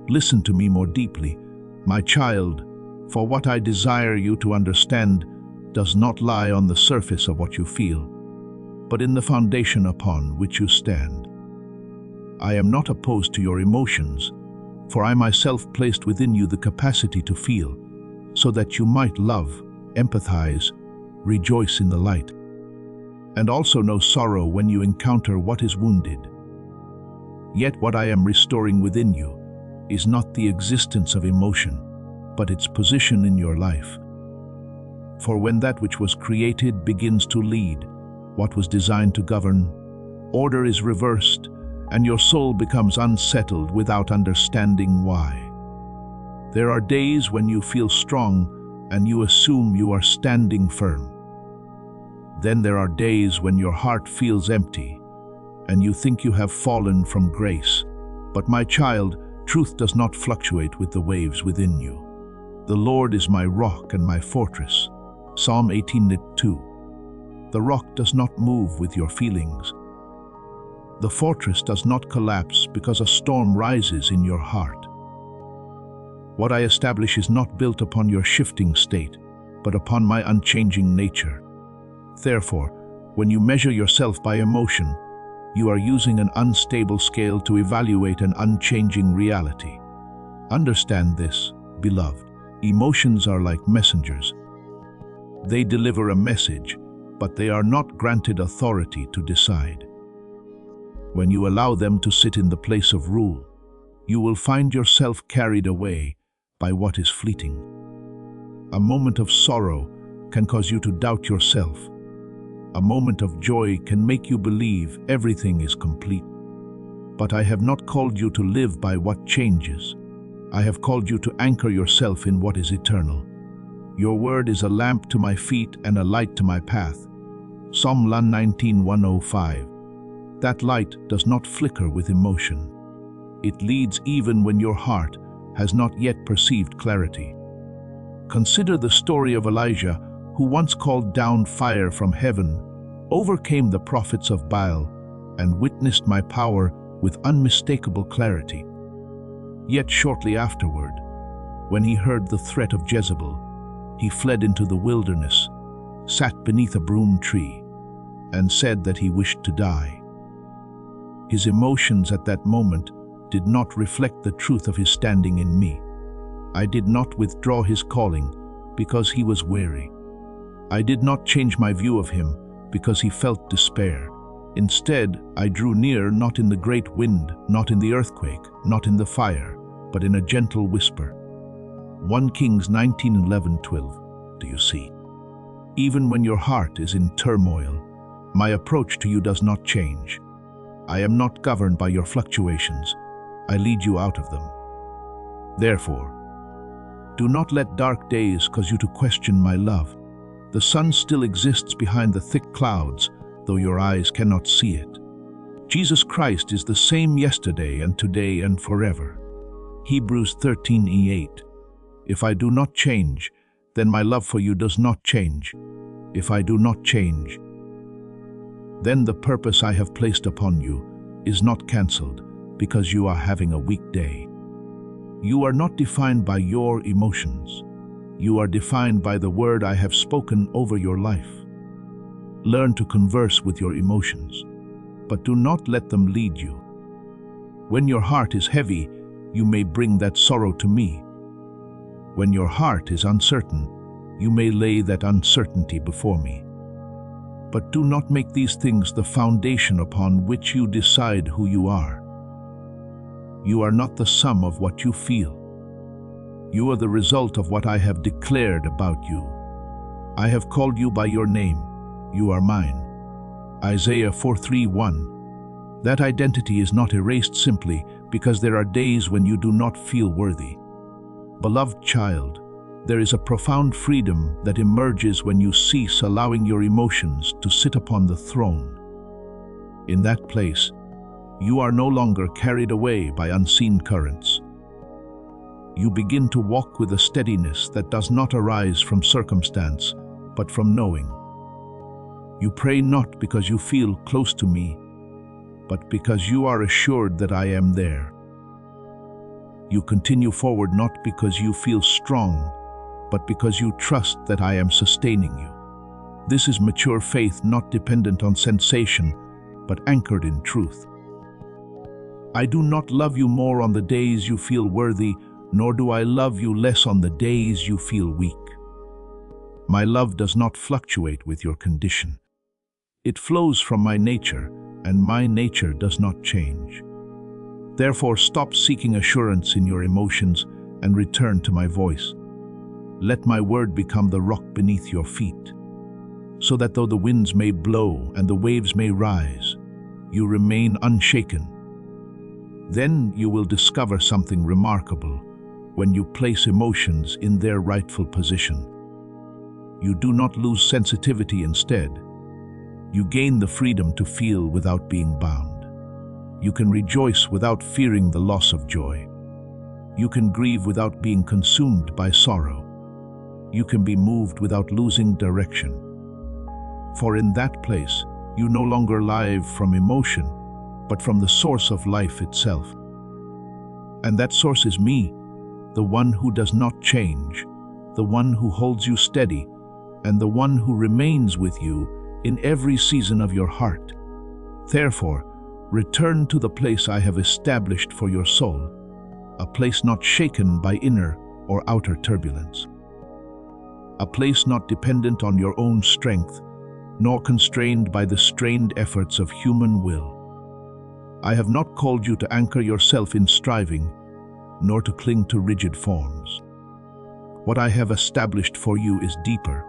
Listen to me more deeply, my child, for what I desire you to understand does not lie on the surface of what you feel, but in the foundation upon which you stand. I am not opposed to your emotions, for I myself placed within you the capacity to feel, so that you might love, empathize, rejoice in the light, and also know sorrow when you encounter what is wounded. Yet what I am restoring within you is not the existence of emotion, but its position in your life. For when that which was created begins to lead, what was designed to govern, order is reversed, and your soul becomes unsettled without understanding why. There are days when you feel strong and you assume you are standing firm. Then there are days when your heart feels empty and you think you have fallen from grace. But my child, truth does not fluctuate with the waves within you. The Lord is my rock and my fortress. Psalm 18:2. The rock does not move with your feelings. The fortress does not collapse because a storm rises in your heart. What I establish is not built upon your shifting state, but upon my unchanging nature. Therefore, when you measure yourself by emotion, you are using an unstable scale to evaluate an unchanging reality. Understand this, beloved. Emotions are like messengers. They deliver a message, but they are not granted authority to decide. When you allow them to sit in the place of rule, you will find yourself carried away by what is fleeting. A moment of sorrow can cause you to doubt yourself. A moment of joy can make you believe everything is complete. But I have not called you to live by what changes. I have called you to anchor yourself in what is eternal. Your word is a lamp to my feet and a light to my path. Psalm 19:105. That light does not flicker with emotion. It leads even when your heart has not yet perceived clarity. Consider the story of Elijah, who once called down fire from heaven, overcame the prophets of Baal, and witnessed my power with unmistakable clarity. Yet shortly afterward, when he heard the threat of Jezebel, he fled into the wilderness, sat beneath a broom tree, and said that he wished to die. His emotions at that moment did not reflect the truth of his standing in me. I did not withdraw his calling because he was weary. I did not change my view of him because he felt despair. Instead, I drew near not in the great wind, not in the earthquake, not in the fire, but in a gentle whisper. 1 Kings 19:11-12. Do you see? Even when your heart is in turmoil, my approach to you does not change. I am not governed by your fluctuations. I lead you out of them. Therefore, do not let dark days cause you to question my love. The sun still exists behind the thick clouds, though your eyes cannot see it. Jesus Christ is the same yesterday and today and forever. Hebrews 13:8. If I do not change, then my love for you does not change. If I do not change, then the purpose I have placed upon you is not cancelled because you are having a weak day. You are not defined by your emotions. You are defined by the word I have spoken over your life. Learn to converse with your emotions, but do not let them lead you. When your heart is heavy, you may bring that sorrow to me. When your heart is uncertain, you may lay that uncertainty before me. But do not make these things the foundation upon which you decide who you are. You are not the sum of what you feel. You are the result of what I have declared about you. I have called you by your name. You are mine. Isaiah 4:3-1. That identity is not erased simply because there are days when you do not feel worthy. Beloved child, there is a profound freedom that emerges when you cease allowing your emotions to sit upon the throne. In that place, you are no longer carried away by unseen currents. You begin to walk with a steadiness that does not arise from circumstance, but from knowing. You pray not because you feel close to me, but because you are assured that I am there. You continue forward not because you feel strong, but because you trust that I am sustaining you. This is mature faith, not dependent on sensation, but anchored in truth. I do not love you more on the days you feel worthy, nor do I love you less on the days you feel weak. My love does not fluctuate with your condition. It flows from my nature, and my nature does not change. Therefore, stop seeking assurance in your emotions and return to my voice. Let my word become the rock beneath your feet, so that though the winds may blow and the waves may rise, you remain unshaken. Then you will discover something remarkable when you place emotions in their rightful position. You do not lose sensitivity. Instead, you gain the freedom to feel without being bound. You can rejoice without fearing the loss of joy. You can grieve without being consumed by sorrow. You can be moved without losing direction. For in that place, you no longer live from emotion, but from the source of life itself. And that source is me, the one who does not change, the one who holds you steady, and the one who remains with you in every season of your heart. Therefore, return to the place I have established for your soul, a place not shaken by inner or outer turbulence, a place not dependent on your own strength, nor constrained by the strained efforts of human will. I have not called you to anchor yourself in striving, nor to cling to rigid forms. What I have established for you is deeper,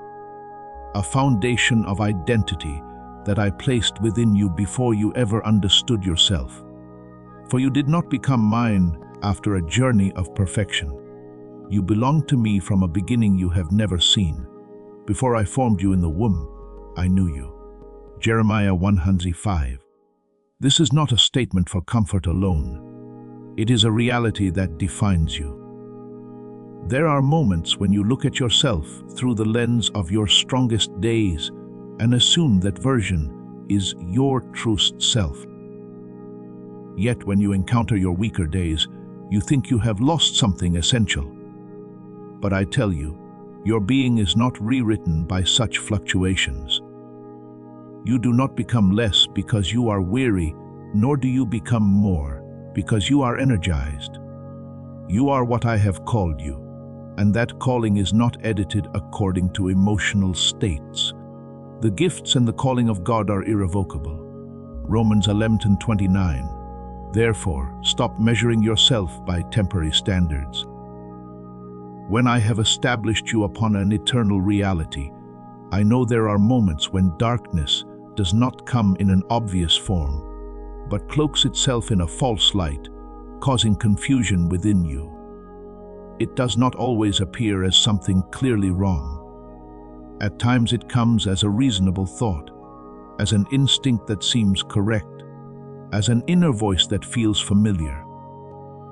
a foundation of identity that I placed within you before you ever understood yourself. For you did not become mine after a journey of perfection. You belong to me from a beginning you have never seen. Before I formed you in the womb, I knew you. Jeremiah 1:5. This is not a statement for comfort alone. It is a reality that defines you. There are moments when you look at yourself through the lens of your strongest days and assume that version is your truest self. Yet when you encounter your weaker days, you think you have lost something essential. But I tell you, your being is not rewritten by such fluctuations. You do not become less because you are weary, nor do you become more because you are energized. You are what I have called you, and that calling is not edited according to emotional states. The gifts and the calling of God are irrevocable. Romans 11:29. Therefore, stop measuring yourself by temporary standards. When I have established you upon an eternal reality, I know there are moments when darkness does not come in an obvious form, but cloaks itself in a false light, causing confusion within you. It does not always appear as something clearly wrong. At times it comes as a reasonable thought, as an instinct that seems correct, as an inner voice that feels familiar.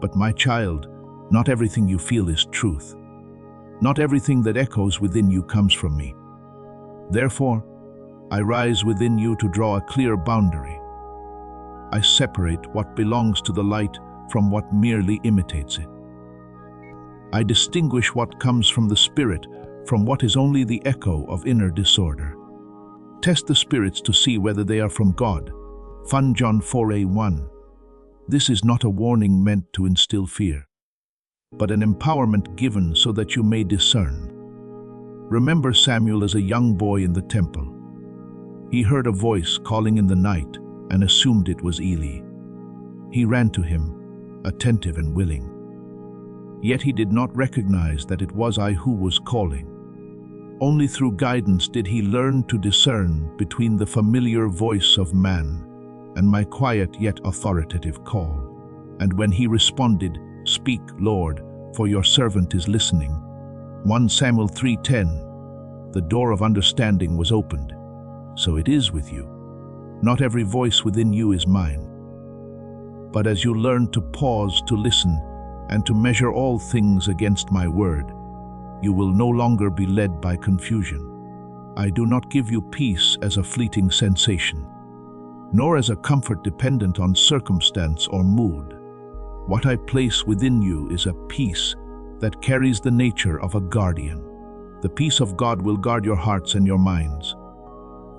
But my child, not everything you feel is truth. Not everything that echoes within you comes from me. Therefore, I rise within you to draw a clear boundary. I separate what belongs to the light from what merely imitates it. I distinguish what comes from the Spirit from what is only the echo of inner disorder. Test the spirits to see whether they are from God. 1 John 4:1. This is not a warning meant to instill fear, but an empowerment given so that you may discern. Remember Samuel as a young boy in the temple. He heard a voice calling in the night and assumed it was Eli. He ran to him, attentive and willing. Yet he did not recognize that it was I who was calling. Only through guidance did he learn to discern between the familiar voice of man and my quiet yet authoritative call. And when he responded, "Speak, Lord, for your servant is listening," 1 Samuel 3:10, the door of understanding was opened. So it is with you. Not every voice within you is mine. But as you learn to pause, to listen, and to measure all things against my word, you will no longer be led by confusion. I do not give you peace as a fleeting sensation, nor as a comfort dependent on circumstance or mood. What I place within you is a peace that carries the nature of a guardian. The peace of God will guard your hearts and your minds.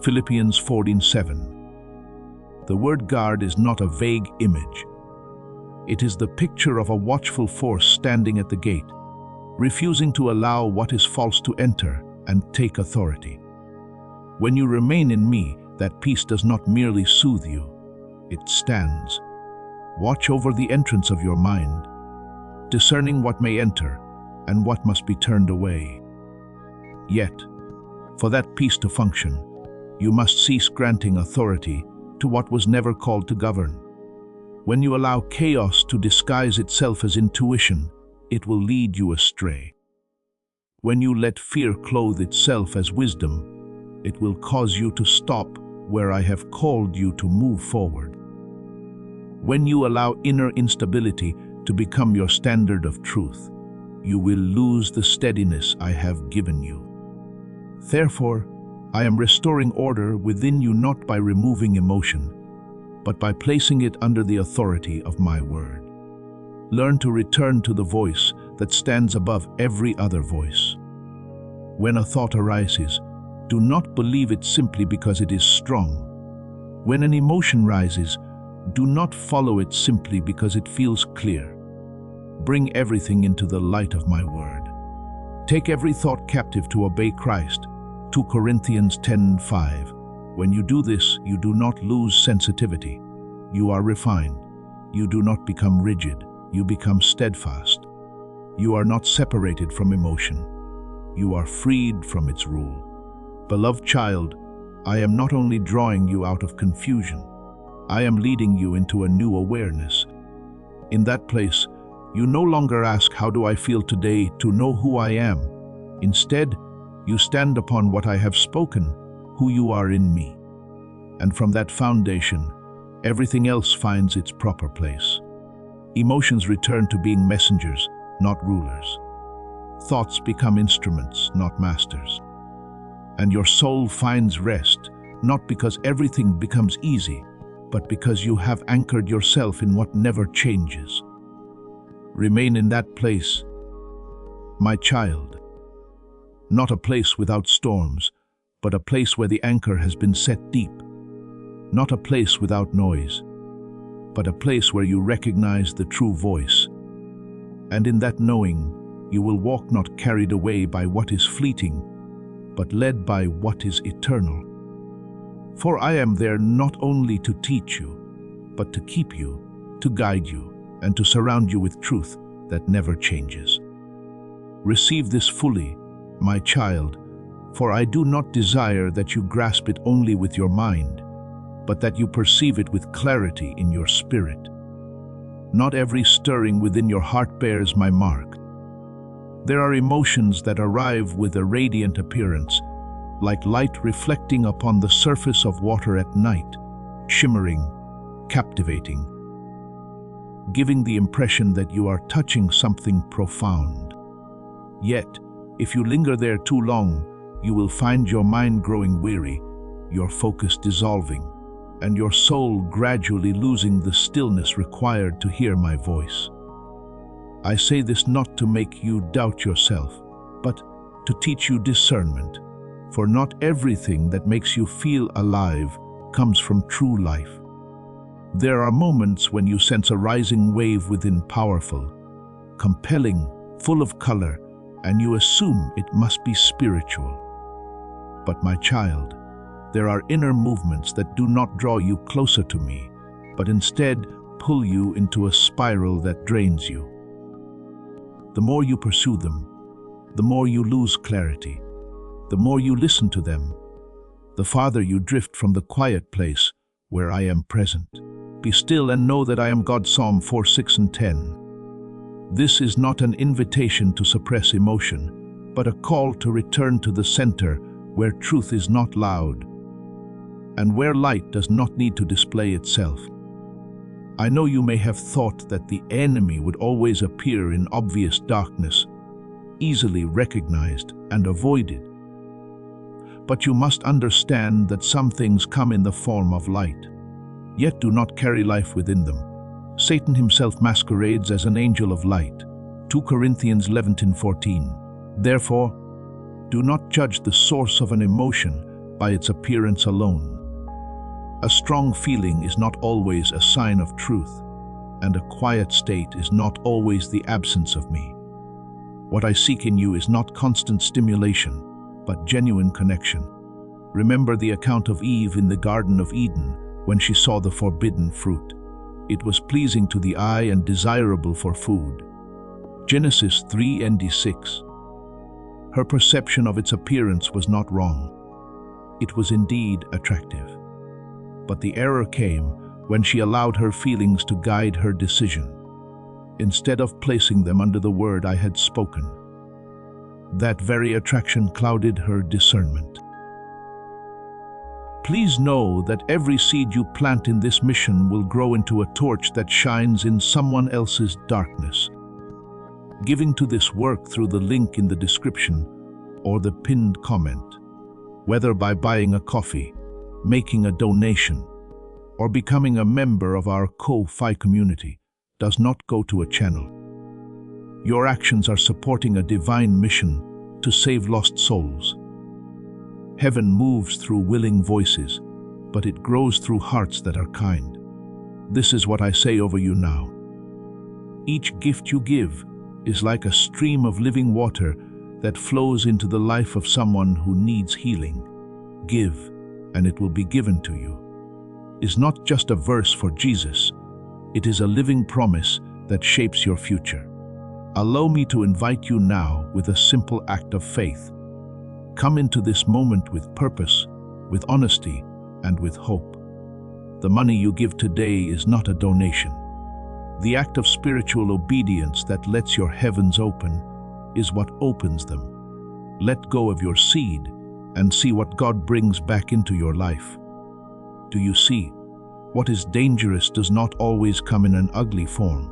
Philippians 4:7. The word guard is not a vague image. It is the picture of a watchful force standing at the gate, refusing to allow what is false to enter and take authority. When you remain in me, that peace does not merely soothe you, it stands. Watch over the entrance of your mind, discerning what may enter and what must be turned away. Yet, for that peace to function, you must cease granting authority to what was never called to govern. When you allow chaos to disguise itself as intuition, it will lead you astray. When you let fear clothe itself as wisdom, it will cause you to stop where I have called you to move forward. When you allow inner instability to become your standard of truth, you will lose the steadiness I have given you. Therefore, I am restoring order within you not by removing emotion, but by placing it under the authority of my word. Learn to return to the voice that stands above every other voice. When a thought arises, do not believe it simply because it is strong. When an emotion rises, do not follow it simply because it feels clear. Bring everything into the light of my word. Take every thought captive to obey Christ. 2 Corinthians 10:5. When you do this, you do not lose sensitivity. You are refined. You do not become rigid. You become steadfast. You are not separated from emotion. You are freed from its rule. Beloved child, I am not only drawing you out of confusion, I am leading you into a new awareness. In that place, you no longer ask, how do I feel today, to know who I am. Instead, you stand upon what I have spoken, who you are in me. And from that foundation, everything else finds its proper place. Emotions return to being messengers, not rulers. Thoughts become instruments, not masters. And your soul finds rest, not because everything becomes easy, but because you have anchored yourself in what never changes. Remain in that place, my child. Not a place without storms, but a place where the anchor has been set deep. Not a place without noise, but a place where you recognize the true voice. And in that knowing, you will walk not carried away by what is fleeting, but led by what is eternal. For I am there not only to teach you, but to keep you, to guide you, and to surround you with truth that never changes. Receive this fully, my child, for I do not desire that you grasp it only with your mind, but that you perceive it with clarity in your spirit. Not every stirring within your heart bears my mark. There are emotions that arrive with a radiant appearance, like light reflecting upon the surface of water at night, shimmering, captivating, giving the impression that you are touching something profound. Yet, if you linger there too long, you will find your mind growing weary, your focus dissolving, and your soul gradually losing the stillness required to hear my voice. I say this not to make you doubt yourself, but to teach you discernment, for not everything that makes you feel alive comes from true life. There are moments when you sense a rising wave within, powerful, compelling, full of color, and you assume it must be spiritual. But my child, there are inner movements that do not draw you closer to me, but instead pull you into a spiral that drains you. The more you pursue them, the more you lose clarity. The more you listen to them, the farther you drift from the quiet place where I am present. Be still and know that I am God. Psalm 4:6-10. This is not an invitation to suppress emotion, but a call to return to the center where truth is not loud and where light does not need to display itself. I know you may have thought that the enemy would always appear in obvious darkness, easily recognized and avoided. But you must understand that some things come in the form of light, yet do not carry life within them. Satan himself masquerades as an angel of light. 2 Corinthians 11:14. Therefore, do not judge the source of an emotion by its appearance alone. A strong feeling is not always a sign of truth, and a quiet state is not always the absence of me. What I seek in you is not constant stimulation, but genuine connection. Remember the account of Eve in the Garden of Eden when she saw the forbidden fruit. It was pleasing to the eye and desirable for food. Genesis 3:6. Her perception of its appearance was not wrong. It was indeed attractive. But the error came when she allowed her feelings to guide her decision, instead of placing them under the word I had spoken. That very attraction clouded her discernment. Please know that every seed you plant in this mission will grow into a torch that shines in someone else's darkness. Giving to this work through the link in the description or the pinned comment, whether by buying a coffee, making a donation, or becoming a member of our Ko-Fi community, does not go to a channel. Your actions are supporting a divine mission to save lost souls. Heaven moves through willing voices, but it grows through hearts that are kind. This is what I say over you now. Each gift you give is like a stream of living water that flows into the life of someone who needs healing. Give, and it will be given to you is not just a verse for Jesus. It is a living promise that shapes your future. Allow me to invite you now with a simple act of faith. Come into this moment with purpose, with honesty, and with hope. The money you give today is not a donation. The act of spiritual obedience that lets your heavens open is what opens them. Let go of your seed and see what God brings back into your life. Do you see? What is dangerous does not always come in an ugly form.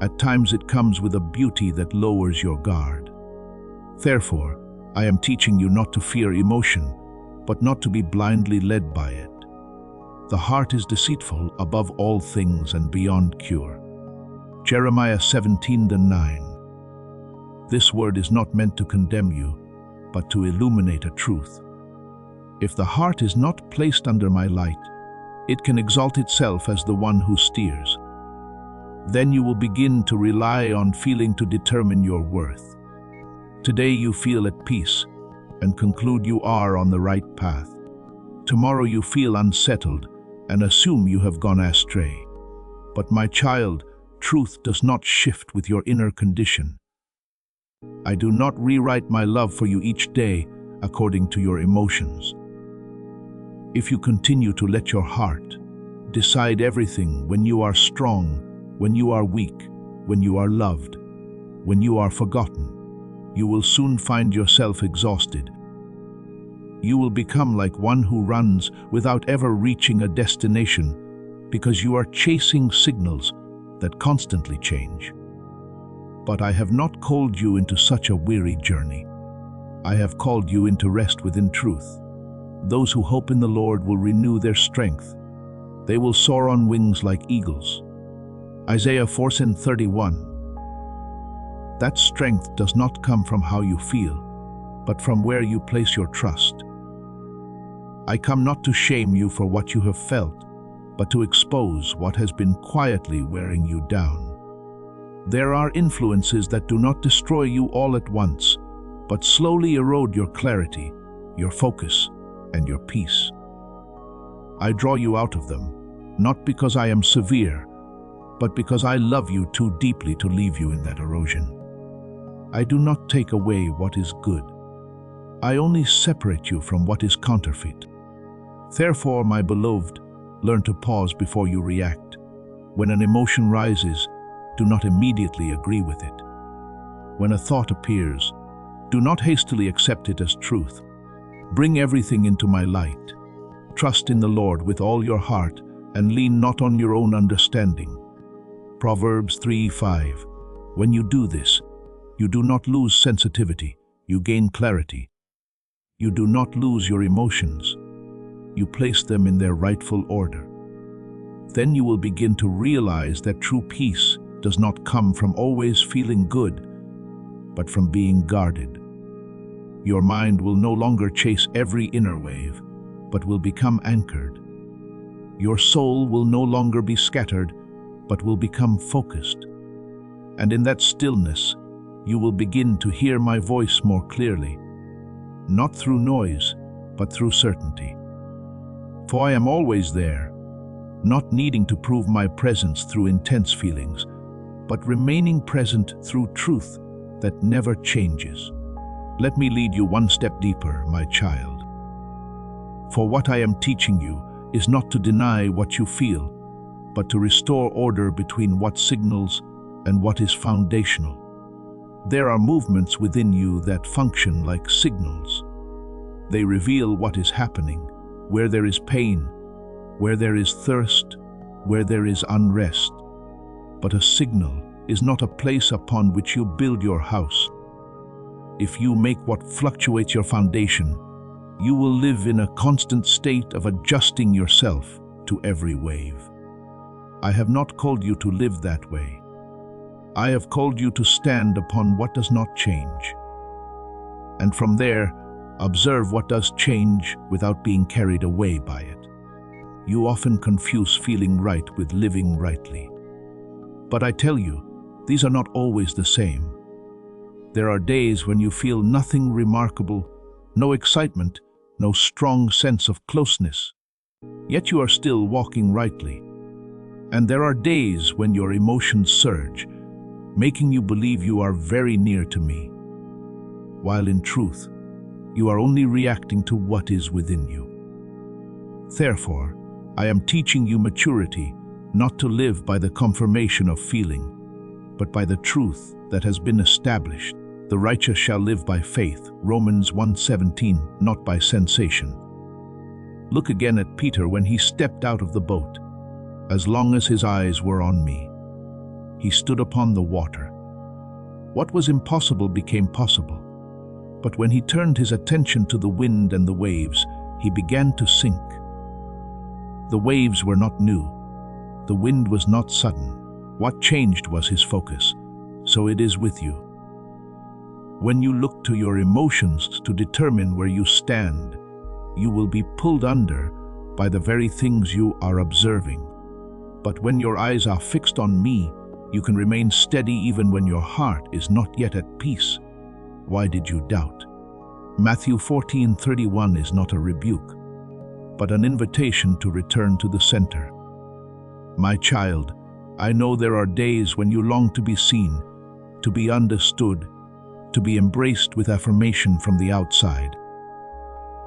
At times it comes with a beauty that lowers your guard. Therefore, I am teaching you not to fear emotion, but not to be blindly led by it. The heart is deceitful above all things and beyond cure. Jeremiah 17:9. This word is not meant to condemn you, but to illuminate a truth. If the heart is not placed under my light, it can exalt itself as the one who steers. Then you will begin to rely on feeling to determine your worth. Today you feel at peace and conclude you are on the right path. Tomorrow you feel unsettled and assume you have gone astray. But my child, truth does not shift with your inner condition. I do not rewrite my love for you each day according to your emotions. If you continue to let your heart decide everything when you are strong, when you are weak, when you are loved, when you are forgotten, you will soon find yourself exhausted. You will become like one who runs without ever reaching a destination because you are chasing signals that constantly change. But I have not called you into such a weary journey. I have called you into rest within truth. Those who hope in the Lord will renew their strength. They will soar on wings like eagles. Isaiah 4:31. That strength does not come from how you feel, but from where you place your trust. I come not to shame you for what you have felt, but to expose what has been quietly wearing you down. There are influences that do not destroy you all at once, but slowly erode your clarity, your focus, and your peace. I draw you out of them, not because I am severe, but because I love you too deeply to leave you in that erosion. I do not take away what is good. I only separate you from what is counterfeit. Therefore, my beloved, learn to pause before you react. When an emotion rises, do not immediately agree with it. When a thought appears, do not hastily accept it as truth. Bring everything into my light. Trust in the Lord with all your heart and lean not on your own understanding. Proverbs 3:5. When you do this, you do not lose sensitivity, you gain clarity. You do not lose your emotions. You place them in their rightful order. Then you will begin to realize that true peace does not come from always feeling good, but from being guarded. Your mind will no longer chase every inner wave, but will become anchored. Your soul will no longer be scattered, but will become focused. And in that stillness, you will begin to hear my voice more clearly, not through noise, but through certainty. For I am always there, not needing to prove my presence through intense feelings, but remaining present through truth that never changes. Let me lead you one step deeper, my child. For what I am teaching you is not to deny what you feel, but to restore order between what signals and what is foundational. There are movements within you that function like signals. They reveal what is happening, where there is pain, where there is thirst, where there is unrest. But a signal is not a place upon which you build your house. If you make what fluctuates your foundation, you will live in a constant state of adjusting yourself to every wave. I have not called you to live that way. I have called you to stand upon what does not change. And from there, observe what does change without being carried away by it. You often confuse feeling right with living rightly. But I tell you, these are not always the same. There are days when you feel nothing remarkable, no excitement, no strong sense of closeness, yet you are still walking rightly. And there are days when your emotions surge, making you believe you are very near to me, while in truth, you are only reacting to what is within you. Therefore, I am teaching you maturity, not to live by the confirmation of feeling, but by the truth that has been established. The righteous shall live by faith, Romans 1:17, not by sensation. Look again at Peter when he stepped out of the boat. As long as his eyes were on me, he stood upon the water. What was impossible became possible. But when he turned his attention to the wind and the waves, he began to sink. The waves were not new. The wind was not sudden. What changed was his focus. So it is with you. When you look to your emotions to determine where you stand, you will be pulled under by the very things you are observing. But when your eyes are fixed on me, you can remain steady even when your heart is not yet at peace. Why did you doubt? Matthew 14:31 is not a rebuke, but an invitation to return to the center. My child, I know there are days when you long to be seen, to be understood, to be embraced with affirmation from the outside.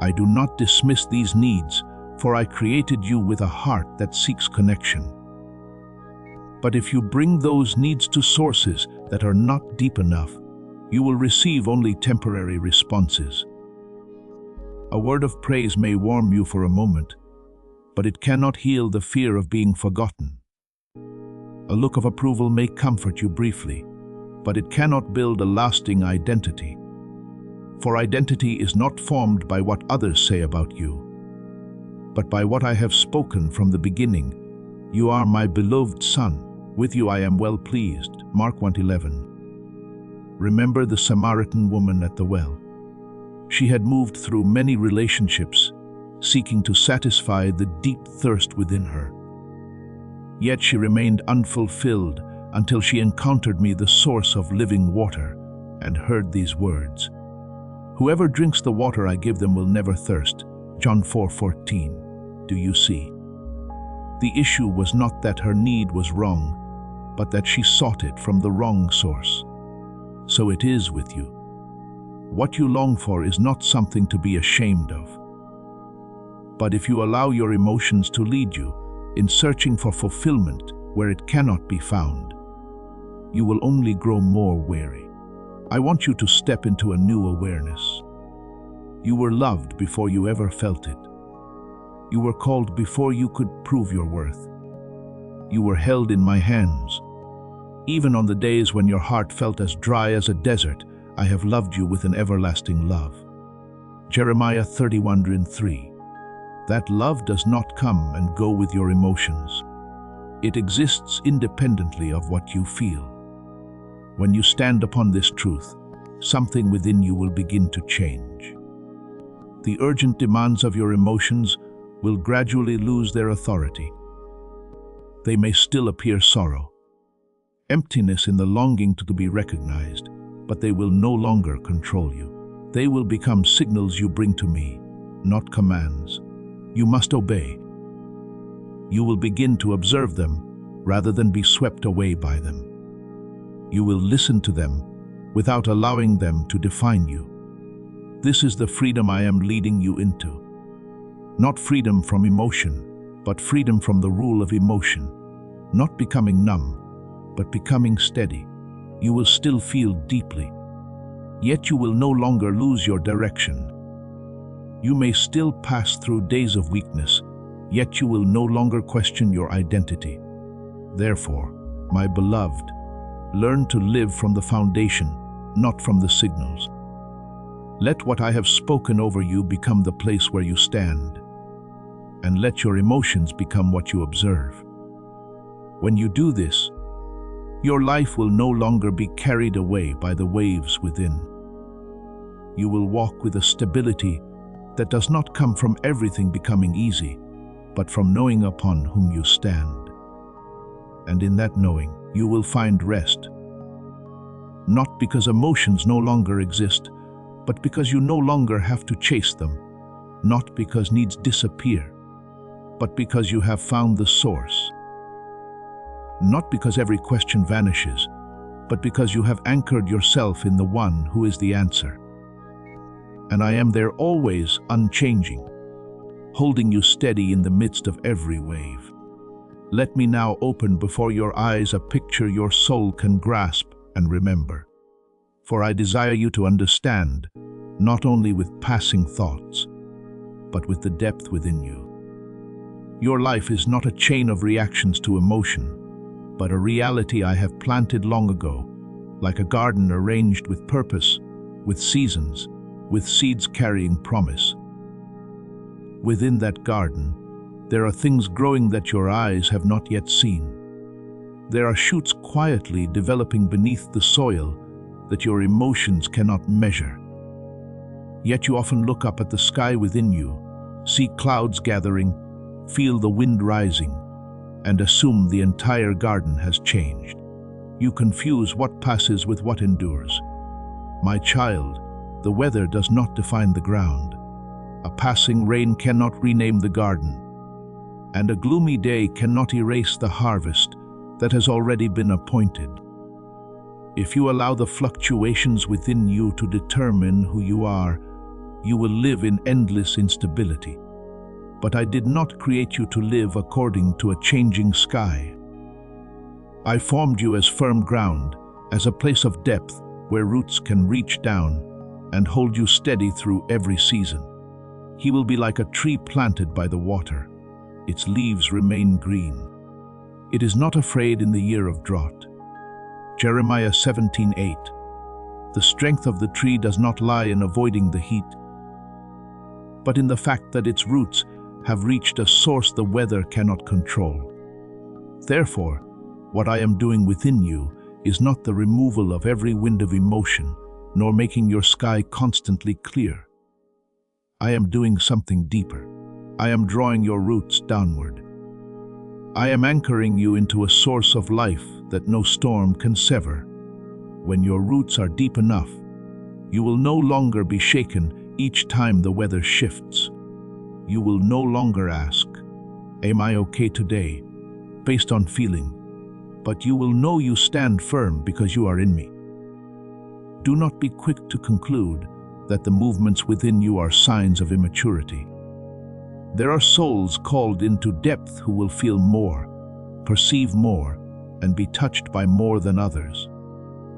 I do not dismiss these needs, for I created you with a heart that seeks connection. But if you bring those needs to sources that are not deep enough, you will receive only temporary responses. A word of praise may warm you for a moment, but it cannot heal the fear of being forgotten. A look of approval may comfort you briefly, but it cannot build a lasting identity. For identity is not formed by what others say about you, but by what I have spoken from the beginning. You are my beloved son. With you I am well pleased. Mark 1:11. Remember the Samaritan woman at the well. She had moved through many relationships, seeking to satisfy the deep thirst within her. Yet she remained unfulfilled until she encountered me, the source of living water, and heard these words. Whoever drinks the water I give them will never thirst. John 4:14. Do you see? The issue was not that her need was wrong, but that she sought it from the wrong source. So it is with you. What you long for is not something to be ashamed of. But if you allow your emotions to lead you in searching for fulfillment where it cannot be found, you will only grow more weary. I want you to step into a new awareness. You were loved before you ever felt it. You were called before you could prove your worth. You were held in my hands. Even on the days when your heart felt as dry as a desert, I have loved you with an everlasting love. Jeremiah 31:3. That love does not come and go with your emotions. It exists independently of what you feel. When you stand upon this truth, something within you will begin to change. The urgent demands of your emotions will gradually lose their authority. They may still appear sorrow, emptiness in the longing to be recognized, but they will no longer control you. They will become signals you bring to me, not commands. You must obey. You will begin to observe them rather than be swept away by them. You will listen to them without allowing them to define you. This is the freedom I am leading you into. Not freedom from emotion, but freedom from the rule of emotion. Not becoming numb, but becoming steady. You will still feel deeply, yet you will no longer lose your direction. You may still pass through days of weakness, yet you will no longer question your identity. Therefore, my beloved, learn to live from the foundation, not from the signals. Let what I have spoken over you become the place where you stand, and let your emotions become what you observe. When you do this, your life will no longer be carried away by the waves within. You will walk with a stability that does not come from everything becoming easy, but from knowing upon whom you stand. And in that knowing, you will find rest. Not because emotions no longer exist, but because you no longer have to chase them. Not because needs disappear, but because you have found the source. Not because every question vanishes, but because you have anchored yourself in the one who is the answer. And I am there always, unchanging, holding you steady in the midst of every wave. Let me now open before your eyes a picture your soul can grasp and remember. For I desire you to understand, not only with passing thoughts, but with the depth within you. Your life is not a chain of reactions to emotion, but a reality I have planted long ago, like a garden arranged with purpose, with seasons, with seeds carrying promise. Within that garden, there are things growing that your eyes have not yet seen. There are shoots quietly developing beneath the soil that your emotions cannot measure. Yet you often look up at the sky within you, see clouds gathering, feel the wind rising, and assume the entire garden has changed. You confuse what passes with what endures. My child, the weather does not define the ground. A passing rain cannot rename the garden, and a gloomy day cannot erase the harvest that has already been appointed. If you allow the fluctuations within you to determine who you are, you will live in endless instability. But I did not create you to live according to a changing sky. I formed you as firm ground, as a place of depth where roots can reach down and hold you steady through every season. He will be like a tree planted by the water. Its leaves remain green. It is not afraid in the year of drought. Jeremiah 17:8. The strength of the tree does not lie in avoiding the heat, but in the fact that its roots have reached a source the weather cannot control. Therefore, what I am doing within you is not the removal of every wind of emotion, nor making your sky constantly clear. I am doing something deeper. I am drawing your roots downward. I am anchoring you into a source of life that no storm can sever. When your roots are deep enough, you will no longer be shaken each time the weather shifts. You will no longer ask, "Am I okay today?" based on feeling, but you will know you stand firm because you are in me. Do not be quick to conclude that the movements within you are signs of immaturity. There are souls called into depth who will feel more, perceive more, and be touched by more than others.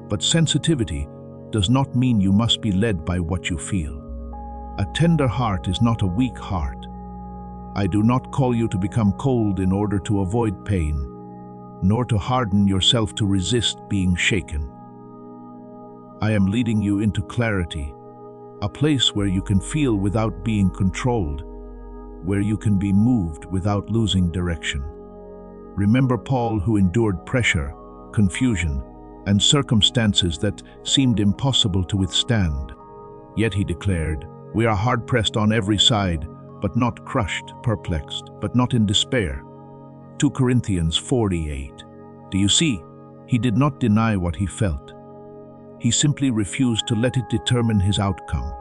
But sensitivity does not mean you must be led by what you feel. A tender heart is not a weak heart. I do not call you to become cold in order to avoid pain, nor to harden yourself to resist being shaken. I am leading you into clarity, a place where you can feel without being controlled, where you can be moved without losing direction. Remember Paul, who endured pressure, confusion, and circumstances that seemed impossible to withstand. Yet he declared, "We are hard-pressed on every side, but not crushed, perplexed, but not in despair." 2 Corinthians 4:8. Do you see? He did not deny what he felt. He simply refused to let it determine his outcome.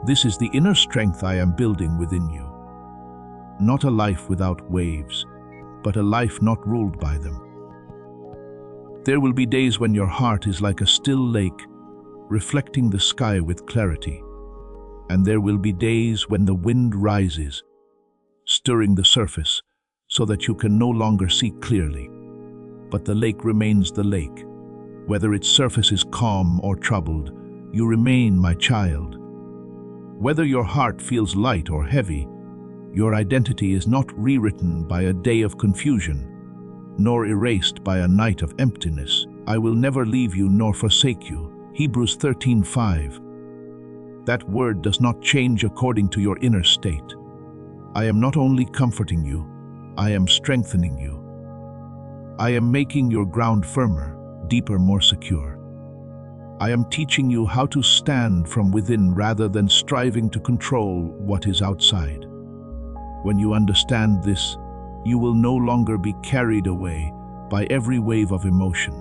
This is the inner strength I am building within you. Not a life without waves, but a life not ruled by them. There will be days when your heart is like a still lake, reflecting the sky with clarity. And there will be days when the wind rises, stirring the surface so that you can no longer see clearly. But the lake remains the lake. Whether its surface is calm or troubled, you remain my child. Whether your heart feels light or heavy, your identity is not rewritten by a day of confusion, nor erased by a night of emptiness. I will never leave you nor forsake you. Hebrews 13:5. That word does not change according to your inner state. I am not only comforting you, I am strengthening you. I am making your ground firmer, deeper, more secure. I am teaching you how to stand from within rather than striving to control what is outside. When you understand this, you will no longer be carried away by every wave of emotion.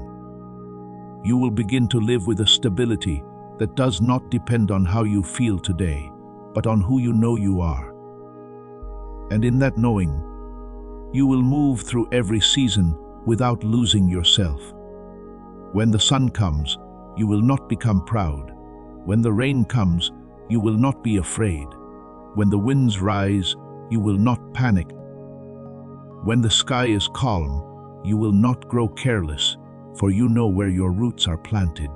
You will begin to live with a stability that does not depend on how you feel today, but on who you know you are. And in that knowing, you will move through every season without losing yourself. When the sun comes, you will not become proud. When the rain comes, you will not be afraid. When the winds rise, you will not panic. When the sky is calm, you will not grow careless, for you know where your roots are planted.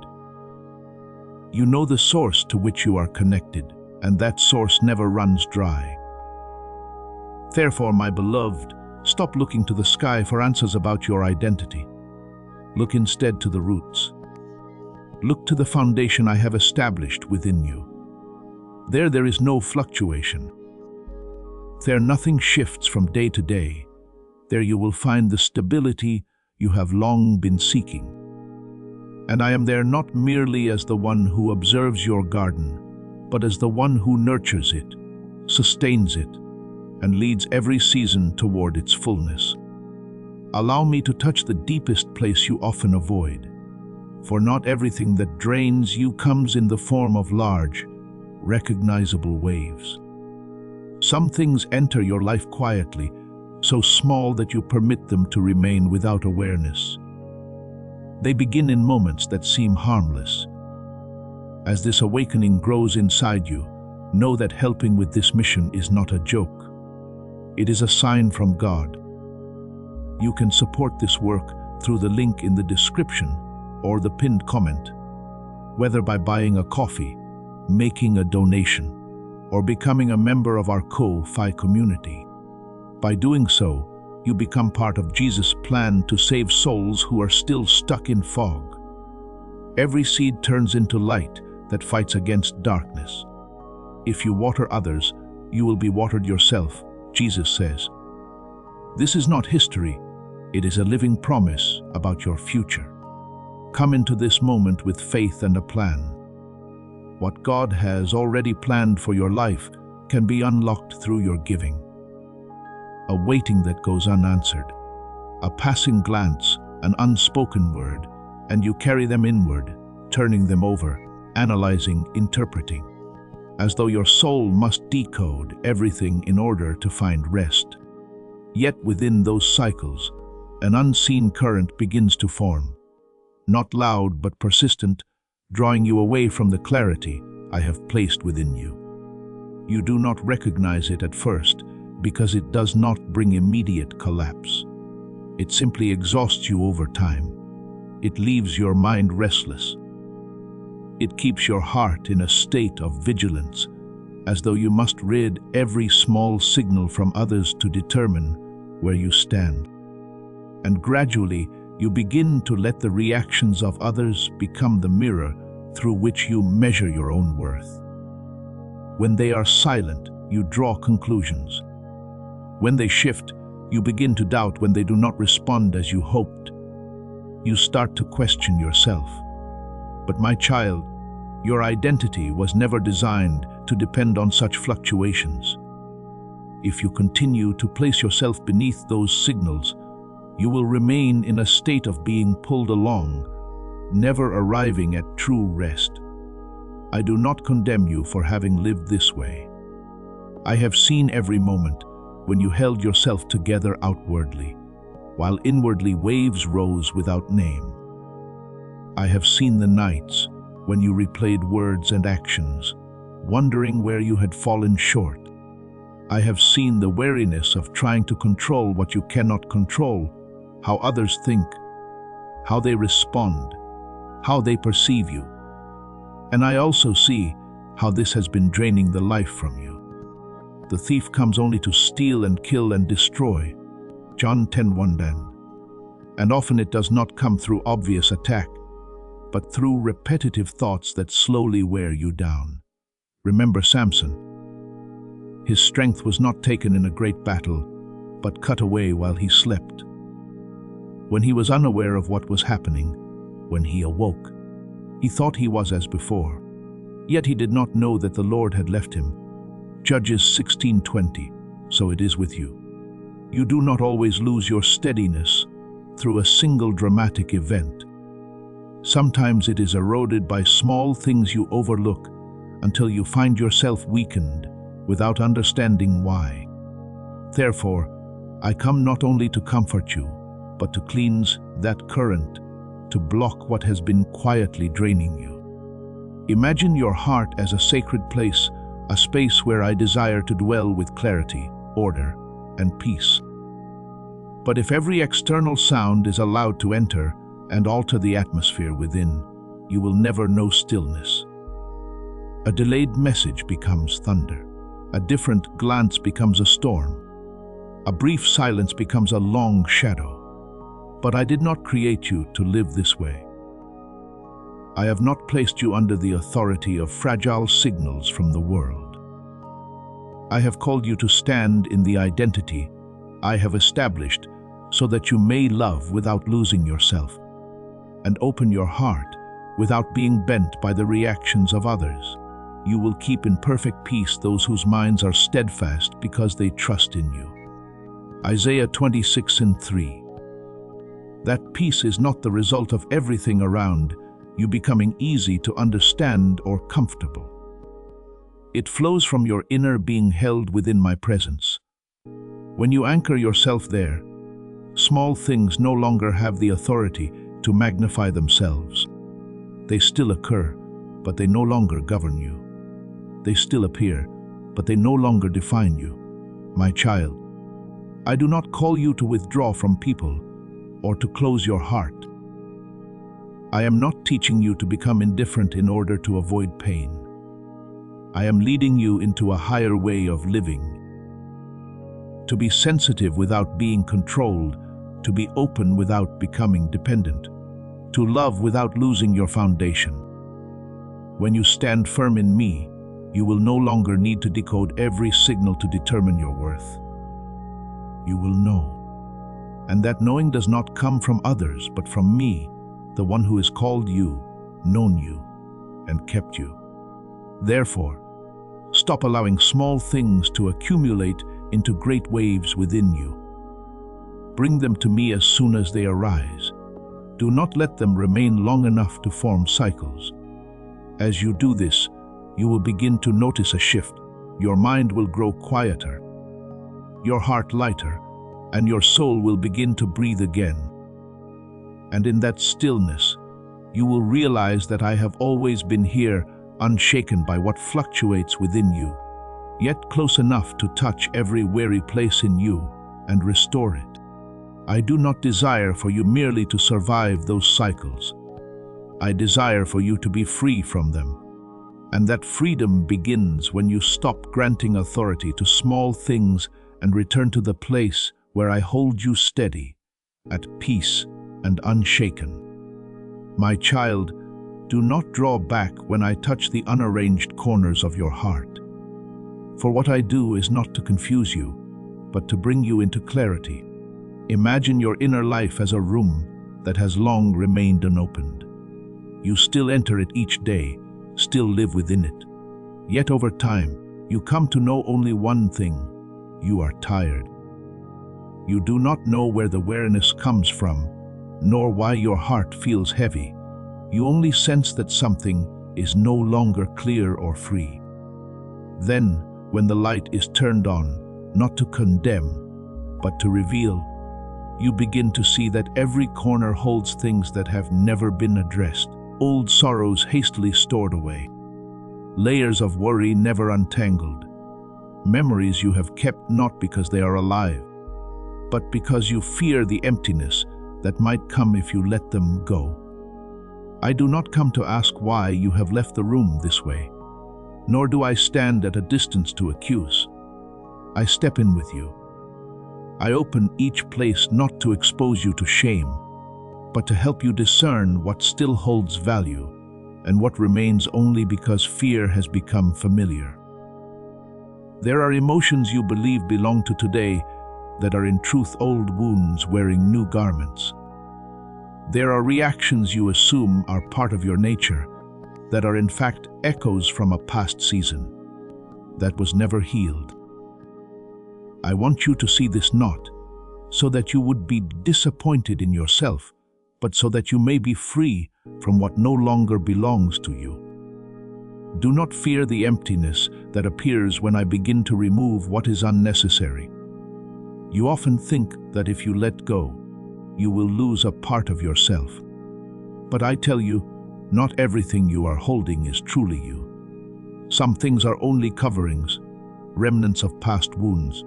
You know the source to which you are connected, and that source never runs dry. Therefore, my beloved, stop looking to the sky for answers about your identity. Look instead to the roots. Look to the foundation I have established within you. There is no fluctuation. There nothing shifts from day to day. There you will find the stability you have long been seeking. And I am there not merely as the one who observes your garden, but as the one who nurtures it, sustains it, and leads every season toward its fullness. Allow me to touch the deepest place you often avoid, for not everything that drains you comes in the form of large, recognizable waves. Some things enter your life quietly, so small that you permit them to remain without awareness. They begin in moments that seem harmless. As this awakening grows inside you, know that helping with this mission is not a joke. It is a sign from God. You can support this work through the link in the description or the pinned comment, whether by buying a coffee, making a donation, or becoming a member of our Ko-Fi community. By doing so, you become part of Jesus' plan to save souls who are still stuck in fog. Every seed turns into light that fights against darkness. If you water others, you will be watered yourself, Jesus says. This is not history, it is a living promise about your future. Come into this moment with faith and a plan. What God has already planned for your life can be unlocked through your giving. A waiting that goes unanswered, a passing glance, an unspoken word, and you carry them inward, turning them over, analyzing, interpreting, as though your soul must decode everything in order to find rest. Yet within those cycles, an unseen current begins to form, not loud but persistent, drawing you away from the clarity I have placed within you. You do not recognize it at first because it does not bring immediate collapse. It simply exhausts you over time. It leaves your mind restless. It keeps your heart in a state of vigilance, as though you must read every small signal from others to determine where you stand. And gradually, you begin to let the reactions of others become the mirror through which you measure your own worth. When they are silent, you draw conclusions. When they shift, You begin to doubt when they do not respond as you hoped. You start to question yourself. But my child, your identity was never designed to depend on such fluctuations. If you continue to place yourself beneath those signals, you will remain in a state of being pulled along, never arriving at true rest. I do not condemn you for having lived this way. I have seen every moment when you held yourself together outwardly, while inwardly waves rose without name. I have seen the nights when you replayed words and actions, wondering where you had fallen short. I have seen the weariness of trying to control what you cannot control, how others think, how they respond, how they perceive you. And I also see how this has been draining the life from you. The thief comes only to steal and kill and destroy. John 10:1. And often it does not come through obvious attack, but through repetitive thoughts that slowly wear you down. Remember Samson. His strength was not taken in a great battle, but cut away while he slept. When he was unaware of what was happening, when he awoke, he thought he was as before. Yet he did not know that the Lord had left him. Judges 16:20. So it is with you. You do not always lose your steadiness through a single dramatic event. Sometimes it is eroded by small things you overlook until you find yourself weakened without understanding why. Therefore, I come not only to comfort you, but to cleanse that current, to block what has been quietly draining you. Imagine your heart as a sacred place, a space where I desire to dwell with clarity, order, and peace. But if every external sound is allowed to enter and alter the atmosphere within, you will never know stillness. A delayed message becomes thunder. A different glance becomes a storm. A brief silence becomes a long shadow. But I did not create you to live this way. I have not placed you under the authority of fragile signals from the world. I have called you to stand in the identity I have established so that you may love without losing yourself, and open your heart without being bent by the reactions of others. You will keep in perfect peace those whose minds are steadfast because they trust in you. Isaiah 26:3. That peace is not the result of everything around you becoming easy to understand or comfortable. It flows from your inner being held within my presence. When you anchor yourself there, small things no longer have the authority to magnify themselves. They still occur, but they no longer govern you. They still appear, but they no longer define you. My child, I do not call you to withdraw from people or to close your heart. I am not teaching you to become indifferent in order to avoid pain. I am leading you into a higher way of living. To be sensitive without being controlled, to be open without becoming dependent, to love without losing your foundation. When you stand firm in me, you will no longer need to decode every signal to determine your worth. You will know. And that knowing does not come from others, but from me, the one who has called you, known you, and kept you. Therefore, stop allowing small things to accumulate into great waves within you. Bring them to me as soon as they arise. Do not let them remain long enough to form cycles. As you do this, you will begin to notice a shift. Your mind will grow quieter, your heart lighter, and your soul will begin to breathe again. And in that stillness, you will realize that I have always been here, unshaken by what fluctuates within you, yet close enough to touch every weary place in you and restore it. I do not desire for you merely to survive those cycles. I desire for you to be free from them. And that freedom begins when you stop granting authority to small things and return to the place where I hold you steady, at peace and unshaken. My child, do not draw back when I touch the unarranged corners of your heart. For what I do is not to confuse you, but to bring you into clarity. Imagine your inner life as a room that has long remained unopened. You still enter it each day, still live within it. Yet over time, you come to know only one thing: you are tired. You do not know where the weariness comes from, nor why your heart feels heavy. You only sense that something is no longer clear or free. Then, when the light is turned on, not to condemn, but to reveal, you begin to see that every corner holds things that have never been addressed, old sorrows hastily stored away, layers of worry never untangled, memories you have kept not because they are alive, but because you fear the emptiness that might come if you let them go. I do not come to ask why you have left the room this way, nor do I stand at a distance to accuse. I step in with you. I open each place not to expose you to shame, but to help you discern what still holds value and what remains only because fear has become familiar. There are emotions you believe belong to today that are in truth old wounds wearing new garments. There are reactions you assume are part of your nature that are in fact echoes from a past season that was never healed. I want you to see this not so that you would be disappointed in yourself, but so that you may be free from what no longer belongs to you. Do not fear the emptiness that appears when I begin to remove what is unnecessary. You often think that if you let go, you will lose a part of yourself. But I tell you, not everything you are holding is truly you. Some things are only coverings, remnants of past wounds,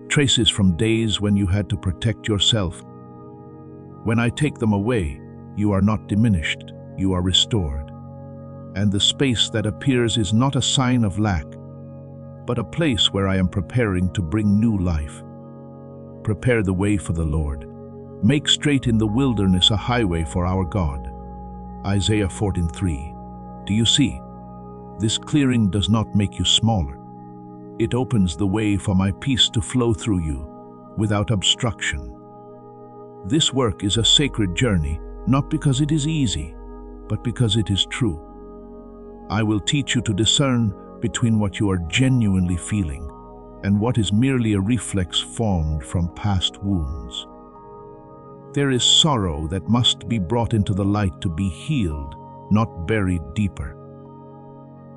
traces from days when you had to protect yourself. When I take them away, you are not diminished, you are restored. And the space that appears is not a sign of lack, but a place where I am preparing to bring new life. Prepare the way for the Lord. Make straight in the wilderness a highway for our God. Isaiah 14:3. Do you see? This clearing does not make you smaller. It opens the way for my peace to flow through you without obstruction. This work is a sacred journey, not because it is easy, but because it is true. I will teach you to discern between what you are genuinely feeling and what is merely a reflex formed from past wounds. There is sorrow that must be brought into the light to be healed, not buried deeper.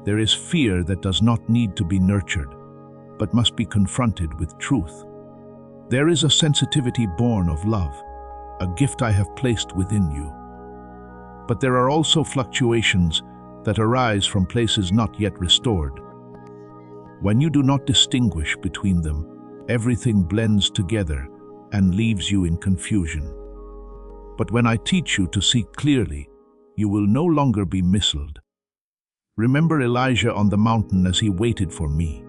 There is fear that does not need to be nurtured, but must be confronted with truth. There is a sensitivity born of love, a gift I have placed within you. But there are also fluctuations that arise from places not yet restored. When you do not distinguish between them, everything blends together and leaves you in confusion. But when I teach you to see clearly, you will no longer be misled. Remember Elijah on the mountain as he waited for me.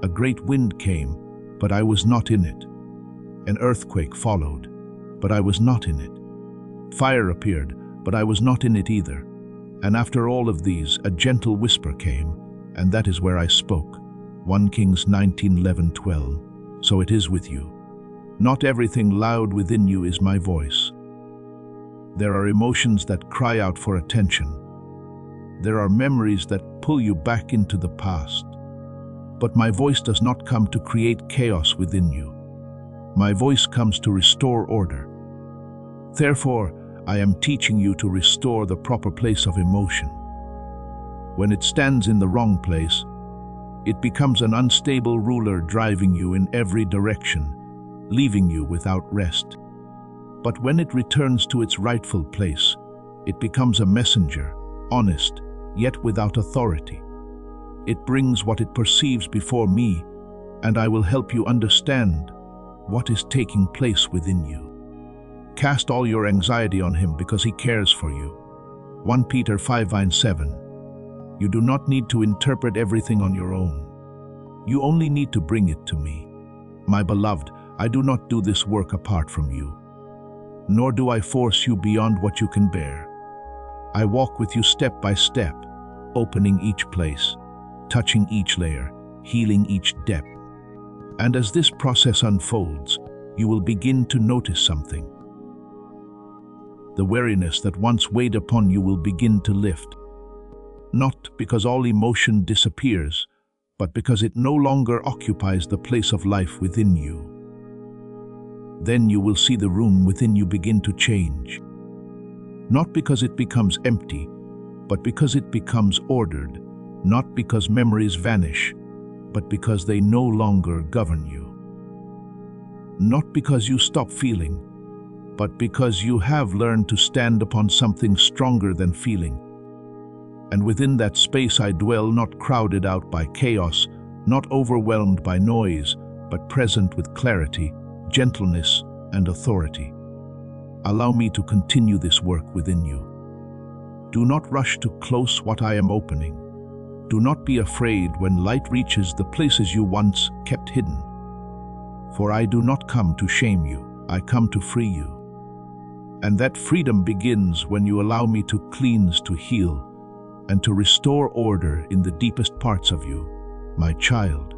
A great wind came, but I was not in it. An earthquake followed, but I was not in it. Fire appeared, but I was not in it either. And after all of these, a gentle whisper came, and that is where I spoke. 1 Kings 19:11-12. So it is with you. Not everything loud within you is my voice. There are emotions that cry out for attention. There are memories that pull you back into the past. But my voice does not come to create chaos within you. My voice comes to restore order. Therefore, I am teaching you to restore the proper place of emotion. When it stands in the wrong place, it becomes an unstable ruler driving you in every direction, leaving you without rest. But when it returns to its rightful place, it becomes a messenger, honest, yet without authority. It brings what it perceives before me, and I will help you understand what is taking place within you. Cast all your anxiety on him because he cares for you. 1 Peter 5:7. You do not need to interpret everything on your own. You only need to bring it to me. My beloved, I do not do this work apart from you, nor do I force you beyond what you can bear. I walk with you step by step, opening each place, touching each layer, healing each depth. And as this process unfolds, you will begin to notice something. The weariness that once weighed upon you will begin to lift. Not because all emotion disappears, but because it no longer occupies the place of life within you. Then you will see the room within you begin to change. Not because it becomes empty, but because it becomes ordered. Not because memories vanish, but because they no longer govern you. Not because you stop feeling, but because you have learned to stand upon something stronger than feeling. And within that space I dwell, not crowded out by chaos, not overwhelmed by noise, but present with clarity, gentleness, and authority. Allow me to continue this work within you. Do not rush to close what I am opening. Do not be afraid when light reaches the places you once kept hidden. For I do not come to shame you, I come to free you. And that freedom begins when you allow me to cleanse, to heal, and to restore order in the deepest parts of you, my child.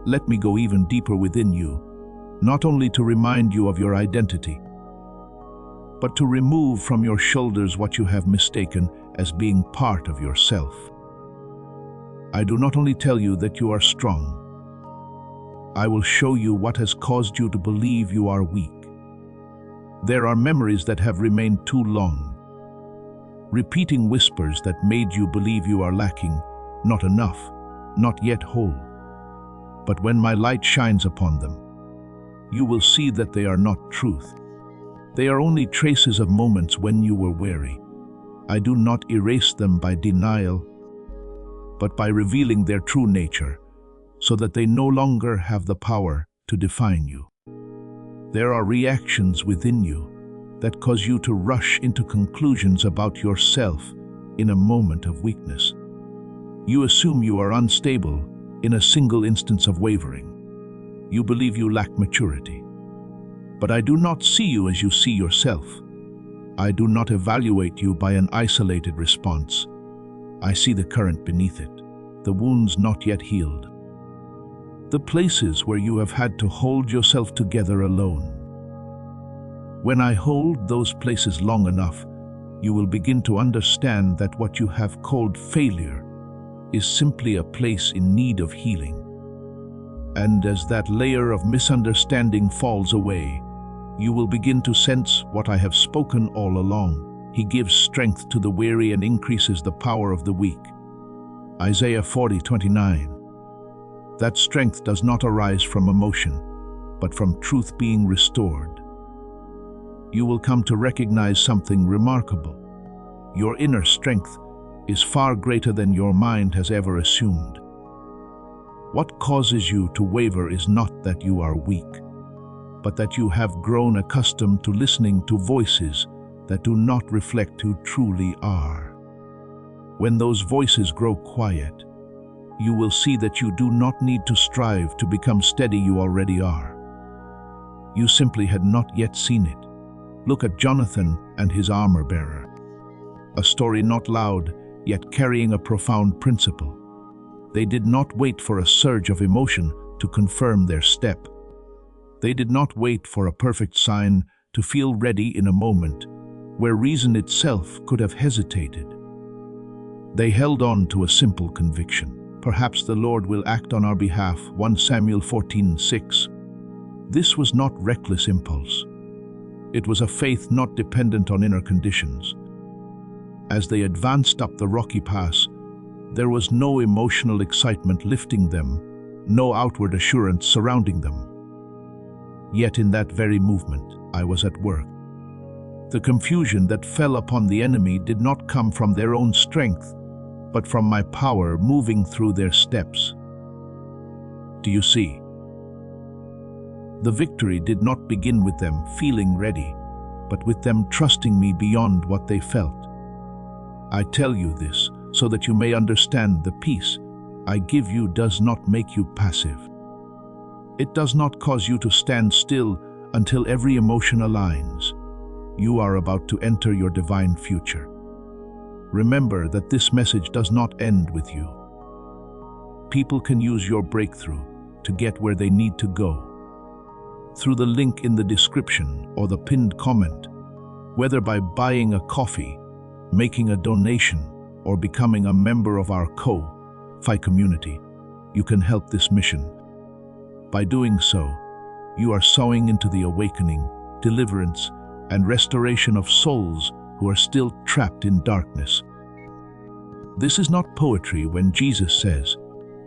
Let me go even deeper within you, not only to remind you of your identity, but to remove from your shoulders what you have mistaken as being part of yourself. I do not only tell you that you are strong, I will show you what has caused you to believe you are weak. There are memories that have remained too long, repeating whispers that made you believe you are lacking, not enough, not yet whole. But when my light shines upon them, you will see that they are not truth. They are only traces of moments when you were weary. I do not erase them by denial, but by revealing their true nature, so that they no longer have the power to define you. There are reactions within you that cause you to rush into conclusions about yourself in a moment of weakness. You assume you are unstable in a single instance of wavering. You believe you lack maturity. But I do not see you as you see yourself. I do not evaluate you by an isolated response. I see the current beneath it, the wounds not yet healed, the places where you have had to hold yourself together alone. When I hold those places long enough, you will begin to understand that what you have called failure is simply a place in need of healing. And as that layer of misunderstanding falls away, you will begin to sense what I have spoken all along. He gives strength to the weary and increases the power of the weak. Isaiah 40:29. That strength does not arise from emotion, but from truth being restored. You will come to recognize something remarkable. Your inner strength is far greater than your mind has ever assumed. What causes you to waver is not that you are weak, but that you have grown accustomed to listening to voices that do not reflect who truly are. When those voices grow quiet, you will see that you do not need to strive to become steady. You already are. You simply had not yet seen it. Look at Jonathan and his armor-bearer. A story not loud, yet carrying a profound principle. They did not wait for a surge of emotion to confirm their step. They did not wait for a perfect sign to feel ready in a moment where reason itself could have hesitated. They held on to a simple conviction. Perhaps the Lord will act on our behalf. 1 Samuel 14:6. This was not reckless impulse. It was a faith not dependent on inner conditions. As they advanced up the rocky pass, there was no emotional excitement lifting them, no outward assurance surrounding them. Yet in that very movement, I was at work. The confusion that fell upon the enemy did not come from their own strength, but from my power moving through their steps. Do you see? The victory did not begin with them feeling ready, but with them trusting me beyond what they felt. I tell you this so that you may understand the peace I give you does not make you passive. It does not cause you to stand still until every emotion aligns. You are about to enter your divine future. Remember that this message does not end with you. People can use your breakthrough to get where they need to go. Through the link in the description or the pinned comment, whether by buying a coffee, making a donation, or becoming a member of our Ko-Fi community, you can help this mission. By doing so, you are sowing into the awakening, deliverance, and restoration of souls who are still trapped in darkness. This is not poetry when Jesus says,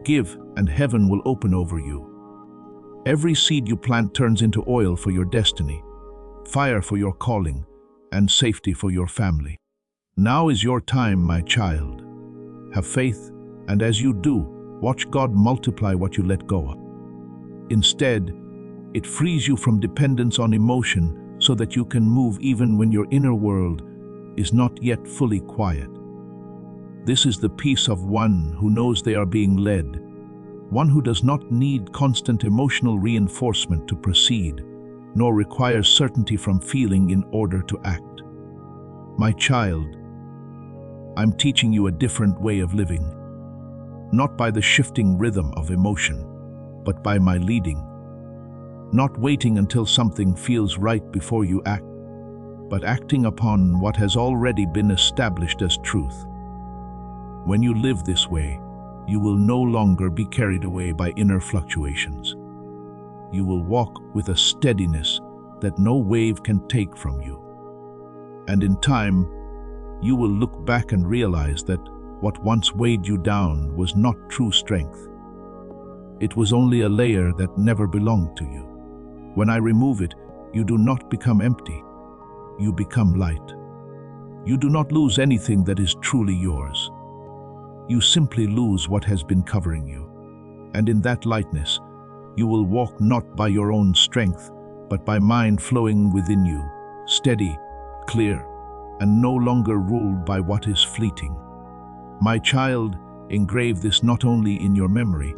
"Give, and heaven will open over you." Every seed you plant turns into oil for your destiny, fire for your calling, and safety for your family. Now is your time, my child. Have faith, and as you do, watch God multiply what you let go of. Instead, it frees you from dependence on emotion so that you can move even when your inner world is not yet fully quiet. This is the peace of one who knows they are being led, one who does not need constant emotional reinforcement to proceed, nor requires certainty from feeling in order to act. My child, I'm teaching you a different way of living, not by the shifting rhythm of emotion, but by my leading. Not waiting until something feels right before you act, but acting upon what has already been established as truth. When you live this way, you will no longer be carried away by inner fluctuations. You will walk with a steadiness that no wave can take from you. And in time, you will look back and realize that what once weighed you down was not true strength. It was only a layer that never belonged to you. When I remove it, you do not become empty. You become light. You do not lose anything that is truly yours. You simply lose what has been covering you. And in that lightness, you will walk not by your own strength, but by mine flowing within you, steady, clear, and no longer ruled by what is fleeting. My child, engrave this not only in your memory,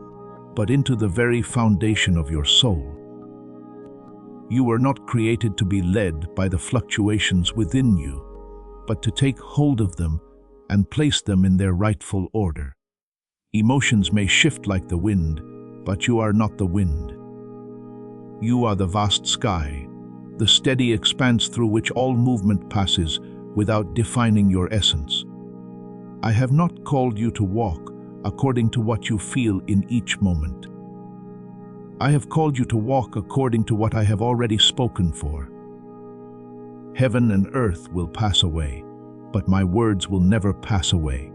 but into the very foundation of your soul. You were not created to be led by the fluctuations within you, but to take hold of them and place them in their rightful order. Emotions may shift like the wind, but you are not the wind. You are the vast sky, the steady expanse through which all movement passes without defining your essence. I have not called you to walk according to what you feel in each moment. I have called you to walk according to what I have already spoken for. Heaven and earth will pass away, but my words will never pass away.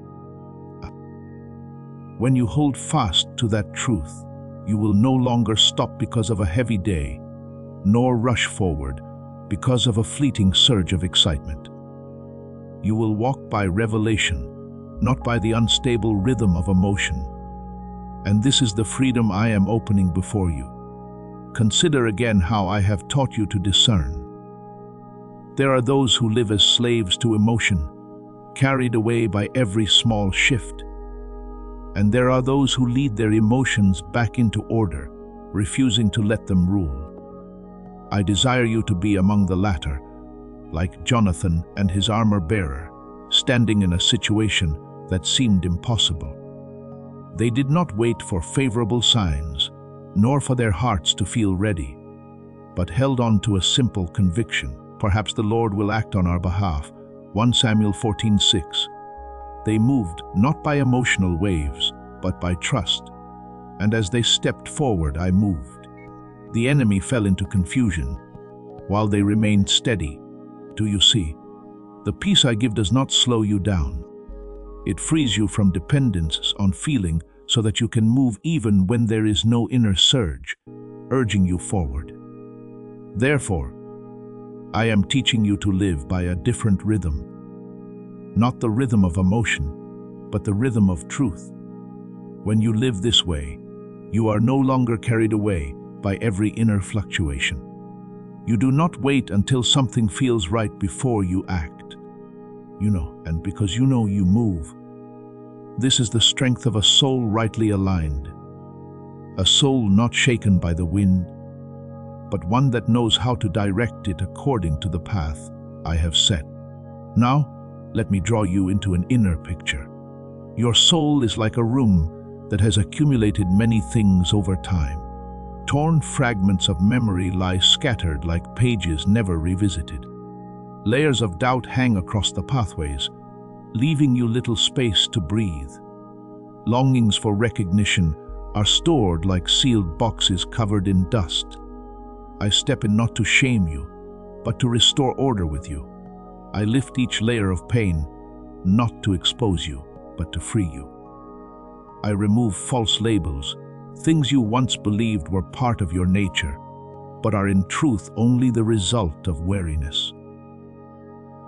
When you hold fast to that truth, you will no longer stop because of a heavy day, nor rush forward because of a fleeting surge of excitement. You will walk by revelation, not by the unstable rhythm of emotion. And this is the freedom I am opening before you. Consider again how I have taught you to discern. There are those who live as slaves to emotion, carried away by every small shift. And there are those who lead their emotions back into order, refusing to let them rule. I desire you to be among the latter, like Jonathan and his armor-bearer, standing in a situation that seemed impossible. They did not wait for favorable signs, nor for their hearts to feel ready, but held on to a simple conviction. Perhaps the Lord will act on our behalf. 1 Samuel 14:6. They moved not by emotional waves, but by trust. And as they stepped forward, I moved. The enemy fell into confusion, while they remained steady. Do you see? The peace I give does not slow you down. It frees you from dependence on feeling so that you can move even when there is no inner surge, urging you forward. Therefore, I am teaching you to live by a different rhythm. Not the rhythm of emotion, but the rhythm of truth. When you live this way, you are no longer carried away by every inner fluctuation. You do not wait until something feels right before you act. And because you move. This is the strength of a soul rightly aligned. A soul not shaken by the wind, but one that knows how to direct it according to the path I have set. Now, let me draw you into an inner picture. Your soul is like a room that has accumulated many things over time. Torn fragments of memory lie scattered like pages never revisited. Layers of doubt hang across the pathways, leaving you little space to breathe. Longings for recognition are stored like sealed boxes covered in dust. I step in not to shame you, but to restore order with you. I lift each layer of pain, not to expose you, but to free you. I remove false labels, things you once believed were part of your nature, but are in truth only the result of wariness.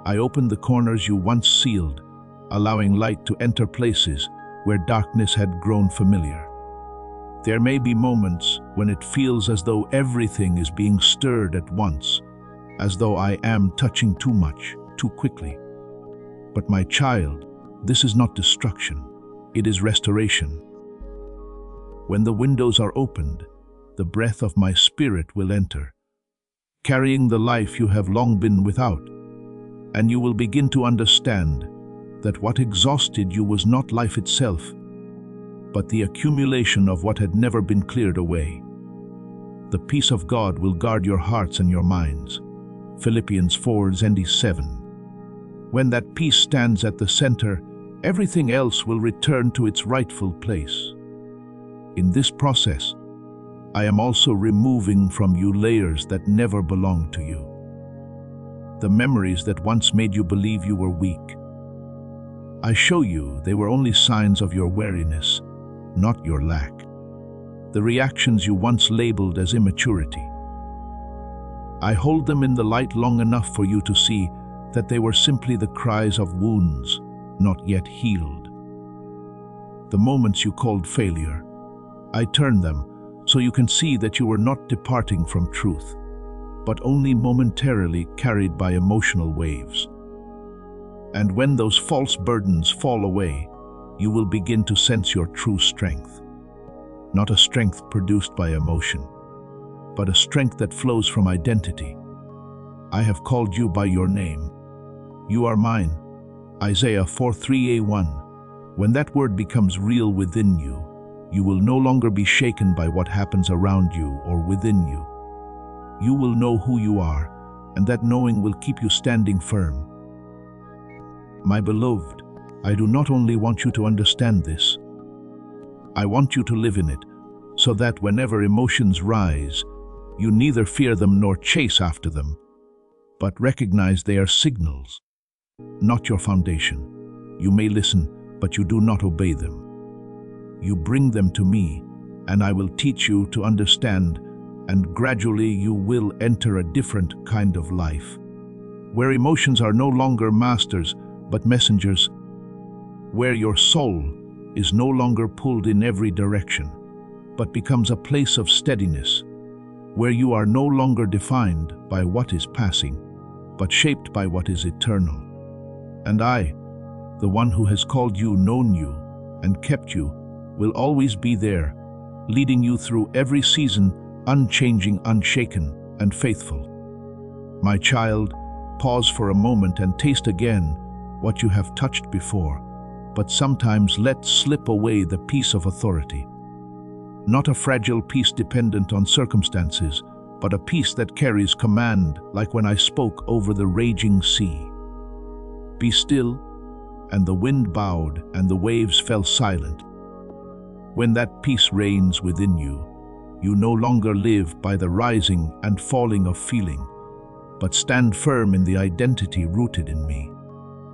I open the corners you once sealed, allowing light to enter places where darkness had grown familiar. There may be moments when it feels as though everything is being stirred at once, as though I am touching too much, too quickly. But my child, this is not destruction, it is restoration. When the windows are opened, the breath of my spirit will enter, carrying the life you have long been without, and you will begin to understand that what exhausted you was not life itself, but the accumulation of what had never been cleared away. The peace of God will guard your hearts and your minds. Philippians 4:7. When that peace stands at the center, everything else will return to its rightful place. In this process, I am also removing from you layers that never belonged to you. The memories that once made you believe you were weak. I show you they were only signs of your wariness, not your lack. The reactions you once labeled as immaturity. I hold them in the light long enough for you to see that they were simply the cries of wounds not yet healed. The moments you called failure, I turn them so you can see that you were not departing from truth, but only momentarily carried by emotional waves. And when those false burdens fall away, you will begin to sense your true strength. Not a strength produced by emotion, but a strength that flows from identity. I have called you by your name. You are mine. Isaiah 4:3a1. When that word becomes real within you, you will no longer be shaken by what happens around you or within you. You will know who you are, and that knowing will keep you standing firm. My beloved, I do not only want you to understand this, I want you to live in it, so that whenever emotions rise, you neither fear them nor chase after them, but recognize they are signals, not your foundation. You may listen, but you do not obey them. You bring them to me, and I will teach you to understand, and gradually you will enter a different kind of life, where emotions are no longer masters, but messengers, where your soul is no longer pulled in every direction, but becomes a place of steadiness, where you are no longer defined by what is passing, but shaped by what is eternal. And I, the one who has called you, known you, and kept you, will always be there, leading you through every season, unchanging, unshaken, and faithful. My child, pause for a moment and taste again what you have touched before, but sometimes let slip away the peace of authority. Not a fragile peace dependent on circumstances, but a peace that carries command, like when I spoke over the raging sea. Be still, and the wind bowed, and the waves fell silent. When that peace reigns within you, you no longer live by the rising and falling of feeling, but stand firm in the identity rooted in me.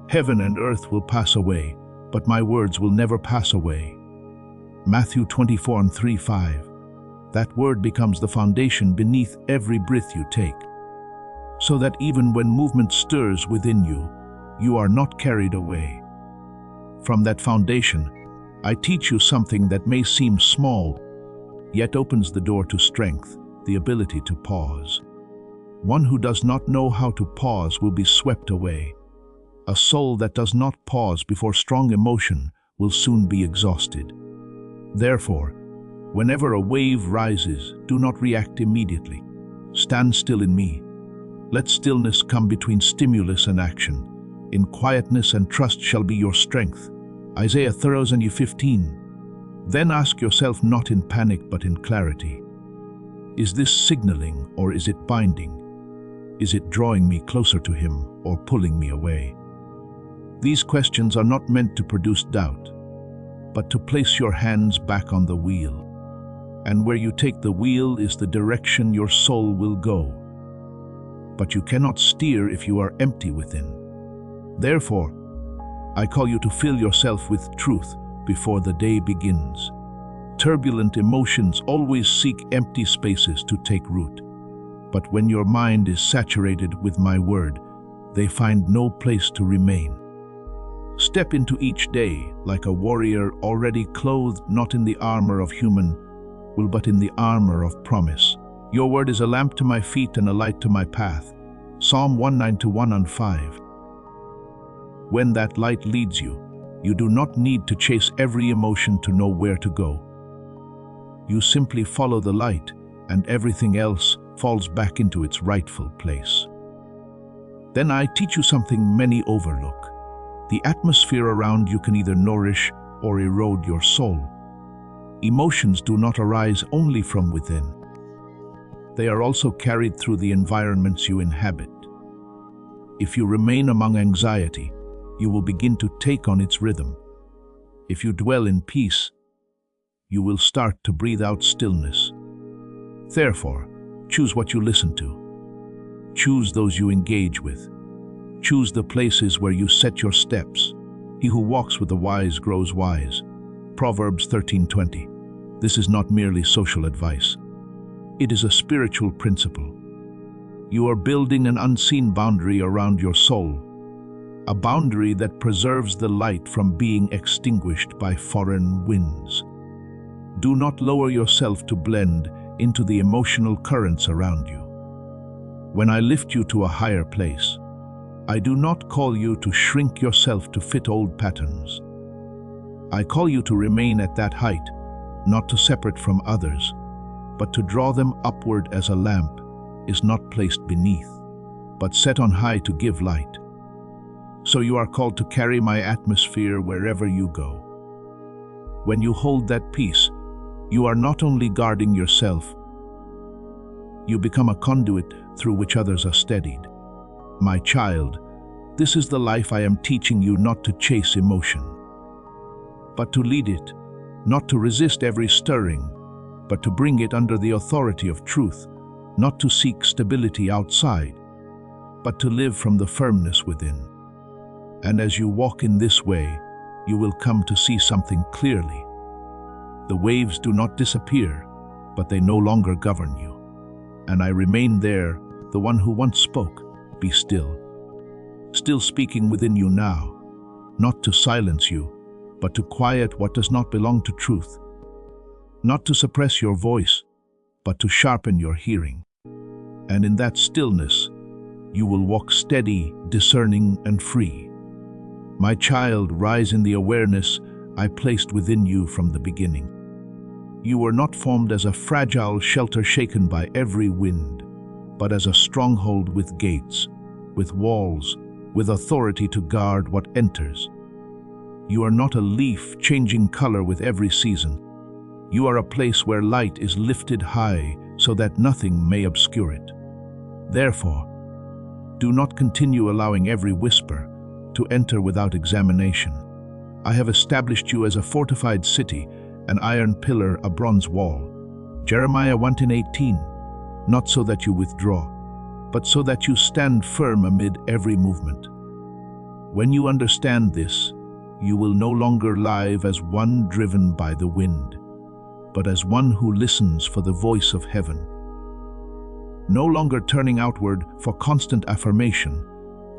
Heaven and earth will pass away, but my words will never pass away. Matthew 24:3-5. That word becomes the foundation beneath every breath you take, so that even when movement stirs within you, you are not carried away. From that foundation, I teach you something that may seem small, yet opens the door to strength, the ability to pause. One who does not know how to pause will be swept away. A soul that does not pause before strong emotion will soon be exhausted. Therefore, whenever a wave rises, do not react immediately. Stand still in me. Let stillness come between stimulus and action. In quietness and trust shall be your strength. Isaiah 30:15. Then ask yourself, not in panic but in clarity, Is this signaling or is it binding? Is it drawing me closer to him or pulling me away? These questions are not meant to produce doubt, but to place your hands back on the wheel. And where you take the wheel is the direction your soul will go. But you cannot steer if you are empty within. Therefore, I call you to fill yourself with truth before the day begins. Turbulent emotions always seek empty spaces to take root. But when your mind is saturated with my word, they find no place to remain. Step into each day like a warrior already clothed not in the armor of human will, but in the armor of promise. Your word is a lamp to my feet and a light to my path. Psalm 191:5. When that light leads you, you do not need to chase every emotion to know where to go. You simply follow the light, and everything else falls back into its rightful place. Then I teach you something many overlook. The atmosphere around you can either nourish or erode your soul. Emotions do not arise only from within. They are also carried through the environments you inhabit. If you remain among anxiety, you will begin to take on its rhythm. If you dwell in peace, you will start to breathe out stillness. Therefore, choose what you listen to. Choose those you engage with. Choose the places where you set your steps. He who walks with the wise grows wise. Proverbs 13:20. This is not merely social advice. It is a spiritual principle. You are building an unseen boundary around your soul, a boundary that preserves the light from being extinguished by foreign winds. Do not lower yourself to blend into the emotional currents around you. When I lift you to a higher place, I do not call you to shrink yourself to fit old patterns. I call you to remain at that height, not to separate from others, but to draw them upward as a lamp is not placed beneath, but set on high to give light. So you are called to carry my atmosphere wherever you go. When you hold that peace, you are not only guarding yourself, you become a conduit through which others are steadied. My child, this is the life I am teaching you, not to chase emotion, but to lead it, not to resist every stirring, but to bring it under the authority of truth, not to seek stability outside, but to live from the firmness within. And as you walk in this way, you will come to see something clearly. The waves do not disappear, but they no longer govern you. And I remain there, the one who once spoke, "Be still." Still speaking within you now, not to silence you, but to quiet what does not belong to truth. Not to suppress your voice, but to sharpen your hearing. And in that stillness, you will walk steady, discerning, and free. My child, rise in the awareness I placed within you from the beginning. You were not formed as a fragile shelter shaken by every wind, but as a stronghold with gates, with walls, with authority to guard what enters. You are not a leaf changing color with every season. You are a place where light is lifted high so that nothing may obscure it. Therefore, do not continue allowing every whisper to enter without examination. I have established you as a fortified city, an iron pillar, a bronze wall. Jeremiah 1:18. Not so that you withdraw, but so that you stand firm amid every movement. When you understand this, you will no longer live as one driven by the wind, but as one who listens for the voice of heaven. No longer turning outward for constant affirmation,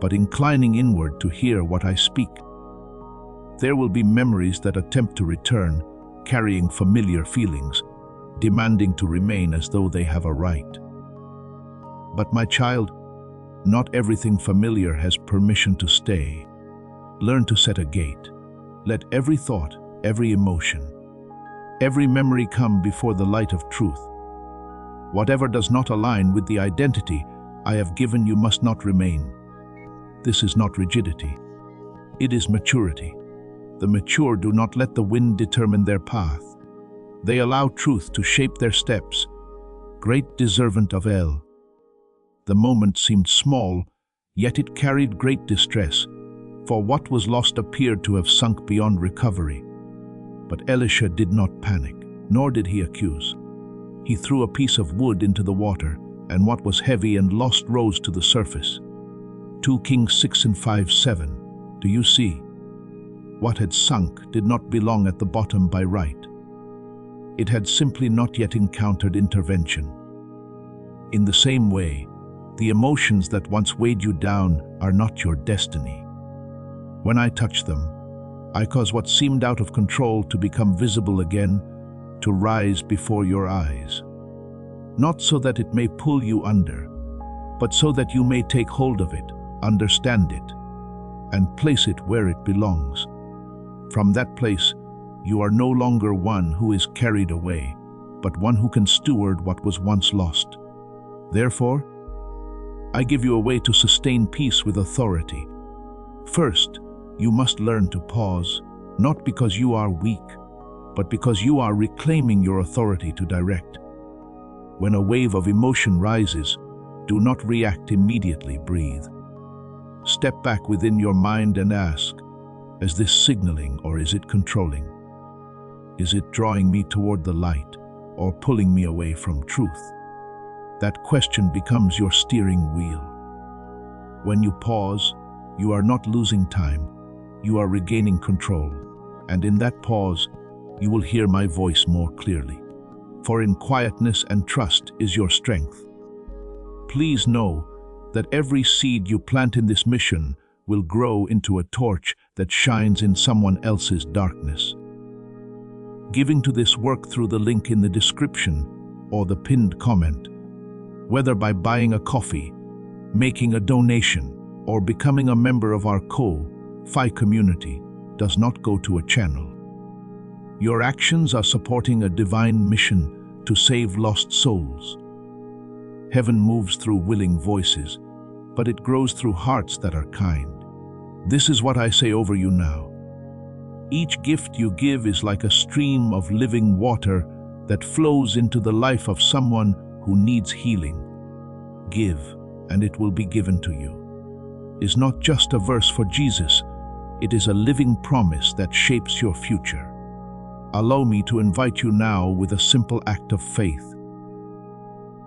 but inclining inward to hear what I speak. There will be memories that attempt to return, carrying familiar feelings, demanding to remain as though they have a right. But my child, not everything familiar has permission to stay. Learn to set a gate. Let every thought, every emotion, every memory come before the light of truth. Whatever does not align with the identity I have given you must not remain. This is not rigidity. It is maturity. The mature do not let the wind determine their path. They allow truth to shape their steps, great deservant of El. The moment seemed small, yet it carried great distress, for what was lost appeared to have sunk beyond recovery. But Elisha did not panic, nor did he accuse. He threw a piece of wood into the water, and what was heavy and lost rose to the surface. 2 Kings 6 and 5:7. Do you see? What had sunk did not belong at the bottom by right. It had simply not yet encountered intervention. In the same way, the emotions that once weighed you down are not your destiny. When I touch them, I cause what seemed out of control to become visible again, to rise before your eyes. Not so that it may pull you under, but so that you may take hold of it, understand it, and place it where it belongs. From that place, you are no longer one who is carried away, but one who can steward what was once lost. Therefore, I give you a way to sustain peace with authority. First, you must learn to pause, not because you are weak, but because you are reclaiming your authority to direct. When a wave of emotion rises, do not react immediately, breathe. Step back within your mind and ask, is this signaling or is it controlling? Is it drawing me toward the light or pulling me away from truth? That question becomes your steering wheel. When you pause, you are not losing time, you are regaining control, and in that pause, you will hear my voice more clearly. For in quietness and trust is your strength. Please know that every seed you plant in this mission will grow into a torch that shines in someone else's darkness. Giving to this work through the link in the description or the pinned comment, whether by buying a coffee, making a donation, or becoming a member of our Fi community, does not go to a channel. Your actions are supporting a divine mission to save lost souls. Heaven moves through willing voices, but it grows through hearts that are kind. This is what I say over you now. Each gift you give is like a stream of living water that flows into the life of someone who needs healing. Give, and it will be given to you is not just a verse for Jesus, it is a living promise that shapes your future. Allow me to invite you now with a simple act of faith.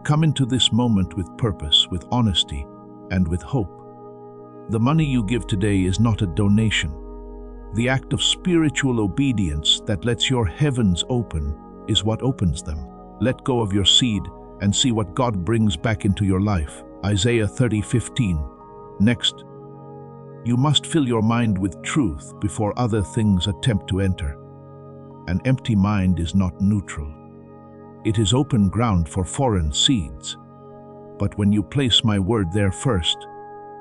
Come into this moment with purpose, with honesty, and with hope. The money you give today is not a donation. The act of spiritual obedience that lets your heavens open is what opens them. Let go of your seed and see what God brings back into your life. Isaiah 30:15. Next, you must fill your mind with truth before other things attempt to enter. An empty mind is not neutral. It is open ground for foreign seeds. But when you place my word there first,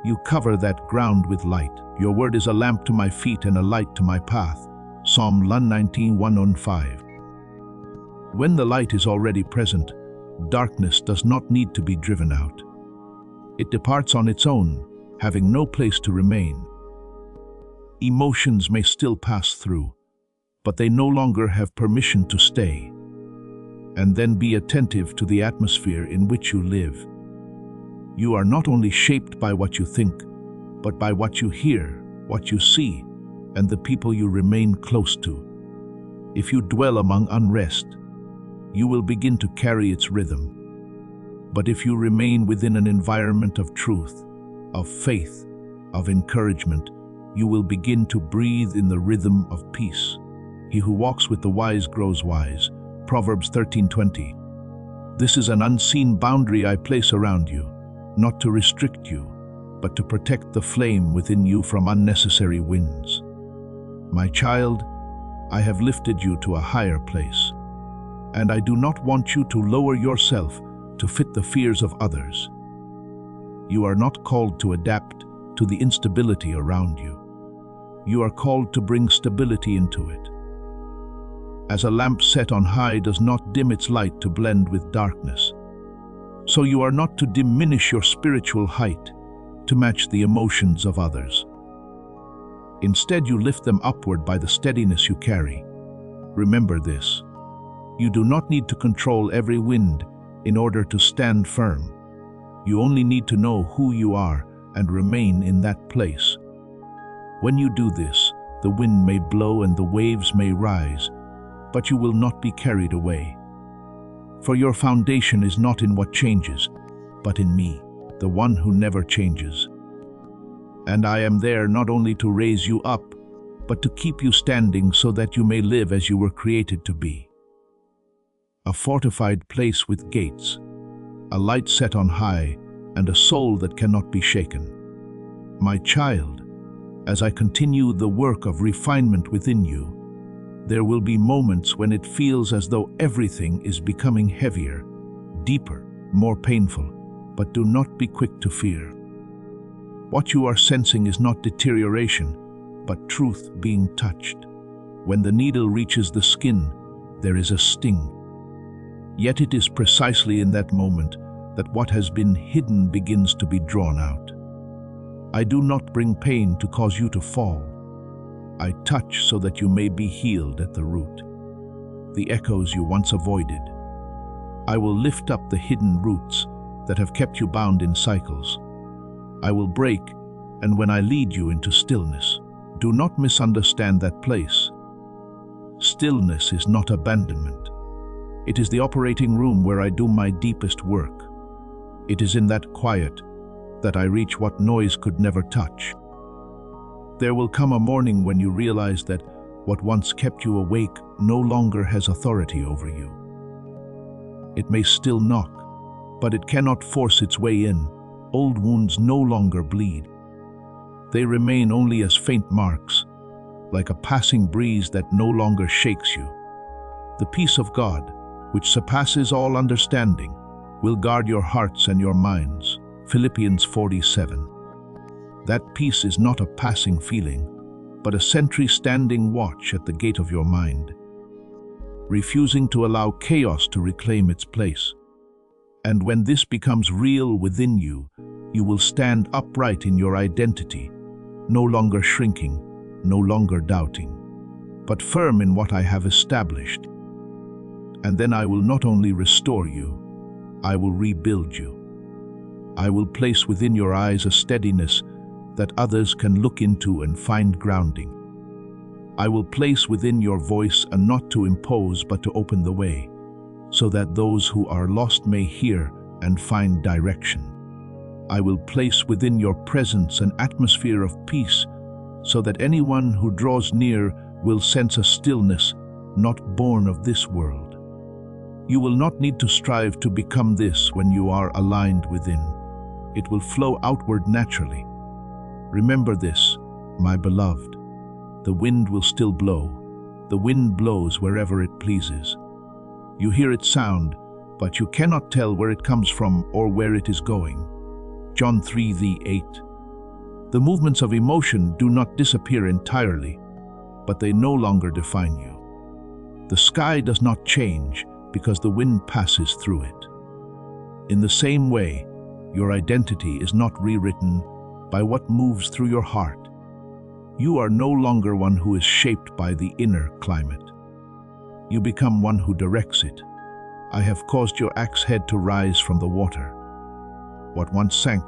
you cover that ground with light. Your word is a lamp to my feet and a light to my path. Psalm 119:1-5. When the light is already present, darkness does not need to be driven out. It departs on its own, having no place to remain. Emotions may still pass through, but they no longer have permission to stay. And then be attentive to the atmosphere in which you live. You are not only shaped by what you think, but by what you hear, what you see, and the people you remain close to. If you dwell among unrest, you will begin to carry its rhythm. But if you remain within an environment of truth, of faith, of encouragement, you will begin to breathe in the rhythm of peace. He who walks with the wise grows wise. Proverbs 13:20. This is an unseen boundary I place around you, not to restrict you, but to protect the flame within you from unnecessary winds. My child, I have lifted you to a higher place, and I do not want you to lower yourself to fit the fears of others. You are not called to adapt to the instability around you. You are called to bring stability into it. As a lamp set on high does not dim its light to blend with darkness, so you are not to diminish your spiritual height to match the emotions of others. Instead, you lift them upward by the steadiness you carry. Remember this: you do not need to control every wind, in order to stand firm. You only need to know who you are and remain in that place. When you do this, the wind may blow and the waves may rise, but you will not be carried away. For your foundation is not in what changes, but in me, the one who never changes. And I am there not only to raise you up, but to keep you standing so that you may live as you were created to be. A fortified place with gates, a light set on high, and a soul that cannot be shaken. My child, as I continue the work of refinement within you, there will be moments when it feels as though everything is becoming heavier, deeper, more painful, but do not be quick to fear. What you are sensing is not deterioration, but truth being touched. When the needle reaches the skin, there is a sting. Yet it is precisely in that moment that what has been hidden begins to be drawn out. I do not bring pain to cause you to fall. I touch so that you may be healed at the root. The echoes you once avoided. I will lift up the hidden roots that have kept you bound in cycles. I will break, and when I lead you into stillness, do not misunderstand that place. Stillness is not abandonment. It is the operating room where I do my deepest work. It is in that quiet that I reach what noise could never touch. There will come a morning when you realize that what once kept you awake no longer has authority over you. It may still knock, but it cannot force its way in. Old wounds no longer bleed. They remain only as faint marks, like a passing breeze that no longer shakes you. The peace of God, which surpasses all understanding, will guard your hearts and your minds. Philippians 4:7. That peace is not a passing feeling, but a sentry standing watch at the gate of your mind, refusing to allow chaos to reclaim its place. And when this becomes real within you, you will stand upright in your identity, no longer shrinking, no longer doubting, but firm in what I have established. And then I will not only restore you, I will rebuild you. I will place within your eyes a steadiness that others can look into and find grounding. I will place within your voice a not to impose but to open the way, so that those who are lost may hear and find direction. I will place within your presence an atmosphere of peace, so that anyone who draws near will sense a stillness not born of this world. You will not need to strive to become this when you are aligned within. It will flow outward naturally. Remember this, my beloved. The wind will still blow. The wind blows wherever it pleases. You hear its sound, but you cannot tell where it comes from or where it is going. John 3:8. The movements of emotion do not disappear entirely, but they no longer define you. The sky does not change because the wind passes through it. In the same way, your identity is not rewritten by what moves through your heart. You are no longer one who is shaped by the inner climate. You become one who directs it. I have caused your axe head to rise from the water. What once sank,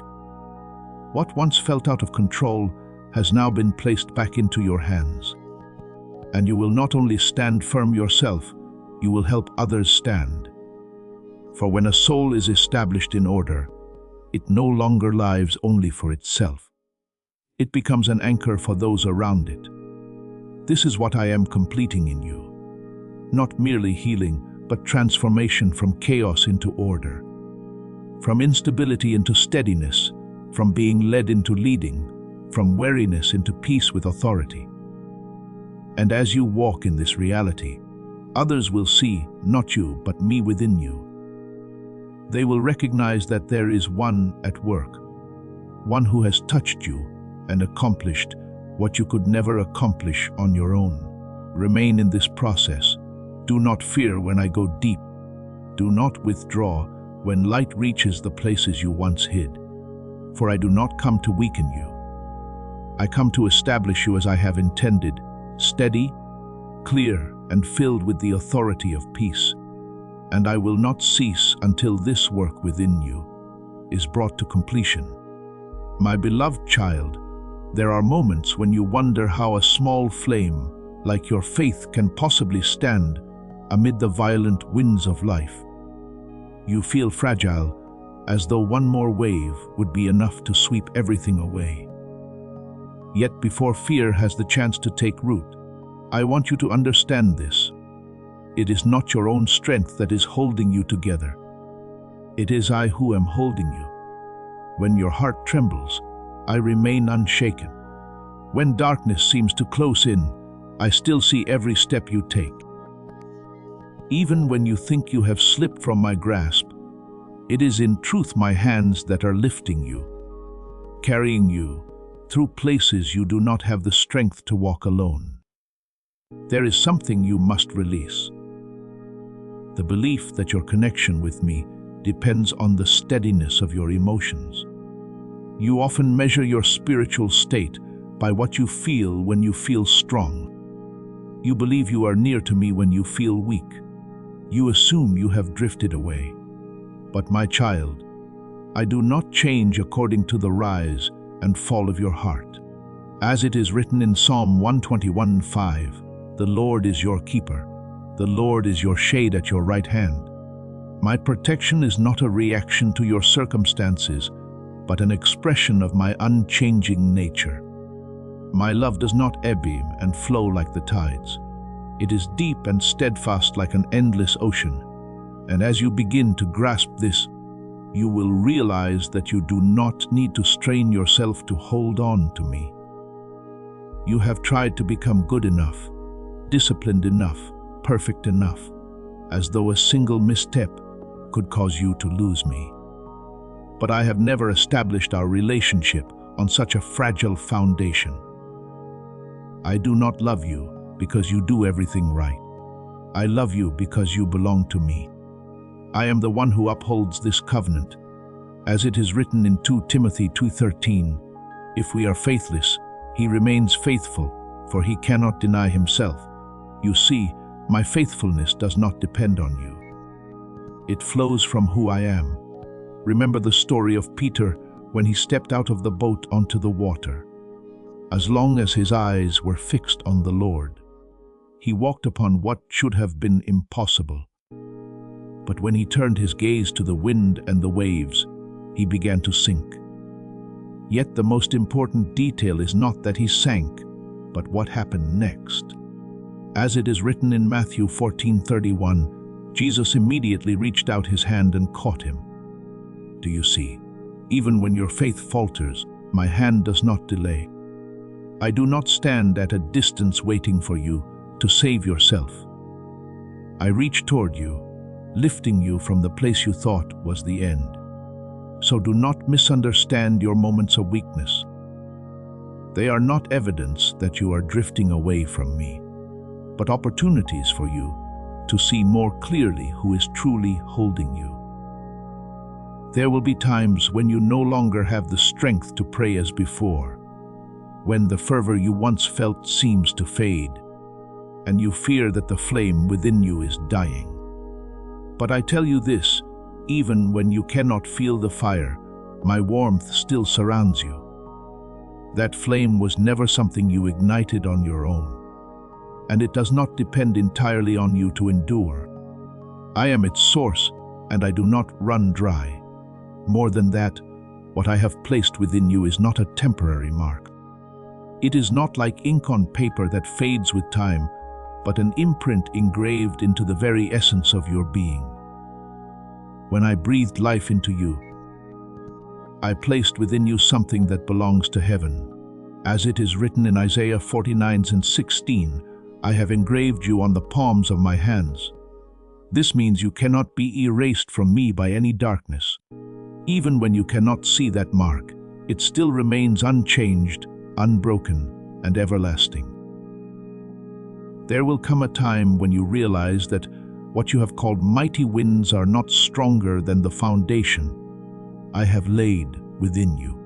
what once felt out of control, has now been placed back into your hands. And you will not only stand firm yourself, you will help others stand. For when a soul is established in order, it no longer lives only for itself. It becomes an anchor for those around it. This is what I am completing in you. Not merely healing, but transformation from chaos into order, from instability into steadiness, from being led into leading, from weariness into peace with authority. And as you walk in this reality, others will see, not you, but me within you. They will recognize that there is one at work, one who has touched you and accomplished what you could never accomplish on your own. Remain in this process. Do not fear when I go deep. Do not withdraw when light reaches the places you once hid. For I do not come to weaken you. I come to establish you as I have intended, steady, clear, and filled with the authority of peace. and I will not cease until this work within you is brought to completion. My beloved child, there are moments when you wonder how a small flame, like your faith, can possibly stand amid the violent winds of life. You feel fragile, as though one more wave would be enough to sweep everything away. Yet before fear has the chance to take root, I want you to understand this. It is not your own strength that is holding you together. It is I who am holding you. When your heart trembles, I remain unshaken. When darkness seems to close in, I still see every step you take. Even when you think you have slipped from my grasp, it is in truth my hands that are lifting you, carrying you through places you do not have the strength to walk alone. There is something you must release. The belief that your connection with me depends on the steadiness of your emotions. You often measure your spiritual state by what you feel when you feel strong. You believe you are near to me when you feel weak. You assume you have drifted away. But my child, I do not change according to the rise and fall of your heart. As it is written in Psalm 121:5, "The Lord is your keeper. The Lord is your shade at your right hand." My protection is not a reaction to your circumstances, but an expression of my unchanging nature. My love does not ebb and flow like the tides. It is deep and steadfast like an endless ocean. And as you begin to grasp this, you will realize that you do not need to strain yourself to hold on to me. You have tried to become good enough, disciplined enough, perfect enough, as though a single misstep could cause you to lose me. But I have never established our relationship on such a fragile foundation. I do not love you because you do everything right. I love you because you belong to me. I am the one who upholds this covenant. As it is written in 2 Timothy 2:13, "If we are faithless, he remains faithful, for he cannot deny himself." You see, my faithfulness does not depend on you. It flows from who I am. Remember the story of Peter when he stepped out of the boat onto the water. As long as his eyes were fixed on the Lord, he walked upon what should have been impossible. But when he turned his gaze to the wind and the waves, he began to sink. Yet the most important detail is not that he sank, but what happened next. As it is written in Matthew 14:31, Jesus immediately reached out his hand and caught him. Do you see? Even when your faith falters, my hand does not delay. I do not stand at a distance waiting for you to save yourself. I reach toward you, lifting you from the place you thought was the end. So do not misunderstand your moments of weakness. They are not evidence that you are drifting away from me, but opportunities for you to see more clearly who is truly holding you. There will be times when you no longer have the strength to pray as before, when the fervor you once felt seems to fade, and you fear that the flame within you is dying. But I tell you this, even when you cannot feel the fire, my warmth still surrounds you. That flame was never something you ignited on your own, and it does not depend entirely on you to endure. I am its source, and I do not run dry. More than that, what I have placed within you is not a temporary mark. It is not like ink on paper that fades with time, but an imprint engraved into the very essence of your being. When I breathed life into you, I placed within you something that belongs to heaven. As it is written in Isaiah 49:16, I have engraved you on the palms of my hands. This means you cannot be erased from me by any darkness. Even when you cannot see that mark, it still remains unchanged, unbroken, and everlasting. There will come a time when you realize that what you have called mighty winds are not stronger than the foundation I have laid within you.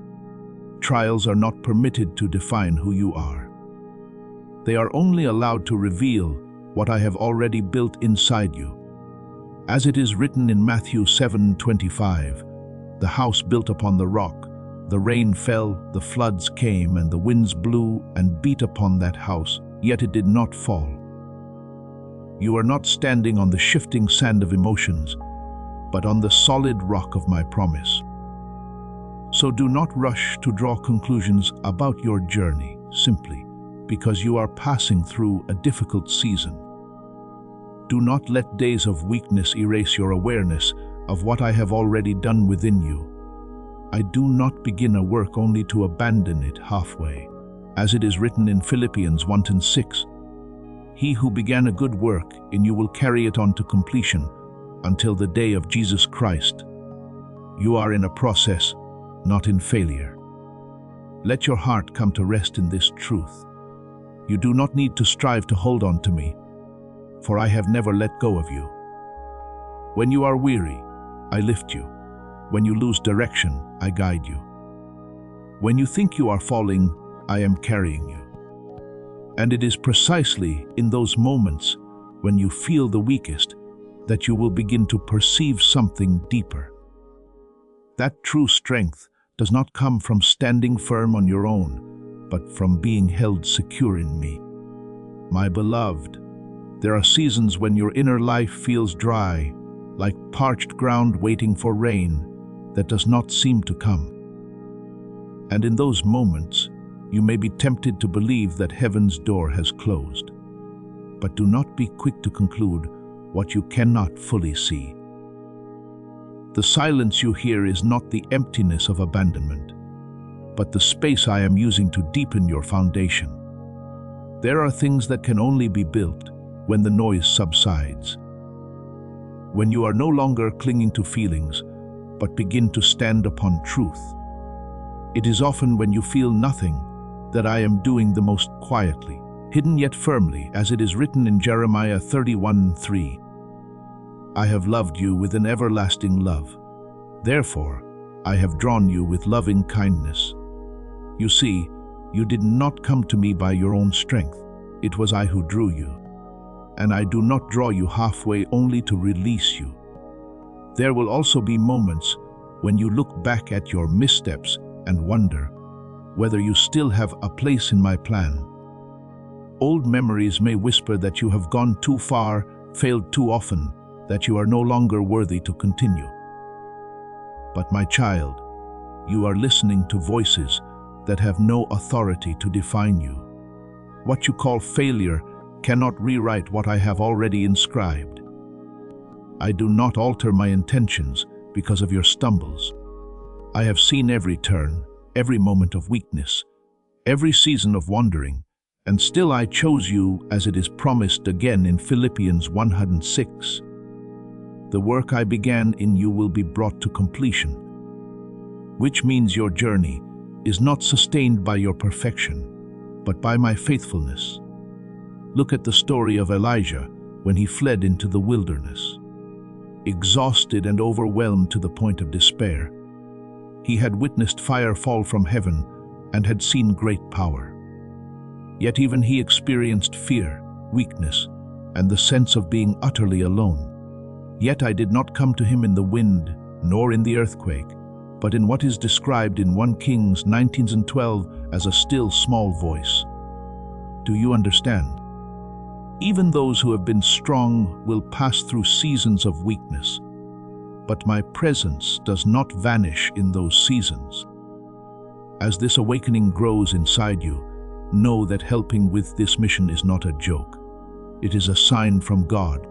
Trials are not permitted to define who you are. They are only allowed to reveal what I have already built inside you. As it is written in Matthew 7:25, the house built upon the rock, the rain fell, the floods came, and the winds blew and beat upon that house, yet it did not fall. You are not standing on the shifting sand of emotions, but on the solid rock of my promise. So do not rush to draw conclusions about your journey simply because you are passing through a difficult season. Do not let days of weakness erase your awareness of what I have already done within you. I do not begin a work only to abandon it halfway. As it is written in Philippians 1:6, He who began a good work in you will carry it on to completion until the day of Jesus Christ. You are in a process, not in failure. Let your heart come to rest in this truth. You do not need to strive to hold on to me, for I have never let go of you. When you are weary, I lift you. When you lose direction, I guide you. When you think you are falling, I am carrying you. And it is precisely in those moments when you feel the weakest that you will begin to perceive something deeper. That true strength does not come from standing firm on your own, but from being held secure in me. My beloved, there are seasons when your inner life feels dry, like parched ground waiting for rain that does not seem to come. And in those moments, you may be tempted to believe that heaven's door has closed. But do not be quick to conclude what you cannot fully see. The silence you hear is not the emptiness of abandonment, but the space I am using to deepen your foundation. There are things that can only be built when the noise subsides. When you are no longer clinging to feelings, but begin to stand upon truth. It is often when you feel nothing that I am doing the most quietly, hidden yet firmly, as it is written in Jeremiah 31:3. I have loved you with an everlasting love. Therefore, I have drawn you with loving kindness. You see, you did not come to me by your own strength. It was I who drew you. And I do not draw you halfway only to release you. There will also be moments when you look back at your missteps and wonder whether you still have a place in my plan. Old memories may whisper that you have gone too far, failed too often, that you are no longer worthy to continue. But my child, you are listening to voices that have no authority to define you. What you call failure cannot rewrite what I have already inscribed. I do not alter my intentions because of your stumbles. I have seen every turn, every moment of weakness, every season of wandering, and still I chose you as it is promised again in Philippians 1:6. The work I began in you will be brought to completion, which means your journey is not sustained by your perfection, but by my faithfulness. Look at the story of Elijah when he fled into the wilderness. Exhausted and overwhelmed to the point of despair, he had witnessed fire fall from heaven and had seen great power. Yet even he experienced fear, weakness, and the sense of being utterly alone. Yet I did not come to him in the wind, nor in the earthquake, but in what is described in 1 Kings 19:12 as a still small voice. Do you understand? Even those who have been strong will pass through seasons of weakness, but my presence does not vanish in those seasons. As this awakening grows inside you, know that helping with this mission is not a joke. It is a sign from God.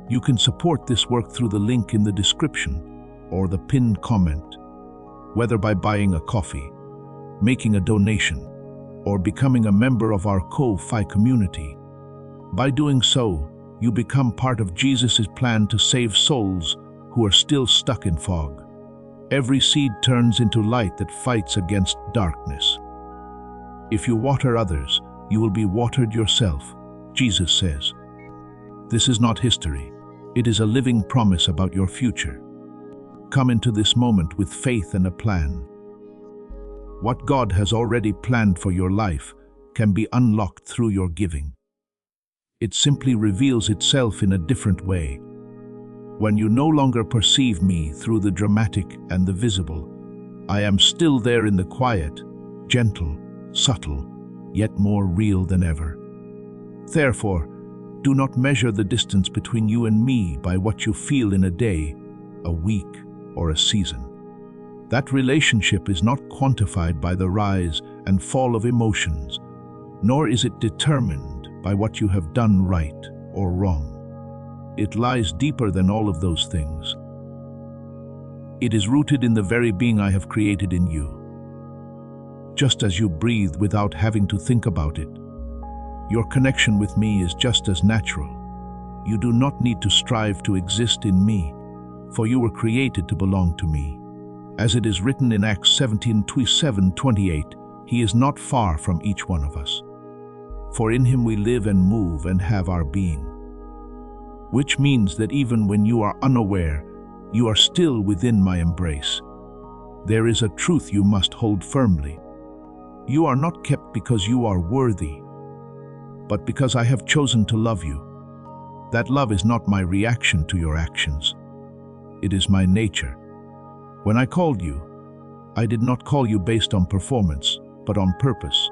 You can support this work through the link in the description or the pinned comment, whether by buying a coffee, making a donation, or becoming a member of our Ko-Fi community. By doing so, you become part of Jesus' plan to save souls who are still stuck in fog. Every seed turns into light that fights against darkness. If you water others, you will be watered yourself, Jesus says. This is not history. It is a living promise about your future. Come into this moment with faith and a plan. What God has already planned for your life can be unlocked through your giving. It simply reveals itself in a different way, When you no longer perceive me through the dramatic and the visible, I am still there in the quiet, gentle, subtle, yet more real than ever. Therefore, do not measure the distance between you and me by what you feel in a day, a week, or a season. That relationship is not quantified by the rise and fall of emotions, nor is it determined by what you have done right or wrong. It lies deeper than all of those things. It is rooted in the very being I have created in you. Just as you breathe without having to think about it, your connection with me is just as natural. You do not need to strive to exist in me, for you were created to belong to me. As it is written in Acts 17:27-28, He is not far from each one of us. For in Him we live and move and have our being. Which means that even when you are unaware, you are still within my embrace. There is a truth you must hold firmly. You are not kept because you are worthy, but because I have chosen to love you. That love is not my reaction to your actions. It is my nature. When I called you, I did not call you based on performance, but on purpose.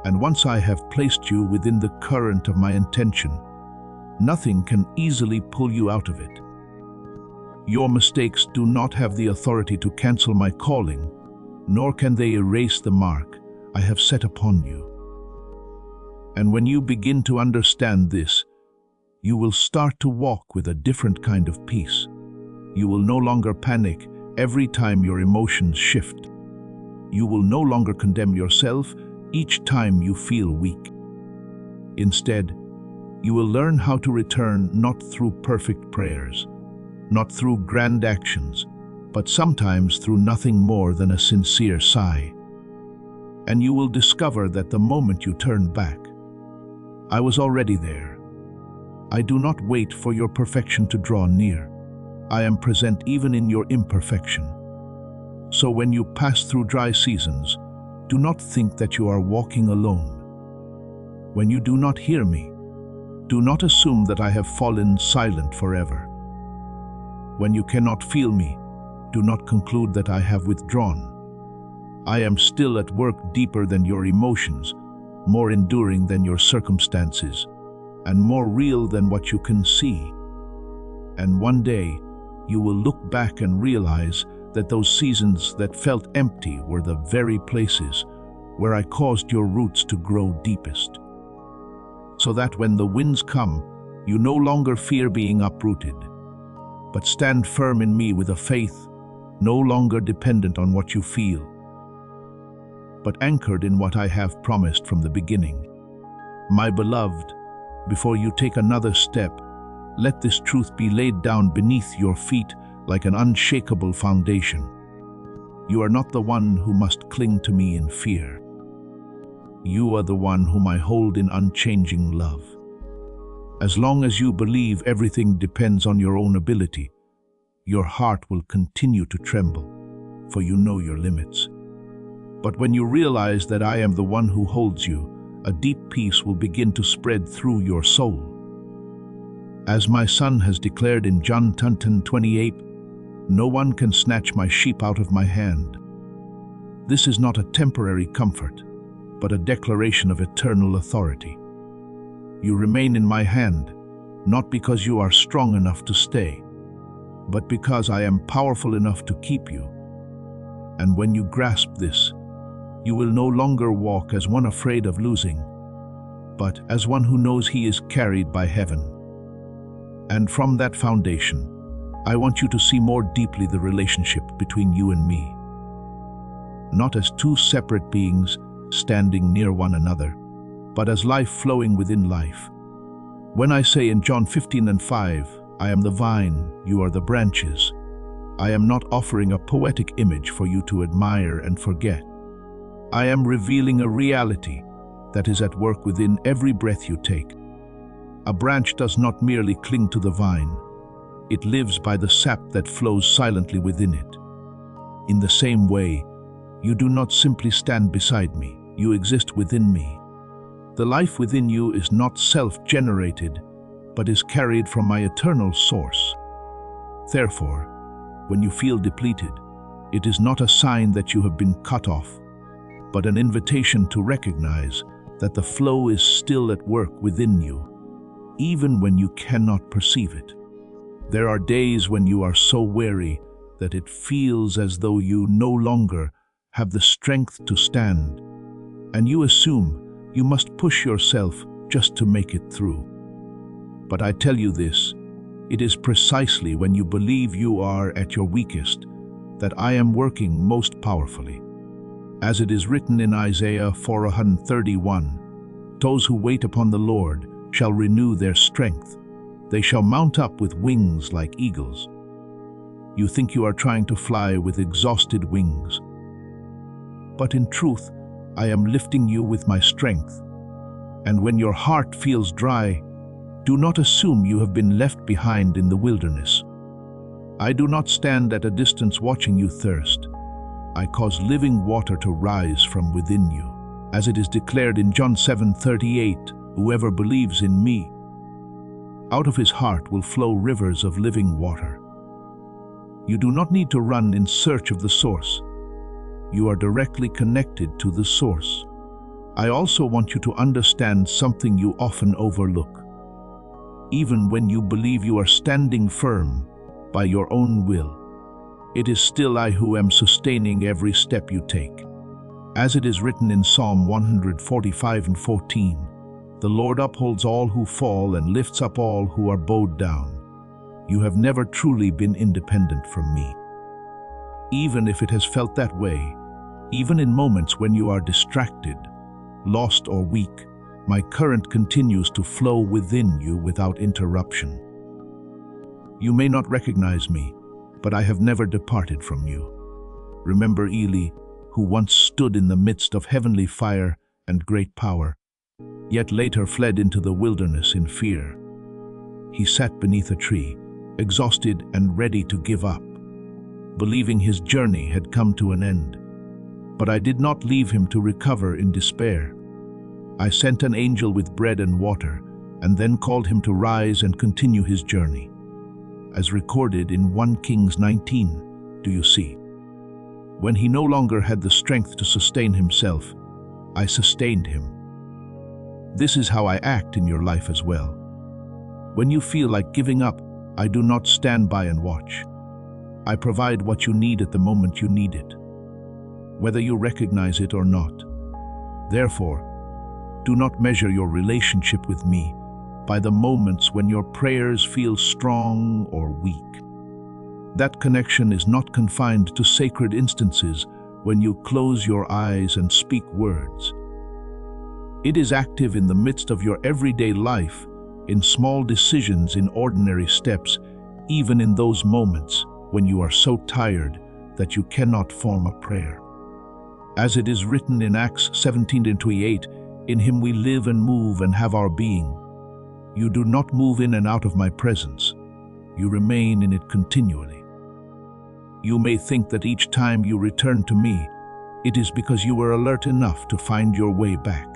And once I have placed you within the current of my intention, nothing can easily pull you out of it. Your mistakes do not have the authority to cancel my calling, nor can they erase the mark I have set upon you. And when you begin to understand this, you will start to walk with a different kind of peace. You will no longer panic every time your emotions shift. You will no longer condemn yourself each time you feel weak. Instead, you will learn how to return not through perfect prayers, not through grand actions, but sometimes through nothing more than a sincere sigh. And you will discover that the moment you turn back, I was already there. I do not wait for your perfection to draw near. I am present even in your imperfection. So when you pass through dry seasons, do not think that you are walking alone. When you do not hear me, do not assume that I have fallen silent forever. When you cannot feel me, do not conclude that I have withdrawn. I am still at work deeper than your emotions, more enduring than your circumstances, and more real than what you can see. And one day, you will look back and realize that those seasons that felt empty were the very places where I caused your roots to grow deepest. So that when the winds come, you no longer fear being uprooted, but stand firm in me with a faith no longer dependent on what you feel, but anchored in what I have promised from the beginning. My beloved, before you take another step, let this truth be laid down beneath your feet like an unshakable foundation. You are not the one who must cling to me in fear. You are the one whom I hold in unchanging love. As long as you believe everything depends on your own ability, your heart will continue to tremble, for you know your limits. But when you realize that I am the one who holds you, a deep peace will begin to spread through your soul. As my Son has declared in John 10:28, no one can snatch my sheep out of my hand. This is not a temporary comfort, but a declaration of eternal authority. You remain in my hand, not because you are strong enough to stay, but because I am powerful enough to keep you. And when you grasp this, you will no longer walk as one afraid of losing, but as one who knows he is carried by heaven. And from that foundation, I want you to see more deeply the relationship between you and me. Not as two separate beings standing near one another, but as life flowing within life. When I say in John 15:5, I am the vine, you are the branches, I am not offering a poetic image for you to admire and forget. I am revealing a reality that is at work within every breath you take. A branch does not merely cling to the vine, it lives by the sap that flows silently within it. In the same way, you do not simply stand beside me, you exist within me. The life within you is not self-generated, but is carried from my eternal source. Therefore, when you feel depleted, it is not a sign that you have been cut off, but an invitation to recognize that the flow is still at work within you, even when you cannot perceive it. There are days when you are so weary that it feels as though you no longer have the strength to stand, and you assume you must push yourself just to make it through. But I tell you this, it is precisely when you believe you are at your weakest that I am working most powerfully. As it is written in Isaiah 4:31, "Those who wait upon the Lord shall renew their strength. They shall mount up with wings like eagles." You think you are trying to fly with exhausted wings. But in truth, I am lifting you with my strength. And when your heart feels dry, do not assume you have been left behind in the wilderness. I do not stand at a distance watching you thirst. I cause living water to rise from within you. As it is declared in John 7:38, "Whoever believes in me, out of his heart will flow rivers of living water." You do not need to run in search of the source. You are directly connected to the source. I also want you to understand something you often overlook. Even when you believe you are standing firm by your own will, it is still I who am sustaining every step you take. As it is written in Psalm 145:14, "The Lord upholds all who fall and lifts up all who are bowed down." You have never truly been independent from me. Even if it has felt that way, even in moments when you are distracted, lost or weak, my current continues to flow within you without interruption. You may not recognize me, but I have never departed from you. Remember Eli, who once stood in the midst of heavenly fire and great power, yet later fled into the wilderness in fear. He sat beneath a tree, exhausted and ready to give up, believing his journey had come to an end. But I did not leave him to recover in despair. I sent an angel with bread and water, and then called him to rise and continue his journey. As recorded in 1 Kings 19, do you see? When he no longer had the strength to sustain himself, I sustained him. This is how I act in your life as well. When you feel like giving up, I do not stand by and watch. I provide what you need at the moment you need it, whether you recognize it or not. Therefore, do not measure your relationship with me by the moments when your prayers feel strong or weak. That connection is not confined to sacred instances when you close your eyes and speak words. It is active in the midst of your everyday life, in small decisions, in ordinary steps, even in those moments when you are so tired that you cannot form a prayer. As it is written in Acts 17:28, "In him we live and move and have our being." You do not move in and out of my presence. You remain in it continually. You may think that each time you return to me, it is because you were alert enough to find your way back.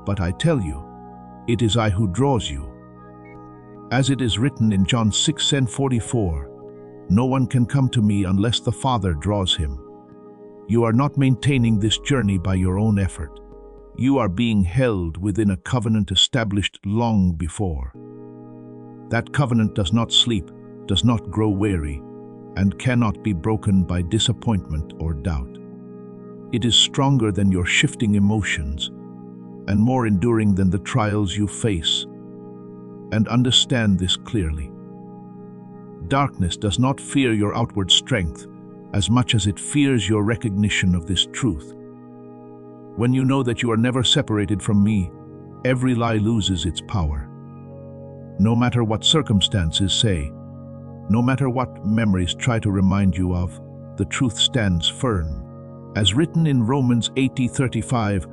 But I tell you, it is I who draws you. As it is written in John 6:44, "No one can come to me unless the Father draws him." You are not maintaining this journey by your own effort. You are being held within a covenant established long before. That covenant does not sleep, does not grow weary, and cannot be broken by disappointment or doubt. It is stronger than your shifting emotions and more enduring than the trials you face. And understand this clearly. Darkness does not fear your outward strength as much as it fears your recognition of this truth. When you know that you are never separated from me, every lie loses its power. No matter what circumstances say, no matter what memories try to remind you of, the truth stands firm. As written in Romans 8:35,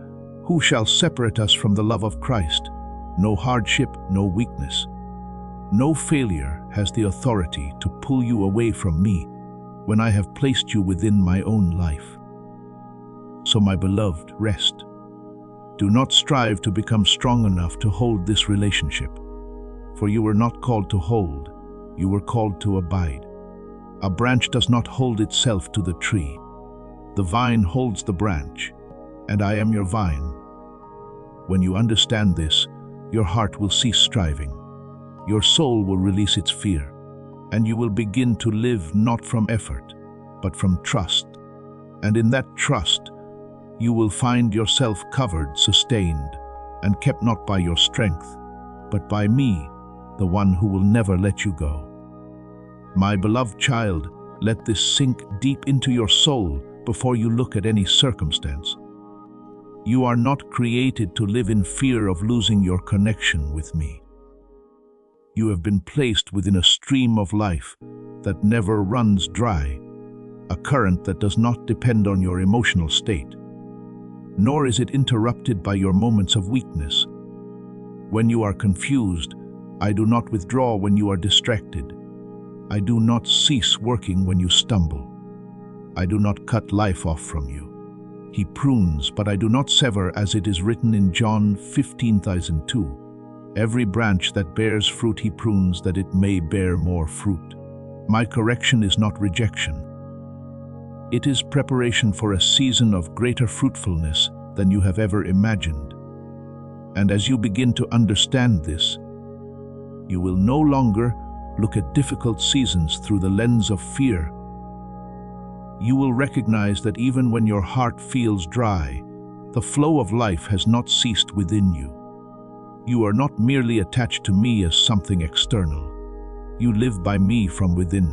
"Who shall separate us from the love of Christ? No hardship, no weakness. No failure has the authority to pull you away from me when I have placed you within my own life." So my beloved, rest. Do not strive to become strong enough to hold this relationship. For you were not called to hold, you were called to abide. A branch does not hold itself to the tree. The vine holds the branch, and I am your vine. When you understand this, your heart will cease striving. Your soul will release its fear, and you will begin to live not from effort, but from trust. And in that trust, you will find yourself covered, sustained, and kept not by your strength, but by me, the one who will never let you go. My beloved child, let this sink deep into your soul before you look at any circumstance. You are not created to live in fear of losing your connection with me. You have been placed within a stream of life that never runs dry, a current that does not depend on your emotional state, nor is it interrupted by your moments of weakness. When you are confused, I do not withdraw when you are distracted. I do not cease working when you stumble. I do not cut life off from you. He prunes, but I do not sever, as it is written in John 15:2. Every branch that bears fruit he prunes, that it may bear more fruit. My correction is not rejection. It is preparation for a season of greater fruitfulness than you have ever imagined. And as you begin to understand this, you will no longer look at difficult seasons through the lens of fear. You will recognize that even when your heart feels dry, the flow of life has not ceased within you. You are not merely attached to me as something external. You live by me from within.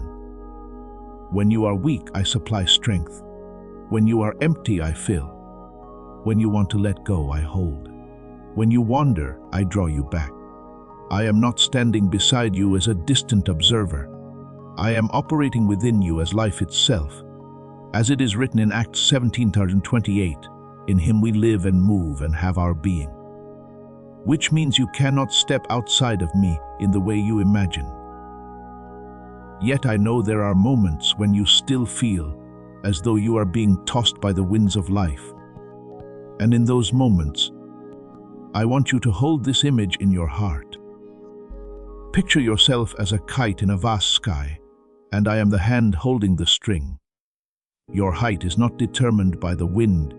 When you are weak, I supply strength. When you are empty, I fill. When you want to let go, I hold. When you wander, I draw you back. I am not standing beside you as a distant observer. I am operating within you as life itself. As it is written in Acts 17:28, in him we live and move and have our being. Which means you cannot step outside of me in the way you imagine. Yet I know there are moments when you still feel as though you are being tossed by the winds of life. And in those moments, I want you to hold this image in your heart. Picture yourself as a kite in a vast sky, and I am the hand holding the string. Your height is not determined by the wind,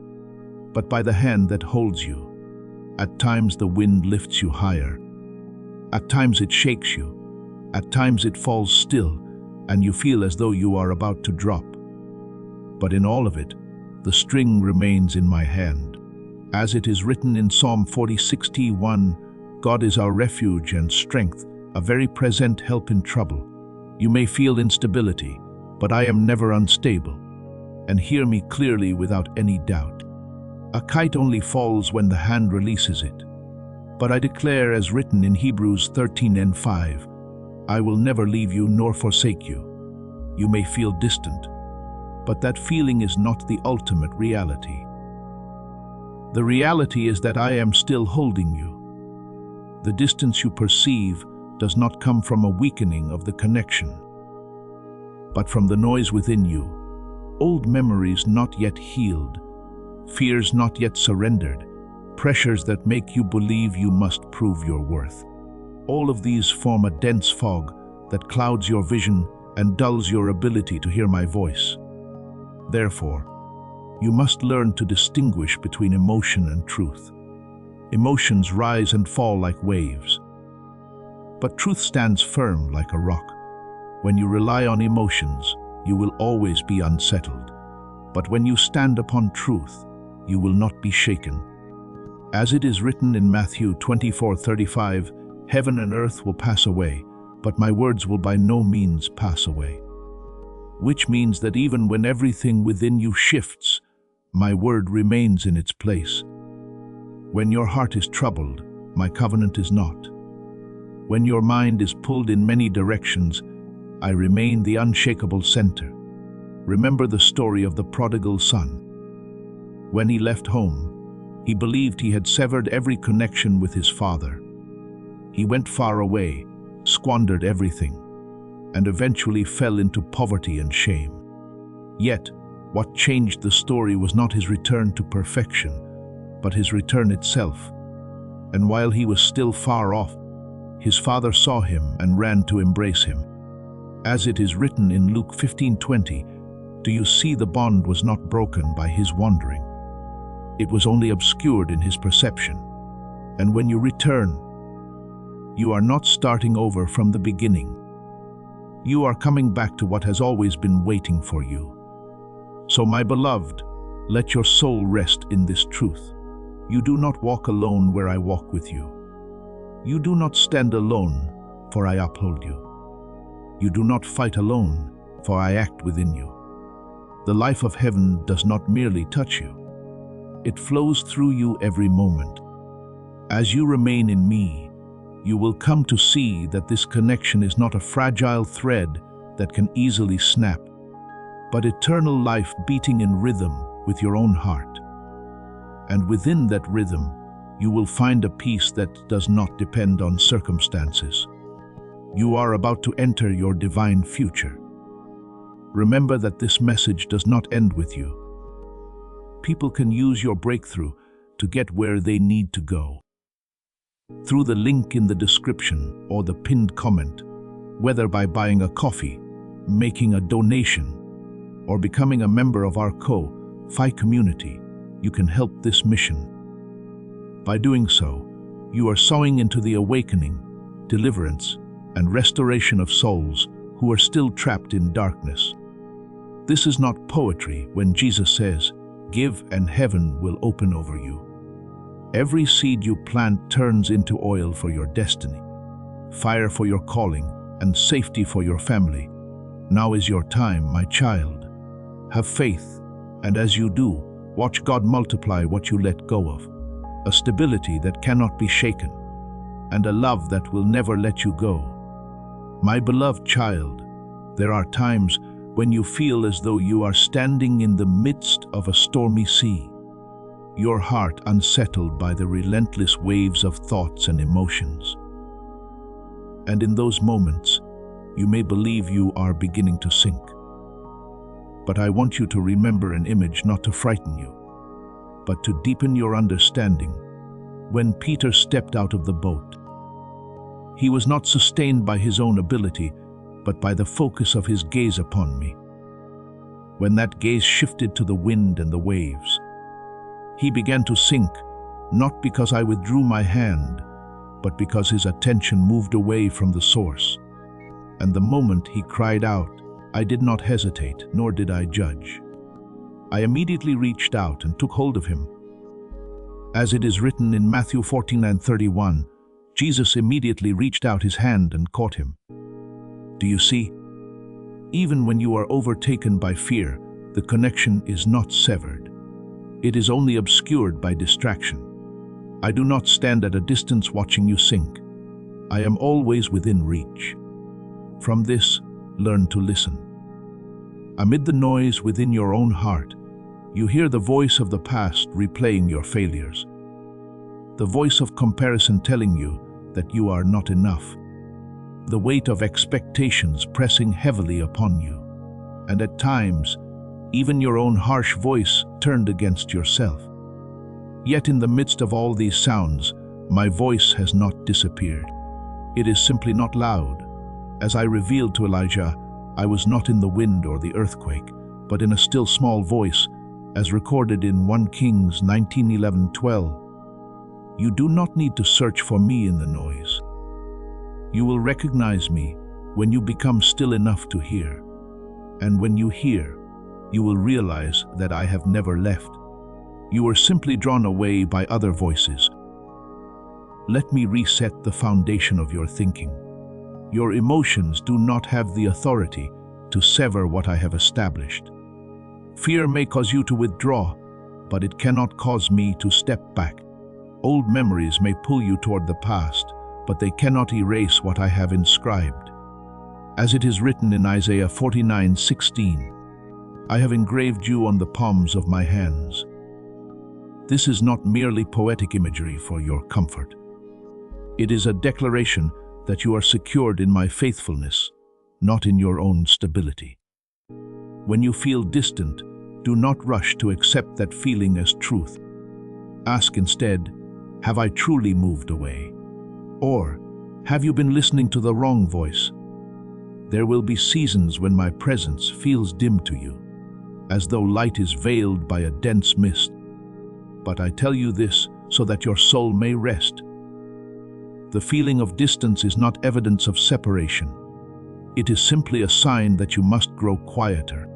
but by the hand that holds you. At times the wind lifts you higher. At times it shakes you. At times it falls still, and you feel as though you are about to drop. But in all of it, the string remains in my hand. As it is written in Psalm 46:1, God is our refuge and strength, a very present help in trouble. You may feel instability, but I am never unstable. And hear me clearly without any doubt. A kite only falls when the hand releases it. But I declare, as written in Hebrews 13:5, I will never leave you nor forsake you. You may feel distant, but that feeling is not the ultimate reality. The reality is that I am still holding you. The distance you perceive does not come from a weakening of the connection, but from the noise within you, old memories not yet healed, fears not yet surrendered, pressures that make you believe you must prove your worth. All of these form a dense fog that clouds your vision and dulls your ability to hear my voice. Therefore, you must learn to distinguish between emotion and truth. Emotions rise and fall like waves, but truth stands firm like a rock. When you rely on emotions, you will always be unsettled. But when you stand upon truth, you will not be shaken. As it is written in Matthew 24:35, heaven and earth will pass away, but my words will by no means pass away. Which means that even when everything within you shifts, my word remains in its place. When your heart is troubled, my covenant is not. When your mind is pulled in many directions, I remain the unshakable center. Remember the story of the prodigal son. When he left home, he believed he had severed every connection with his father. He went far away, squandered everything, and eventually fell into poverty and shame. Yet, what changed the story was not his return to perfection, but his return itself. And while he was still far off, His father saw him and ran to embrace him. As it is written in Luke 15:20, do you see the bond was not broken by his wandering? It was only obscured in his perception. And when you return, you are not starting over from the beginning. You are coming back to what has always been waiting for you. So, my beloved, let your soul rest in this truth. You do not walk alone where I walk with you. You do not stand alone, for I uphold you. You do not fight alone, for I act within you. The life of heaven does not merely touch you. It flows through you every moment. As you remain in me, you will come to see that this connection is not a fragile thread that can easily snap, but eternal life beating in rhythm with your own heart. And within that rhythm, you will find a peace that does not depend on circumstances. You are about to enter your divine future. Remember that this message does not end with you. People can use your breakthrough to get where they need to go. Through the link in the description or the pinned comment, whether by buying a coffee, making a donation, or becoming a member of our Fi community, you can help this mission. By doing so, you are sowing into the awakening, deliverance, and restoration of souls who are still trapped in darkness. This is not poetry when Jesus says, "Give and heaven will open over you." Every seed you plant turns into oil for your destiny, fire for your calling, and safety for your family. Now is your time, my child. Have faith, and as you do, watch God multiply what you let go of. A stability that cannot be shaken, and a love that will never let you go. My beloved child, there are times when you feel as though you are standing in the midst of a stormy sea, your heart unsettled by the relentless waves of thoughts and emotions. And in those moments, you may believe you are beginning to sink. But I want you to remember an image not to frighten you, but to deepen your understanding. When Peter stepped out of the boat, he was not sustained by his own ability, but by the focus of his gaze upon me. When that gaze shifted to the wind and the waves, he began to sink, not because I withdrew my hand, but because his attention moved away from the source. And the moment he cried out, I did not hesitate, nor did I judge. I immediately reached out and took hold of him. As it is written in Matthew 14:31, Jesus immediately reached out his hand and caught him. Do you see? Even when you are overtaken by fear, the connection is not severed. It is only obscured by distraction. I do not stand at a distance watching you sink. I am always within reach. From this, learn to listen. Amid the noise within your own heart, you hear the voice of the past replaying your failures. The voice of comparison telling you that you are not enough. The weight of expectations pressing heavily upon you. And at times, even your own harsh voice turned against yourself. Yet in the midst of all these sounds, my voice has not disappeared. It is simply not loud. As I revealed to Elijah, I was not in the wind or the earthquake, but in a still small voice, as recorded in 1 Kings 19:11-12. You do not need to search for me in the noise. You will recognize me when you become still enough to hear. And when you hear, you will realize that I have never left. You were simply drawn away by other voices. Let me reset the foundation of your thinking. Your emotions do not have the authority to sever what I have established. Fear may cause you to withdraw, but it cannot cause me to step back. Old memories may pull you toward the past, but they cannot erase what I have inscribed. As it is written in Isaiah 49:16, I have engraved you on the palms of my hands. This is not merely poetic imagery for your comfort. It is a declaration that you are secured in my faithfulness, not in your own stability. When you feel distant, do not rush to accept that feeling as truth. Ask instead, have I truly moved away? Or, Have you been listening to the wrong voice? There will be seasons when my presence feels dim to you, as though light is veiled by a dense mist. But I tell you this so that your soul may rest. The feeling of distance is not evidence of separation. It is simply a sign that you must grow quieter.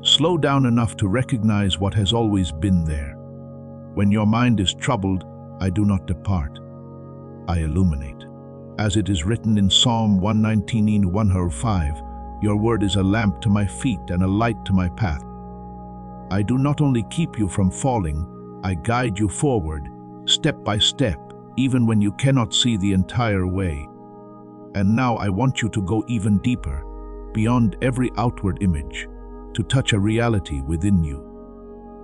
Slow down enough to recognize what has always been there. When your mind is troubled, I do not depart. I illuminate. As it is written in Psalm 119:105, your word is a lamp to my feet and a light to my path. I do not only keep you from falling, I guide you forward, step by step, even when you cannot see the entire way. And now I want you to go even deeper, beyond every outward image, to touch a reality within you.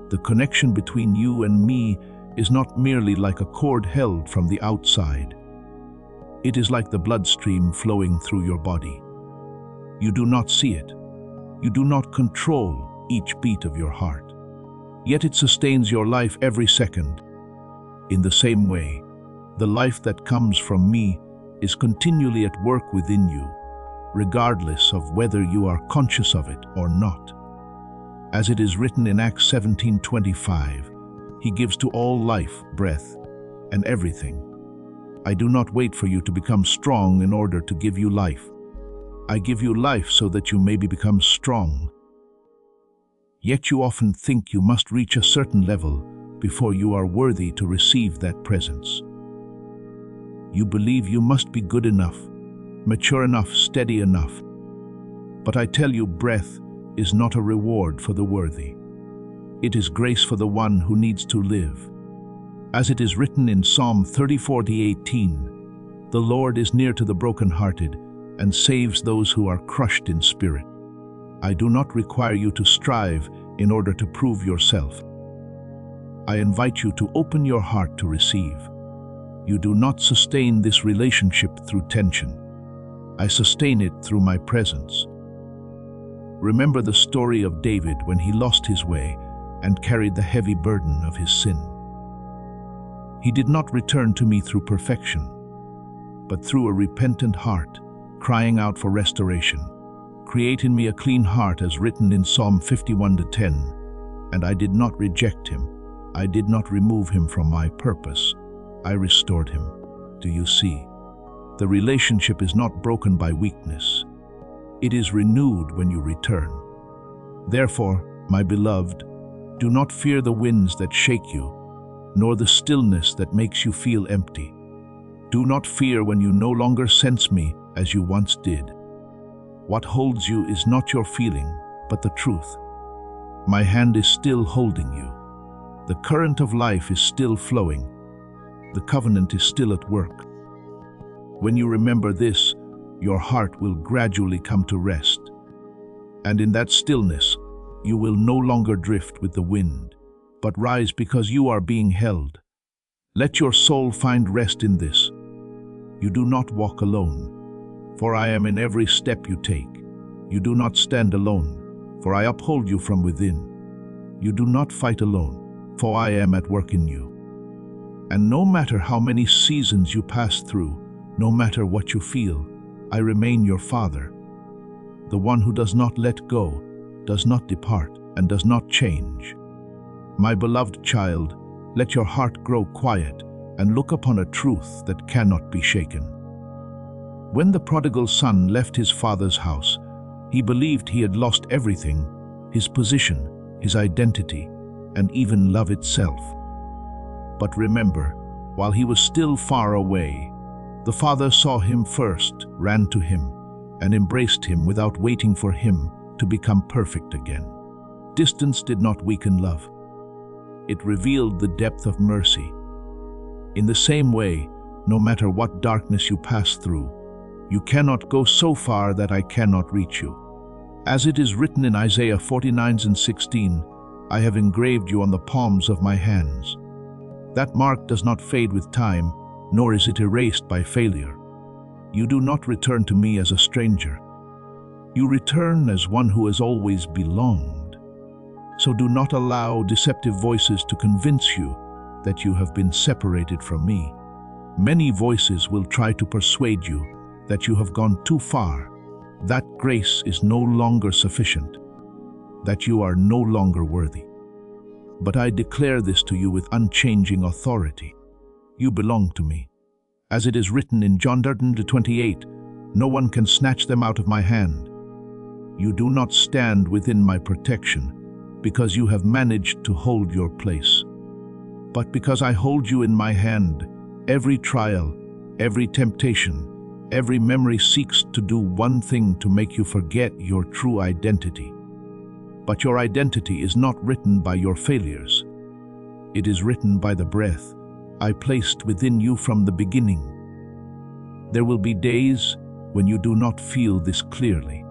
The connection between you and me is not merely like a cord held from the outside. It is like the bloodstream flowing through your body. You do not see it. You do not control each beat of your heart. Yet it sustains your life every second. In the same way, the life that comes from me is continually at work within you, regardless of whether you are conscious of it or not. As it is written in Acts 17:25, He gives to all life, breath, and everything. I do not wait for you to become strong in order to give you life. I give you life so that you may become strong. Yet you often think you must reach a certain level before you are worthy to receive that presence. You believe you must be good enough, mature enough, steady enough. But I tell you, breath is not a reward for the worthy. It is grace for the one who needs to live. As it is written in Psalm 34:18, the Lord is near to the brokenhearted and saves those who are crushed in spirit. I do not require you to strive in order to prove yourself. I invite you to open your heart to receive. You do not sustain this relationship through tension. I sustain it through my presence. Remember the story of David when he lost his way and carried the heavy burden of his sin. He did not return to me through perfection, but through a repentant heart, crying out for restoration. Create in me a clean heart, as written in Psalm 51:10. And I did not reject him. I did not remove him from my purpose. I restored him. Do you see? The relationship is not broken by weakness. It is renewed when you return. Therefore, my beloved, do not fear the winds that shake you, nor the stillness that makes you feel empty. Do not fear when you no longer sense me as you once did. What holds you is not your feeling, but the truth. My hand is still holding you. The current of life is still flowing. The covenant is still at work. When you remember this, your heart will gradually come to rest. And in that stillness, you will no longer drift with the wind, but rise because you are being held. Let your soul find rest in this. You do not walk alone, for I am in every step you take. You do not stand alone, for I uphold you from within. You do not fight alone, for I am at work in you. And no matter how many seasons you pass through, no matter what you feel, I remain your Father. The one who does not let go, does not depart, and does not change. My beloved child, let your heart grow quiet and look upon a truth that cannot be shaken. When the prodigal son left his father's house, he believed he had lost everything: his position, his identity, and even love itself. But remember, while he was still far away, the Father saw him first, ran to him, and embraced him without waiting for him to become perfect again. Distance did not weaken love. It revealed the depth of mercy. In the same way, no matter what darkness you pass through, you cannot go so far that I cannot reach you. As it is written in Isaiah 49:16, I have engraved you on the palms of my hands. That mark does not fade with time, nor is it erased by failure. You do not return to me as a stranger. You return as one who has always belonged. So do not allow deceptive voices to convince you that you have been separated from me. Many voices will try to persuade you that you have gone too far, that grace is no longer sufficient, that you are no longer worthy. But I declare this to you with unchanging authority. You belong to me. As it is written in John 13:28, no one can snatch them out of my hand. You do not stand within my protection because you have managed to hold your place. But because I hold you in my hand, every trial, every temptation, every memory seeks to do one thing: to make you forget your true identity. But your identity is not written by your failures. It is written by the breath I placed within you from the beginning. There will be days when you do not feel this clearly.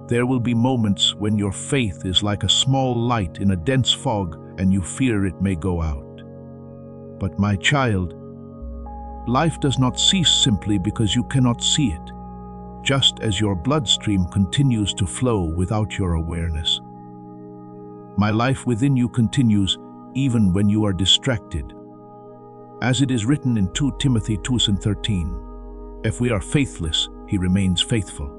There will be moments when your faith is like a small light in a dense fog and you fear it may go out. But my child, life does not cease simply because you cannot see it, just as your bloodstream continues to flow without your awareness. My life within you continues even when you are distracted. As it is written in 2 Timothy 2:13, if we are faithless, he remains faithful.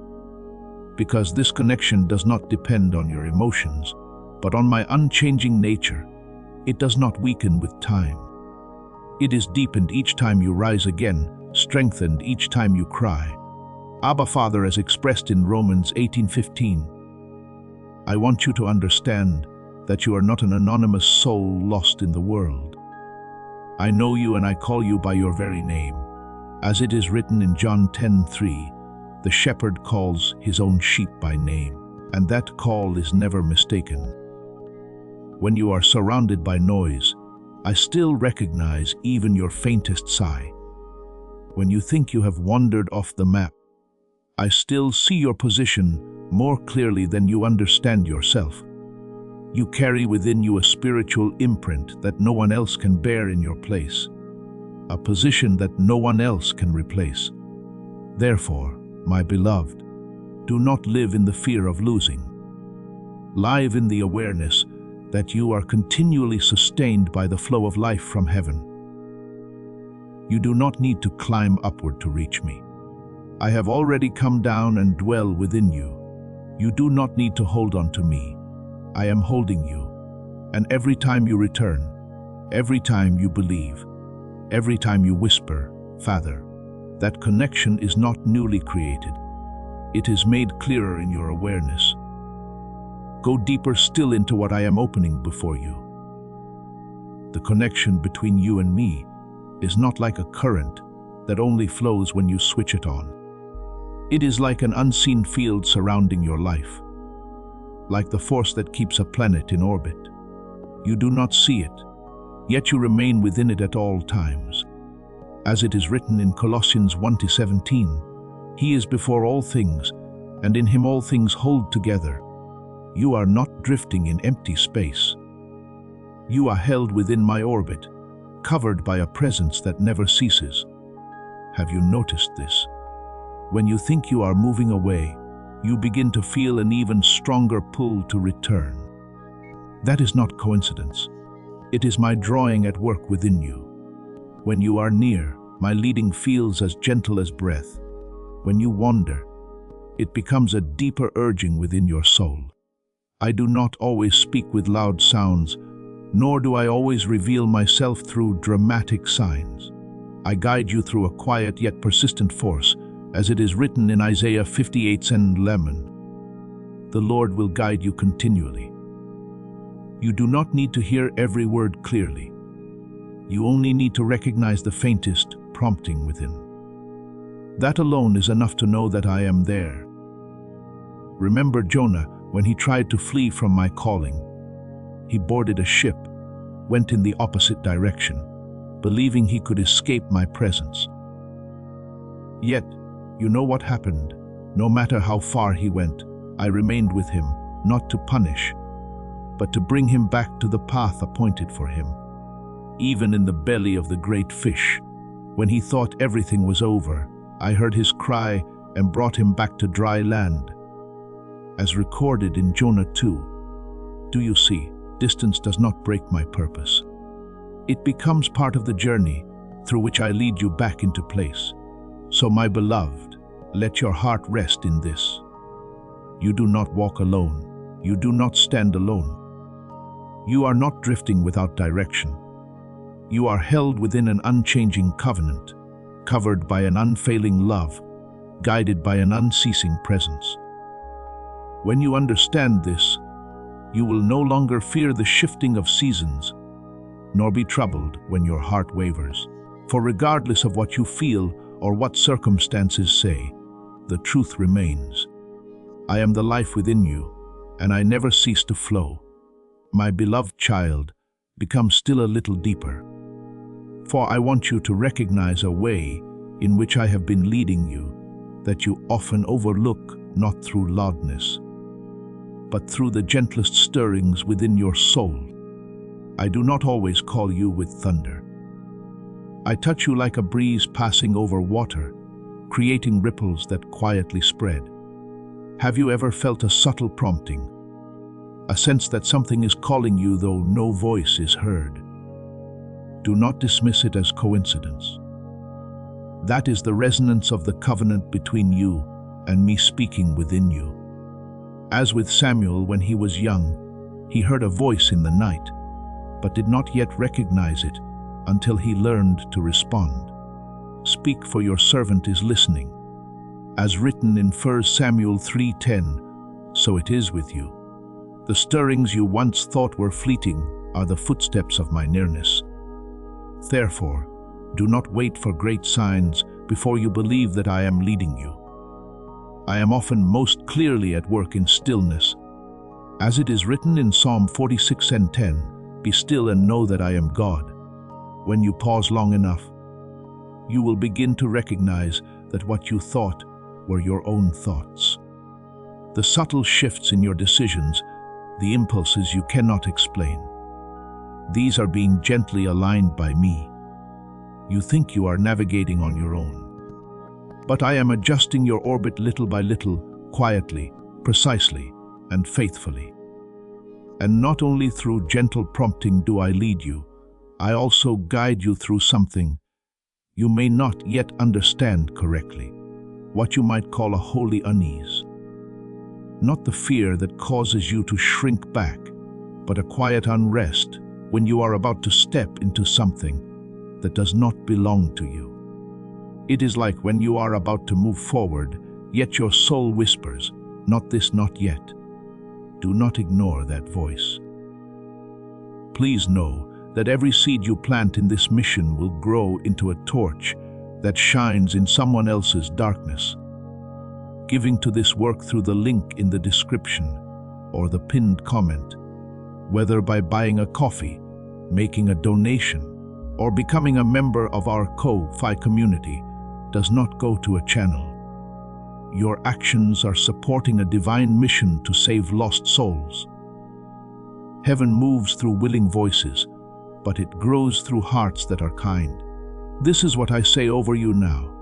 Because this connection does not depend on your emotions, but on my unchanging nature, it does not weaken with time. It is deepened each time you rise again, strengthened each time you cry. Abba Father, as expressed in Romans 18:15. I want you to understand that you are not an anonymous soul lost in the world. I know you and I call you by your very name. As it is written in John 10:3, the shepherd calls his own sheep by name, and that call is never mistaken. When you are surrounded by noise, I still recognize even your faintest sigh. When you think you have wandered off the map, I still see your position more clearly than you understand yourself. You carry within you a spiritual imprint that no one else can bear in your place, a position that no one else can replace. Therefore, my beloved, do not live in the fear of losing. Live in the awareness that you are continually sustained by the flow of life from heaven. You do not need to climb upward to reach me. I have already come down and dwell within you. You do not need to hold on to me. I am holding you, and every time you return, every time you believe, every time you whisper, Father, that connection is not newly created. It is made clearer in your awareness. Go deeper still into what I am opening before you. The connection between you and me is not like a current that only flows when you switch it on. It is like an unseen field surrounding your life, like the force that keeps a planet in orbit. You do not see it, yet you remain within it at all times. As it is written in Colossians 1:17, He is before all things, and in Him all things hold together. You are not drifting in empty space. You are held within my orbit, covered by a presence that never ceases. Have you noticed this? When you think you are moving away, you begin to feel an even stronger pull to return. That is not coincidence. It is my drawing at work within you. When you are near, my leading feels as gentle as breath. When you wander, it becomes a deeper urging within your soul. I do not always speak with loud sounds, nor do I always reveal myself through dramatic signs. I guide you through a quiet yet persistent force, as it is written in Isaiah 58:11. The Lord will guide you continually. You do not need to hear every word clearly. You only need to recognize the faintest prompting within. That alone is enough to know that I am there. Remember Jonah when he tried to flee from my calling. He boarded a ship, went in the opposite direction, believing he could escape my presence. Yet, you know what happened? No matter how far he went, I remained with him, not to punish, but to bring him back to the path appointed for him. Even in the belly of the great fish, when he thought everything was over, I heard his cry and brought him back to dry land. As recorded in Jonah 2, do you see, distance does not break my purpose. It becomes part of the journey, through which I lead you back into place. So, my beloved, let your heart rest in this. You do not walk alone. You do not stand alone. You are not drifting without direction. You are held within an unchanging covenant, covered by an unfailing love, guided by an unceasing presence. When you understand this, you will no longer fear the shifting of seasons, nor be troubled when your heart wavers. For regardless of what you feel or what circumstances say, the truth remains. I am the life within you, and I never cease to flow. My beloved child, become still a little deeper. For I want you to recognize a way in which I have been leading you that you often overlook, not through loudness, but through the gentlest stirrings within your soul. I do not always call you with thunder. I touch you like a breeze passing over water, creating ripples that quietly spread. Have you ever felt a subtle prompting, a sense that something is calling you though no voice is heard? Do not dismiss it as coincidence. That is the resonance of the covenant between you and me speaking within you. As with Samuel when he was young, he heard a voice in the night, but did not yet recognize it until he learned to respond. Speak, for your servant is listening. As written in 1 Samuel 3:10, so it is with you. The stirrings you once thought were fleeting are the footsteps of my nearness. Therefore, do not wait for great signs before you believe that I am leading you. I am often most clearly at work in stillness. As it is written in Psalm 46:10, be still and know that I am God. When you pause long enough, you will begin to recognize that what you thought were your own thoughts. The subtle shifts in your decisions, the impulses you cannot explain. These are being gently aligned by me. You think you are navigating on your own. But I am adjusting your orbit little by little, quietly, precisely, and faithfully. And not only through gentle prompting do I lead you, I also guide you through something you may not yet understand correctly, what you might call a holy unease. Not the fear that causes you to shrink back, but a quiet unrest when you are about to step into something that does not belong to you. It is like when you are about to move forward, yet your soul whispers, not this, not yet. Do not ignore that voice. Please know that every seed you plant in this mission will grow into a torch that shines in someone else's darkness. Giving to this work through the link in the description or the pinned comment, whether by buying a coffee, making a donation, or becoming a member of our Ko-Fi community, does not go to a channel. Your actions are supporting a divine mission to save lost souls. Heaven moves through willing voices, but it grows through hearts that are kind. This is what I say over you now.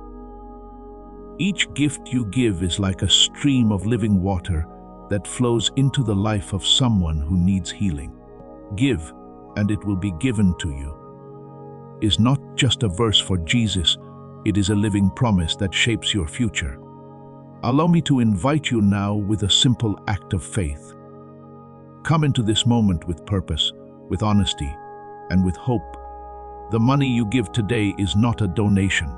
Each gift you give is like a stream of living water that flows into the life of someone who needs healing. Give, and it will be given to you is not just a verse for Jesus, it is a living promise that shapes your future. Allow me to invite you now with a simple act of faith. Come into this moment with purpose, with honesty, and with hope. The money you give today is not a donation.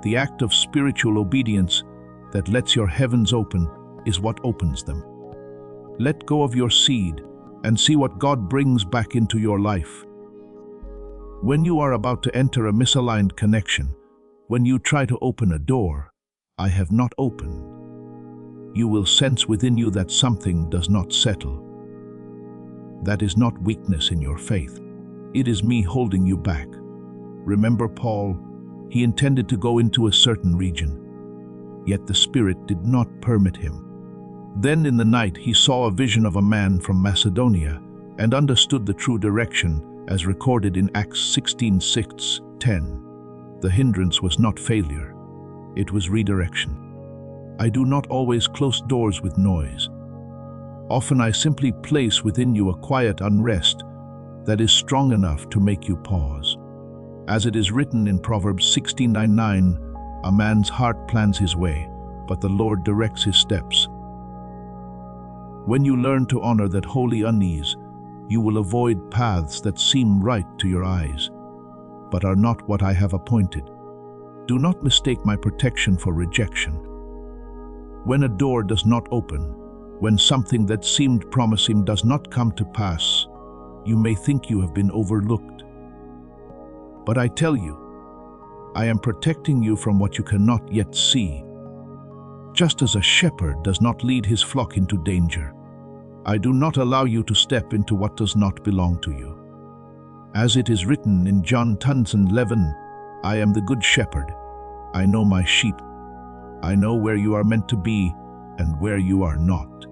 The act of spiritual obedience that lets your heavens open is what opens them. Let go of your seed and see what God brings back into your life. When you are about to enter a misaligned connection, when you try to open a door I have not opened, you will sense within you that something does not settle. That is not weakness in your faith. It is me holding you back. Remember Paul? He intended to go into a certain region, yet the Spirit did not permit him. Then in the night he saw a vision of a man from Macedonia and understood the true direction as recorded in Acts 16:6-10. The hindrance was not failure, it was redirection. I do not always close doors with noise. Often I simply place within you a quiet unrest that is strong enough to make you pause. As it is written in Proverbs 16:9, a man's heart plans his way, but the Lord directs his steps. When you learn to honor that holy unease, you will avoid paths that seem right to your eyes, but are not what I have appointed. Do not mistake my protection for rejection. When a door does not open, when something that seemed promising does not come to pass, you may think you have been overlooked. But I tell you, I am protecting you from what you cannot yet see. Just as a shepherd does not lead his flock into danger, I do not allow you to step into what does not belong to you. As it is written in John 10:11, I am the good shepherd. I know my sheep. I know where you are meant to be and where you are not.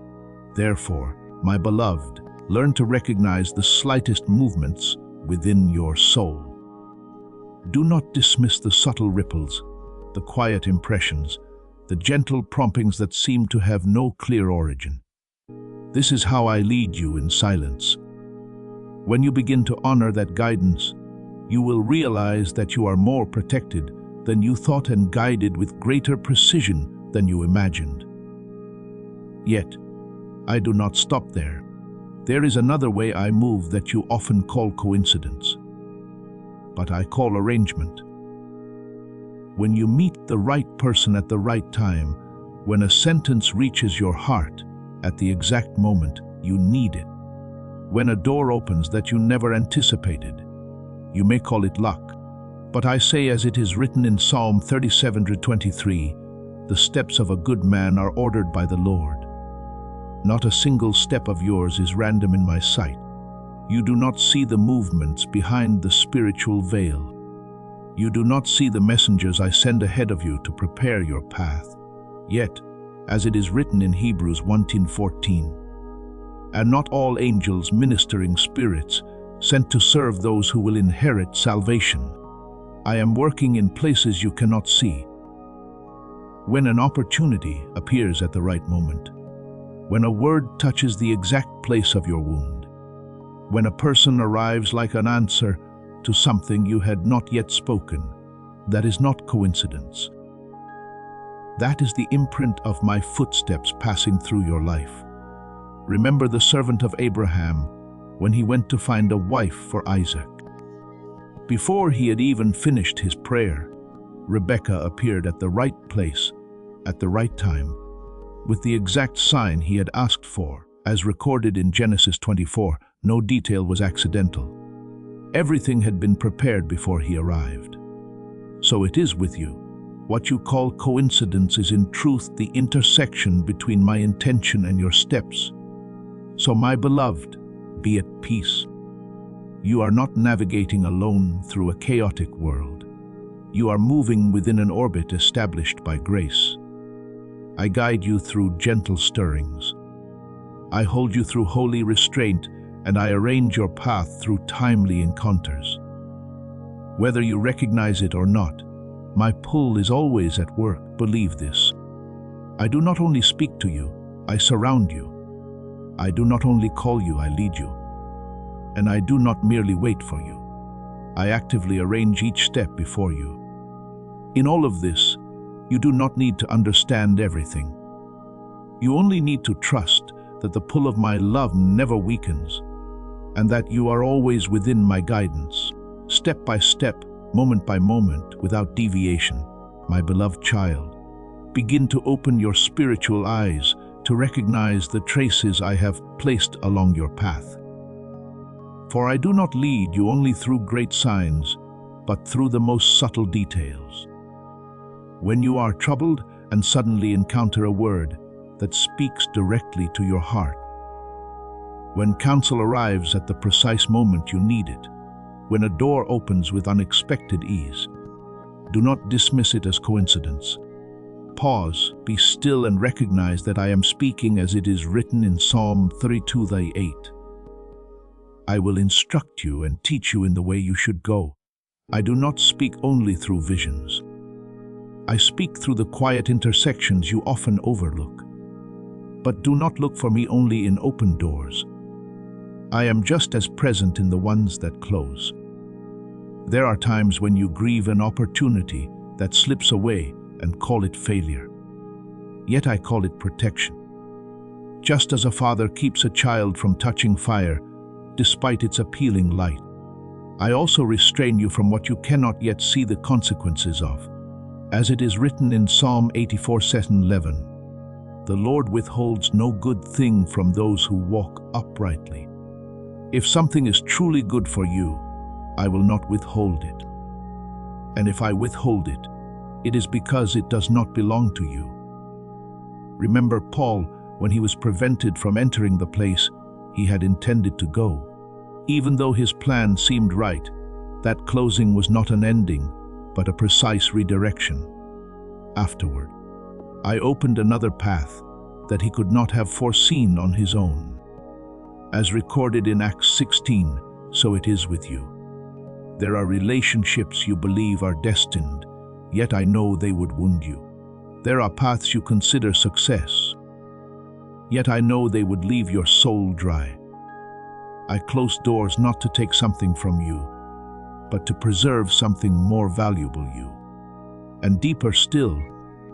Therefore, my beloved, learn to recognize the slightest movements within your soul. Do not dismiss the subtle ripples, the quiet impressions, the gentle promptings that seem to have no clear origin. This is how I lead you in silence. When you begin to honor that guidance, you will realize that you are more protected than you thought and guided with greater precision than you imagined. Yet, I do not stop there. There is another way I move that you often call coincidence, but I call arrangement. When you meet the right person at the right time, when a sentence reaches your heart at the exact moment you need it, when a door opens that you never anticipated, you may call it luck. But I say, as it is written in Psalm 37:23, the steps of a good man are ordered by the Lord. Not a single step of yours is random in my sight. You do not see the movements behind the spiritual veil. You do not see the messengers I send ahead of you to prepare your path. Yet, as it is written in Hebrews 1:14, and not all angels ministering spirits sent to serve those who will inherit salvation. I am working in places you cannot see. When an opportunity appears at the right moment, when a word touches the exact place of your wound, when a person arrives like an answer to something you had not yet spoken, that is not coincidence. That is the imprint of my footsteps passing through your life. Remember the servant of Abraham when he went to find a wife for Isaac. Before he had even finished his prayer, Rebekah appeared at the right place, at the right time, with the exact sign he had asked for. As recorded in Genesis 24, no detail was accidental. Everything had been prepared before he arrived. So it is with you. What you call coincidence is in truth the intersection between my intention and your steps. So, my beloved, be at peace. You are not navigating alone through a chaotic world. You are moving within an orbit established by grace. I guide you through gentle stirrings. I hold you through holy restraint, and I arrange your path through timely encounters. Whether you recognize it or not, my pull is always at work. Believe this. I do not only speak to you, I surround you. I do not only call you, I lead you. And I do not merely wait for you. I actively arrange each step before you. In all of this, you do not need to understand everything. You only need to trust that the pull of my love never weakens, and that you are always within my guidance, step by step, moment by moment, without deviation. My beloved child, begin to open your spiritual eyes to recognize the traces I have placed along your path. For I do not lead you only through great signs, but through the most subtle details. When you are troubled and suddenly encounter a word that speaks directly to your heart, when counsel arrives at the precise moment you need it, when a door opens with unexpected ease, do not dismiss it as coincidence. Pause, be still, and recognize that I am speaking as it is written in Psalm 32:8. I will instruct you and teach you in the way you should go. I do not speak only through visions. I speak through the quiet intersections you often overlook. But do not look for me only in open doors. I am just as present in the ones that close. There are times when you grieve an opportunity that slips away and call it failure. Yet I call it protection. Just as a father keeps a child from touching fire, despite its appealing light, I also restrain you from what you cannot yet see the consequences of. As it is written in Psalm 84:11, "The Lord withholds no good thing from those who walk uprightly." If something is truly good for you, I will not withhold it. And if I withhold it, it is because it does not belong to you. Remember Paul, when he was prevented from entering the place he had intended to go. Even though his plan seemed right, that closing was not an ending, but a precise redirection. Afterward, I opened another path that he could not have foreseen on his own. As recorded in Acts 16, so it is with you. There are relationships you believe are destined, yet I know they would wound you. There are paths you consider success, yet I know they would leave your soul dry. I close doors not to take something from you, but to preserve something more valuable you. And deeper still,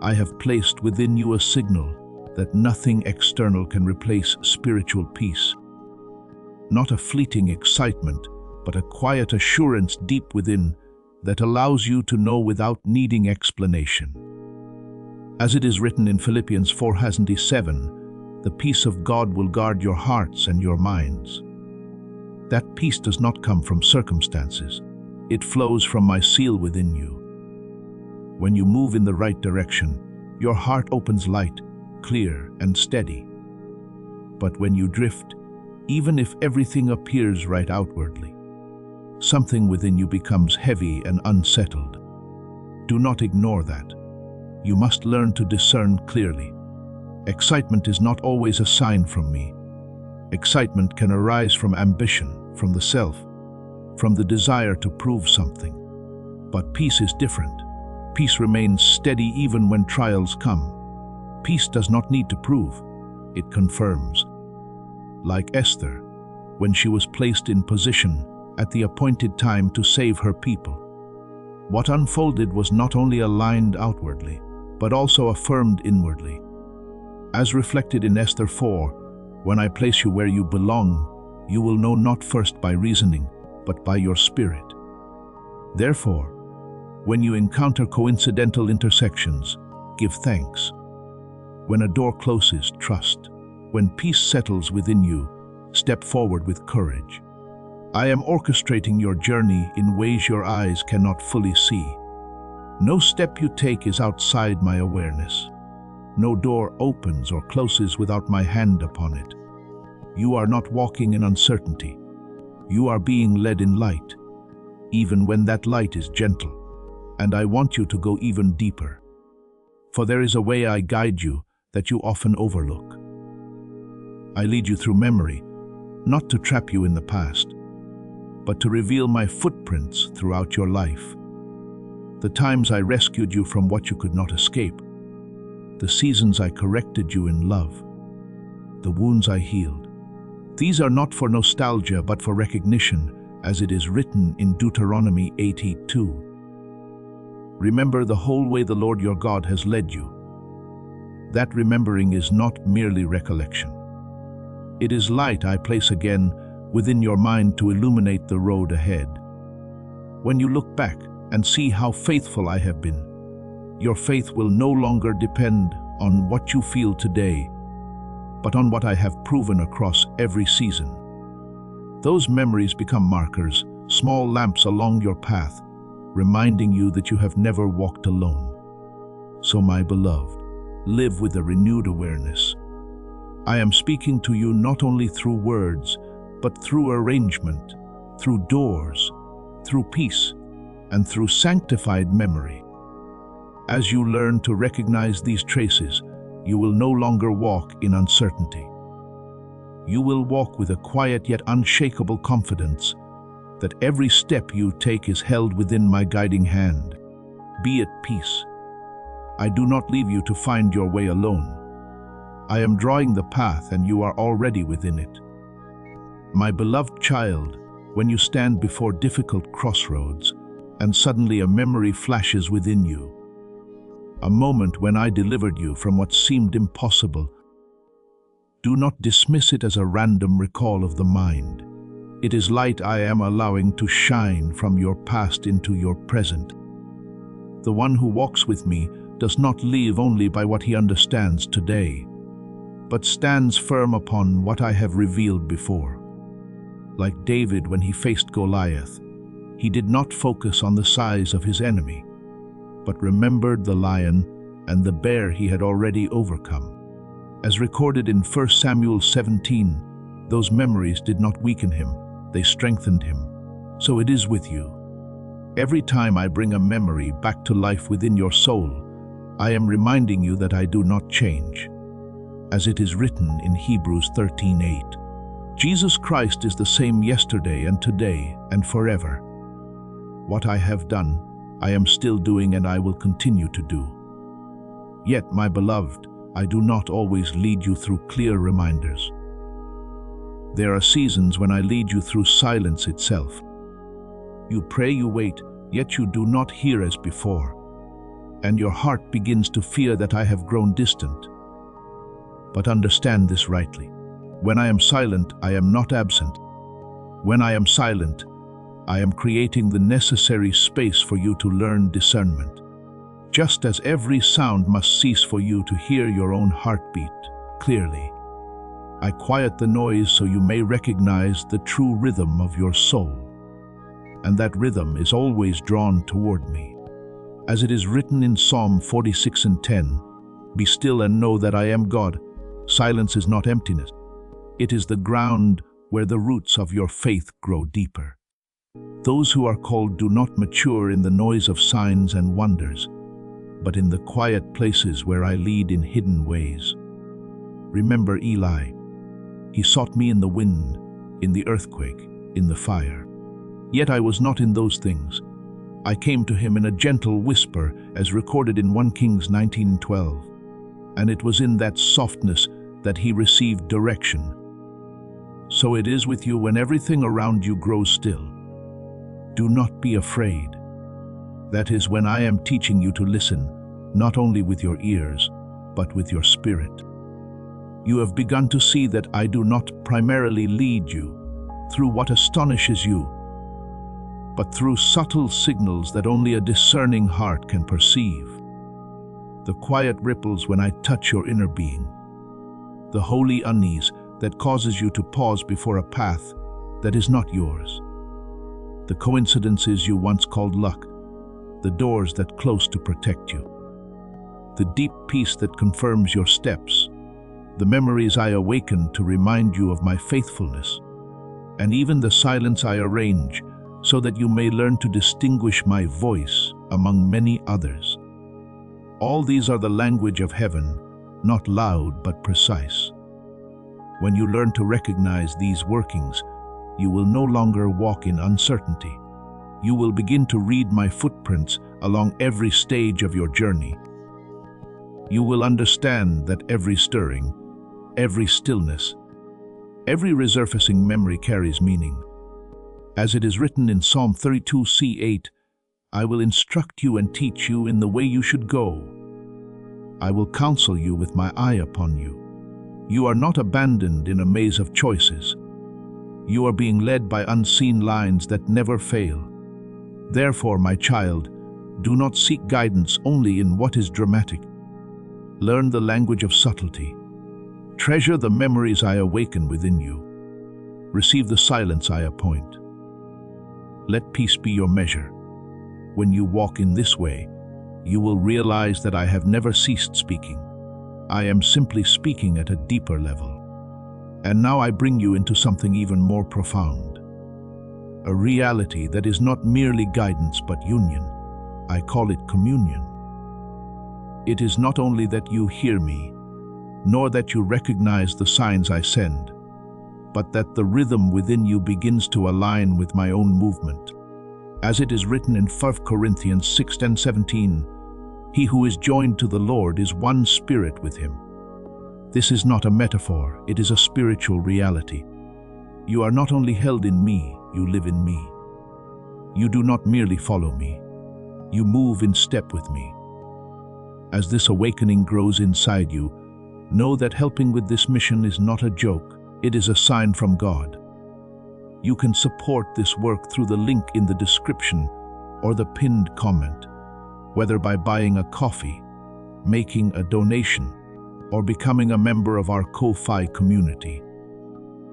I have placed within you a signal that nothing external can replace spiritual peace. Not a fleeting excitement, but a quiet assurance deep within that allows you to know without needing explanation. As it is written in Philippians 4:7, the peace of God will guard your hearts and your minds. That peace does not come from circumstances. It flows from my seal within you. When you move in the right direction, your heart opens light, clear and steady. But when you drift, even if everything appears right outwardly, something within you becomes heavy and unsettled. Do not ignore that. You must learn to discern clearly. Excitement is not always a sign from me. Excitement can arise from ambition, from the self, from the desire to prove something. But peace is different. Peace remains steady even when trials come. Peace does not need to prove. It confirms. Like Esther, when she was placed in position at the appointed time to save her people. What unfolded was not only aligned outwardly, but also affirmed inwardly. As reflected in Esther 4, when I place you where you belong, you will know not first by reasoning, but by your spirit. Therefore, when you encounter coincidental intersections, give thanks. When a door closes, trust. When peace settles within you, step forward with courage. I am orchestrating your journey in ways your eyes cannot fully see. No step you take is outside my awareness. No door opens or closes without my hand upon it. You are not walking in uncertainty. You are being led in light, even when that light is gentle. And I want you to go even deeper. For there is a way I guide you that you often overlook. I lead you through memory, not to trap you in the past, but to reveal my footprints throughout your life. The times I rescued you from what you could not escape, the seasons I corrected you in love, the wounds I healed. These are not for nostalgia, but for recognition, as it is written in Deuteronomy 8:2. Remember the whole way the Lord your God has led you. That remembering is not merely recollection. It is light I place again within your mind to illuminate the road ahead. When you look back and see how faithful I have been, your faith will no longer depend on what you feel today, but on what I have proven across every season. Those memories become markers, small lamps along your path, reminding you that you have never walked alone. So, my beloved, live with a renewed awareness. I am speaking to you not only through words, but through arrangement, through doors, through peace, and through sanctified memory. As you learn to recognize these traces, you will no longer walk in uncertainty. You will walk with a quiet yet unshakable confidence that every step you take is held within my guiding hand. Be at peace. I do not leave you to find your way alone. I am drawing the path and you are already within it. My beloved child, when you stand before difficult crossroads, and suddenly a memory flashes within you. A moment when I delivered you from what seemed impossible. Do not dismiss it as a random recall of the mind. It is light I am allowing to shine from your past into your present. The one who walks with me does not live only by what he understands today, but stands firm upon what I have revealed before. Like David when he faced Goliath, he did not focus on the size of his enemy, but remembered the lion and the bear he had already overcome. As recorded in 1 Samuel 17, those memories did not weaken him, they strengthened him. So it is with you. Every time I bring a memory back to life within your soul, I am reminding you that I do not change. As it is written in Hebrews 13:8, Jesus Christ is the same yesterday and today and forever. What I have done, I am still doing and I will continue to do. Yet, my beloved, I do not always lead you through clear reminders. There are seasons when I lead you through silence itself. You pray, you wait, yet you do not hear as before, and your heart begins to fear that I have grown distant. But understand this rightly. When I am silent, I am not absent. When I am silent, I am creating the necessary space for you to learn discernment. Just as every sound must cease for you to hear your own heartbeat clearly, I quiet the noise so you may recognize the true rhythm of your soul. And that rhythm is always drawn toward me. As it is written in Psalm 46:10, "Be still and know that I am God." Silence is not emptiness. It is the ground where the roots of your faith grow deeper. Those who are called do not mature in the noise of signs and wonders, but in the quiet places where I lead in hidden ways. Remember Eli. He sought me in the wind, in the earthquake, in the fire. Yet I was not in those things. I came to him in a gentle whisper, as recorded in 1 Kings 19:12. And it was in that softness that he received direction. So it is with you when everything around you grows still. Do not be afraid. That is when I am teaching you to listen, not only with your ears, but with your spirit. You have begun to see that I do not primarily lead you through what astonishes you, but through subtle signals that only a discerning heart can perceive. The quiet ripples when I touch your inner being. The holy unease that causes you to pause before a path that is not yours. The coincidences you once called luck, the doors that close to protect you. The deep peace that confirms your steps, the memories I awaken to remind you of my faithfulness, and even the silence I arrange so that you may learn to distinguish my voice among many others. All these are the language of heaven, not loud but precise. When you learn to recognize these workings, you will no longer walk in uncertainty. You will begin to read my footprints along every stage of your journey. You will understand that every stirring, every stillness, every resurfacing memory carries meaning. As it is written in Psalm 32:8, I will instruct you and teach you in the way you should go. I will counsel you with my eye upon you. You are not abandoned in a maze of choices. You are being led by unseen lines that never fail. Therefore, my child, do not seek guidance only in what is dramatic. Learn the language of subtlety. Treasure the memories I awaken within you. Receive the silence I appoint. Let peace be your measure. When you walk in this way, you will realize that I have never ceased speaking. I am simply speaking at a deeper level. And now I bring you into something even more profound. A reality that is not merely guidance but union. I call it communion. It is not only that you hear me, nor that you recognize the signs I send, but that the rhythm within you begins to align with my own movement. As it is written in 1 Corinthians 6:17, he who is joined to the Lord is one spirit with him. This is not a metaphor, it is a spiritual reality. You are not only held in me, you live in me. You do not merely follow me. You move in step with me. As this awakening grows inside you, know that helping with this mission is not a joke. It is a sign from God. You can support this work through the link in the description or the pinned comment, whether by buying a coffee, making a donation, or becoming a member of our Ko-Fi community.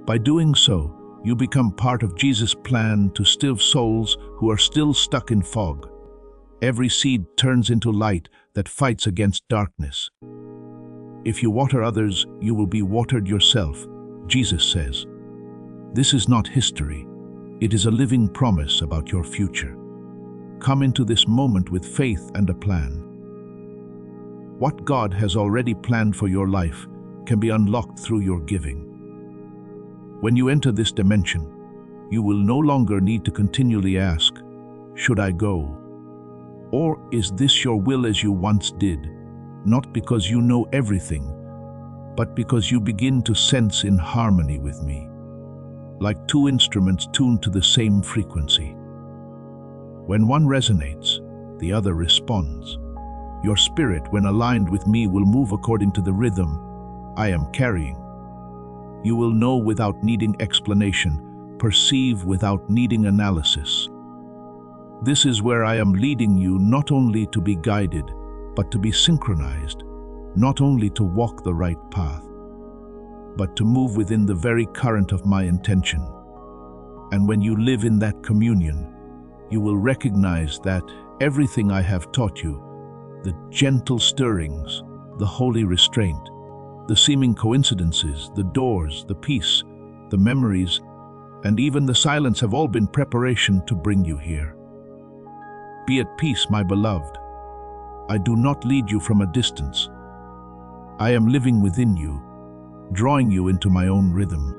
By doing so, you become part of Jesus' plan to still souls who are still stuck in fog. Every seed turns into light that fights against darkness. If you water others, you will be watered yourself, Jesus says. This is not history. It is a living promise about your future. Come into this moment with faith and a plan. What God has already planned for your life can be unlocked through your giving. When you enter this dimension, you will no longer need to continually ask, "Should I go?" Or "Is this your will?" as you once did, not because you know everything, but because you begin to sense in harmony with me, like two instruments tuned to the same frequency. When one resonates, the other responds. Your spirit, when aligned with me, will move according to the rhythm I am carrying. You will know without needing explanation, perceive without needing analysis. This is where I am leading you, not only to be guided, but to be synchronized, not only to walk the right path, but to move within the very current of my intention. And when you live in that communion, you will recognize that everything I have taught you, the gentle stirrings, the holy restraint, the seeming coincidences, the doors, the peace, the memories, and even the silence have all been preparation to bring you here. Be at peace, my beloved. I do not lead you from a distance. I am living within you, drawing you into my own rhythm,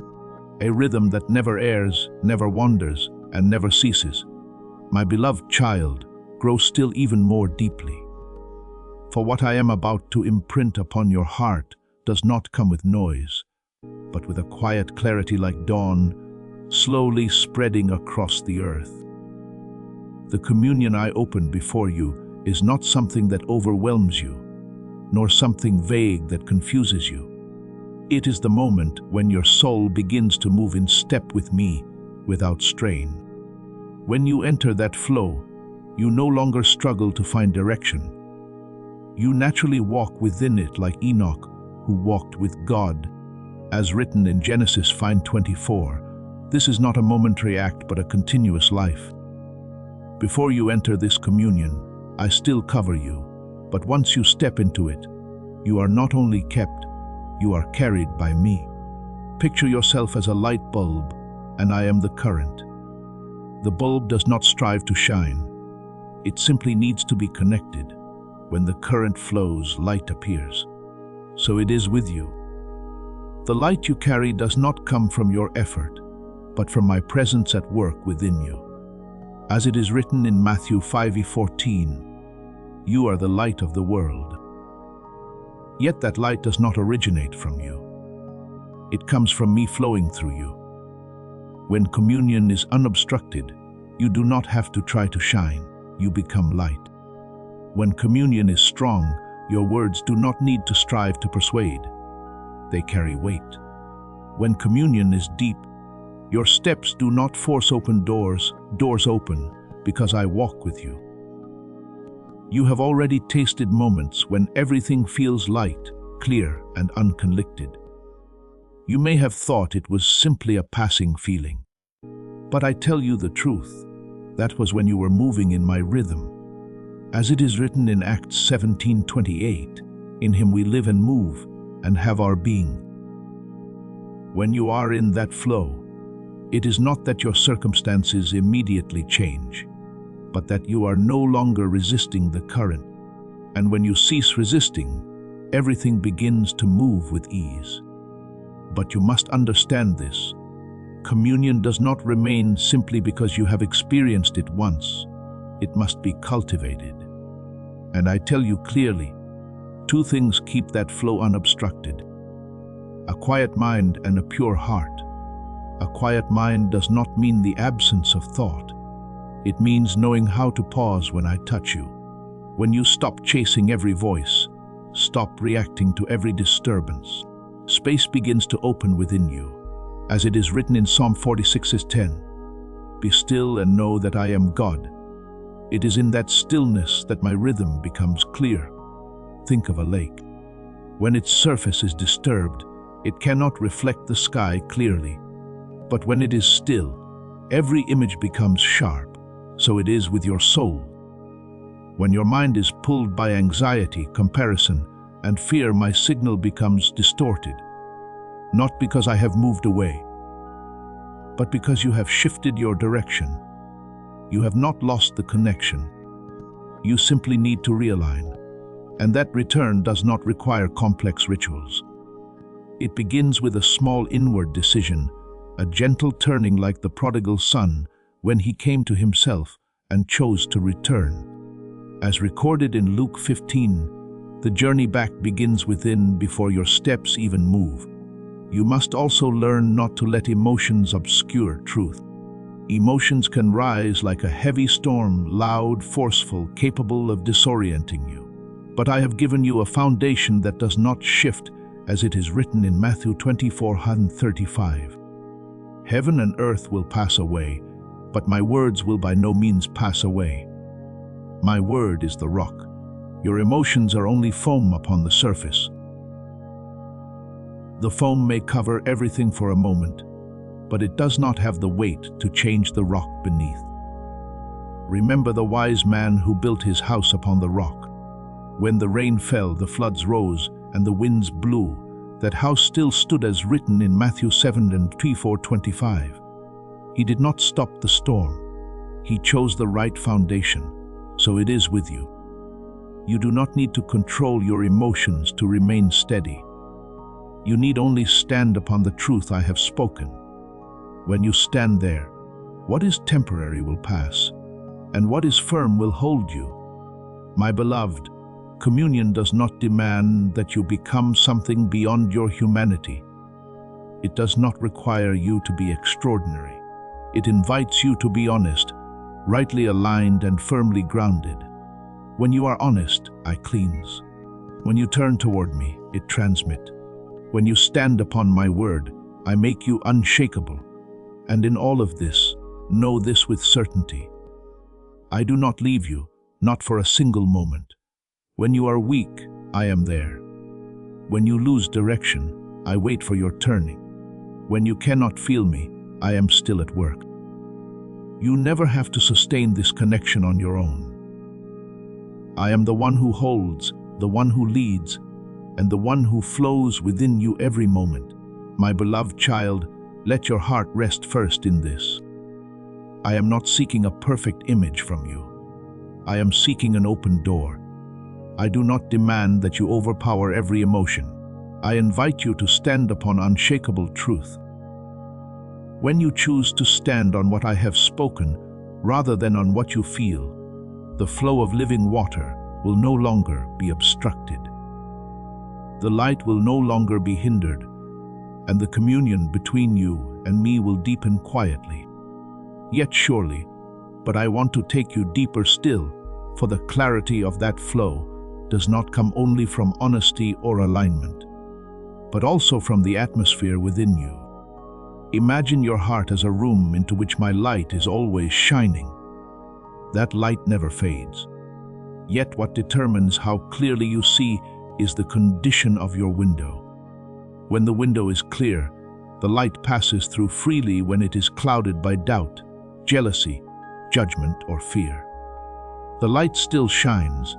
a rhythm that never errs, never wanders, and never ceases. My beloved child, grow still even more deeply. For what I am about to imprint upon your heart does not come with noise, but with a quiet clarity like dawn, slowly spreading across the earth. The communion I open before you is not something that overwhelms you, nor something vague that confuses you. It is the moment when your soul begins to move in step with me without strain. When you enter that flow, you no longer struggle to find direction. You naturally walk within it like Enoch, who walked with God. As written in Genesis 5:24, this is not a momentary act but a continuous life. Before you enter this communion, I still cover you, but once you step into it, you are not only kept, you are carried by me. Picture yourself as a light bulb, and I am the current. The bulb does not strive to shine. It simply needs to be connected. When the current flows, light appears. So it is with you. The light you carry does not come from your effort, but from my presence at work within you. As it is written in Matthew 5:14, you are the light of the world. Yet that light does not originate from you. It comes from me flowing through you. When communion is unobstructed, you do not have to try to shine, you become light. When communion is strong, your words do not need to strive to persuade. They carry weight. When communion is deep, your steps do not force open doors, doors open because I walk with you. You have already tasted moments when everything feels light, clear, and unconflicted. You may have thought it was simply a passing feeling. But I tell you the truth, that was when you were moving in my rhythm. As it is written in Acts 17:28, in him we live and move and have our being. When you are in that flow, it is not that your circumstances immediately change, but that you are no longer resisting the current. And when you cease resisting, everything begins to move with ease. But you must understand this. Communion does not remain simply because you have experienced it once. It must be cultivated. And I tell you clearly, two things keep that flow unobstructed: a quiet mind and a pure heart. A quiet mind does not mean the absence of thought. It means knowing how to pause when I touch you. When you stop chasing every voice, stop reacting to every disturbance, space begins to open within you. As it is written in Psalm 46:10, "Be still and know that I am God." It is in that stillness that my rhythm becomes clear. Think of a lake. When its surface is disturbed, it cannot reflect the sky clearly. But when it is still, every image becomes sharp. So it is with your soul. When your mind is pulled by anxiety, comparison, and fear, my signal becomes distorted. Not because I have moved away, but because you have shifted your direction. You have not lost the connection. You simply need to realign. And that return does not require complex rituals. It begins with a small inward decision, a gentle turning like the prodigal son when he came to himself and chose to return. As recorded in Luke 15, the journey back begins within before your steps even move. You must also learn not to let emotions obscure truth. Emotions can rise like a heavy storm, loud, forceful, capable of disorienting you. But I have given you a foundation that does not shift, as it is written in Matthew 24:35. Heaven and earth will pass away, but my words will by no means pass away. My word is the rock. Your emotions are only foam upon the surface. The foam may cover everything for a moment, but it does not have the weight to change the rock beneath. Remember the wise man who built his house upon the rock. When the rain fell, the floods rose, and the winds blew, that house still stood as written in Matthew 7:24-25. He did not stop the storm. He chose the right foundation. So it is with you. You do not need to control your emotions to remain steady. You need only stand upon the truth I have spoken. When you stand there, what is temporary will pass, and what is firm will hold you. My beloved, communion does not demand that you become something beyond your humanity. It does not require you to be extraordinary. It invites you to be honest, rightly aligned and firmly grounded. When you are honest, I cleanse. When you turn toward me, it transmit. When you stand upon my word, I make you unshakable. And in all of this, know this with certainty. I do not leave you, not for a single moment. When you are weak, I am there. When you lose direction, I wait for your turning. When you cannot feel me, I am still at work. You never have to sustain this connection on your own. I am the one who holds, the one who leads, and the one who flows within you every moment. My beloved child, let your heart rest first in this. I am not seeking a perfect image from you. I am seeking an open door. I do not demand that you overpower every emotion. I invite you to stand upon unshakable truth. When you choose to stand on what I have spoken, rather than on what you feel, the flow of living water will no longer be obstructed. The light will no longer be hindered, and the communion between you and me will deepen quietly. Yet surely, but I want to take you deeper still, for the clarity of that flow does not come only from honesty or alignment, but also from the atmosphere within you. Imagine your heart as a room into which my light is always shining. That light never fades. Yet what determines how clearly you see is the condition of your window. When the window is clear, the light passes through freely. When it is clouded by doubt, jealousy, judgment, or fear, the light still shines,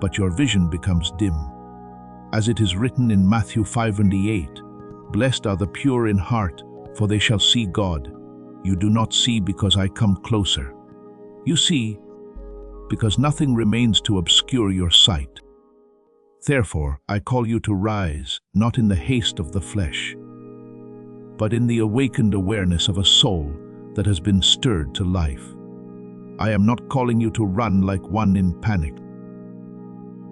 but your vision becomes dim. As it is written in Matthew 5:8, "Blessed are the pure in heart, for they shall see God." You do not see because I come closer. You see because nothing remains to obscure your sight. Therefore, I call you to rise, not in the haste of the flesh, but in the awakened awareness of a soul that has been stirred to life. I am not calling you to run like one in panic.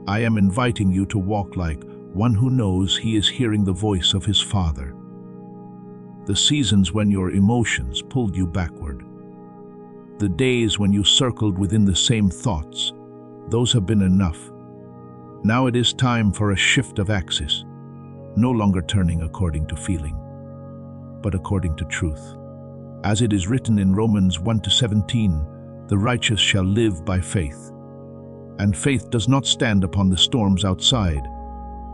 I am inviting you to walk like one who knows he is hearing the voice of his Father. The seasons when your emotions pulled you backward, The days when you circled within the same thoughts, those have been enough. Now it is time for a shift of axis, no longer turning according to feeling, but according to truth. As it is written in Romans 1-17, the righteous shall live by faith. And faith does not stand upon the storms outside,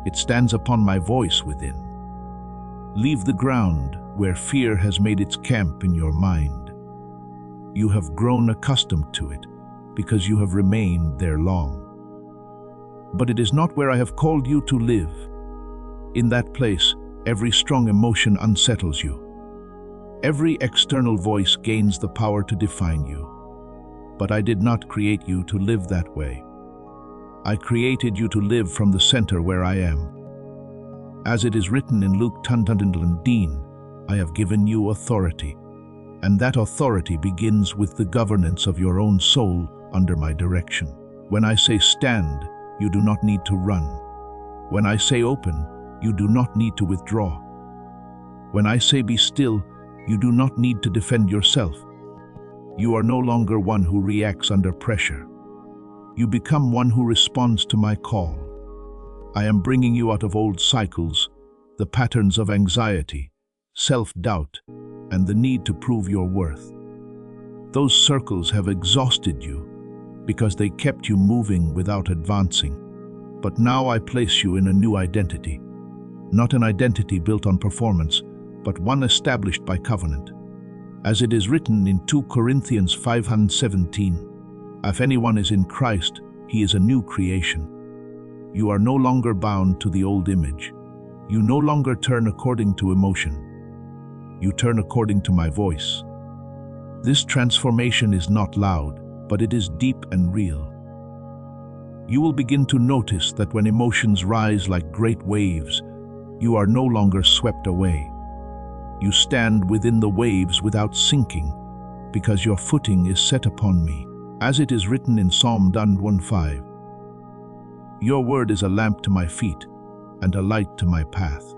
it stands upon my voice within. Leave the ground where fear has made its camp in your mind. You have grown accustomed to it because you have remained there long. But it is not where I have called you to live. In that place, every strong emotion unsettles you. Every external voice gains the power to define you. But I did not create you to live that way. I created you to live from the center where I am. As it is written in Luke 10:19, I have given you authority, and that authority begins with the governance of your own soul under my direction. When I say stand, you do not need to run. When I say open, you do not need to withdraw. When I say be still, you do not need to defend yourself. You are no longer one who reacts under pressure. You become one who responds to my call. I am bringing you out of old cycles, the patterns of anxiety, self-doubt, and the need to prove your worth. Those circles have exhausted you because they kept you moving without advancing. But now I place you in a new identity, not an identity built on performance, but one established by covenant. As it is written in 2 Corinthians 5:17, if anyone is in Christ, he is a new creation. You are no longer bound to the old image. You no longer turn according to emotion. You turn according to my voice. This transformation is not loud, but it is deep and real. You will begin to notice that when emotions rise like great waves, you are no longer swept away. You stand within the waves without sinking, because your footing is set upon me. As it is written in Psalm 115, your word is a lamp to my feet and a light to my path.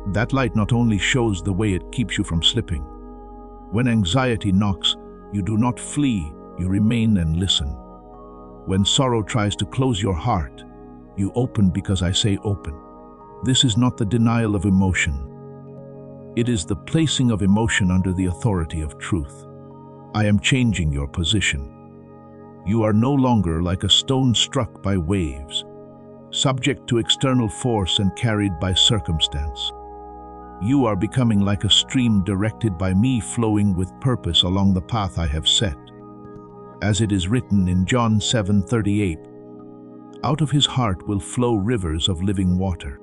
That light not only shows the way, it keeps you from slipping. When anxiety knocks, you do not flee, you remain and listen. When sorrow tries to close your heart, you open because I say open. This is not the denial of emotion. It is the placing of emotion under the authority of truth. I am changing your position. You are no longer like a stone struck by waves, subject to external force and carried by circumstance. You are becoming like a stream directed by me, flowing with purpose along the path I have set. As it is written in John 7:38, out of his heart will flow rivers of living water.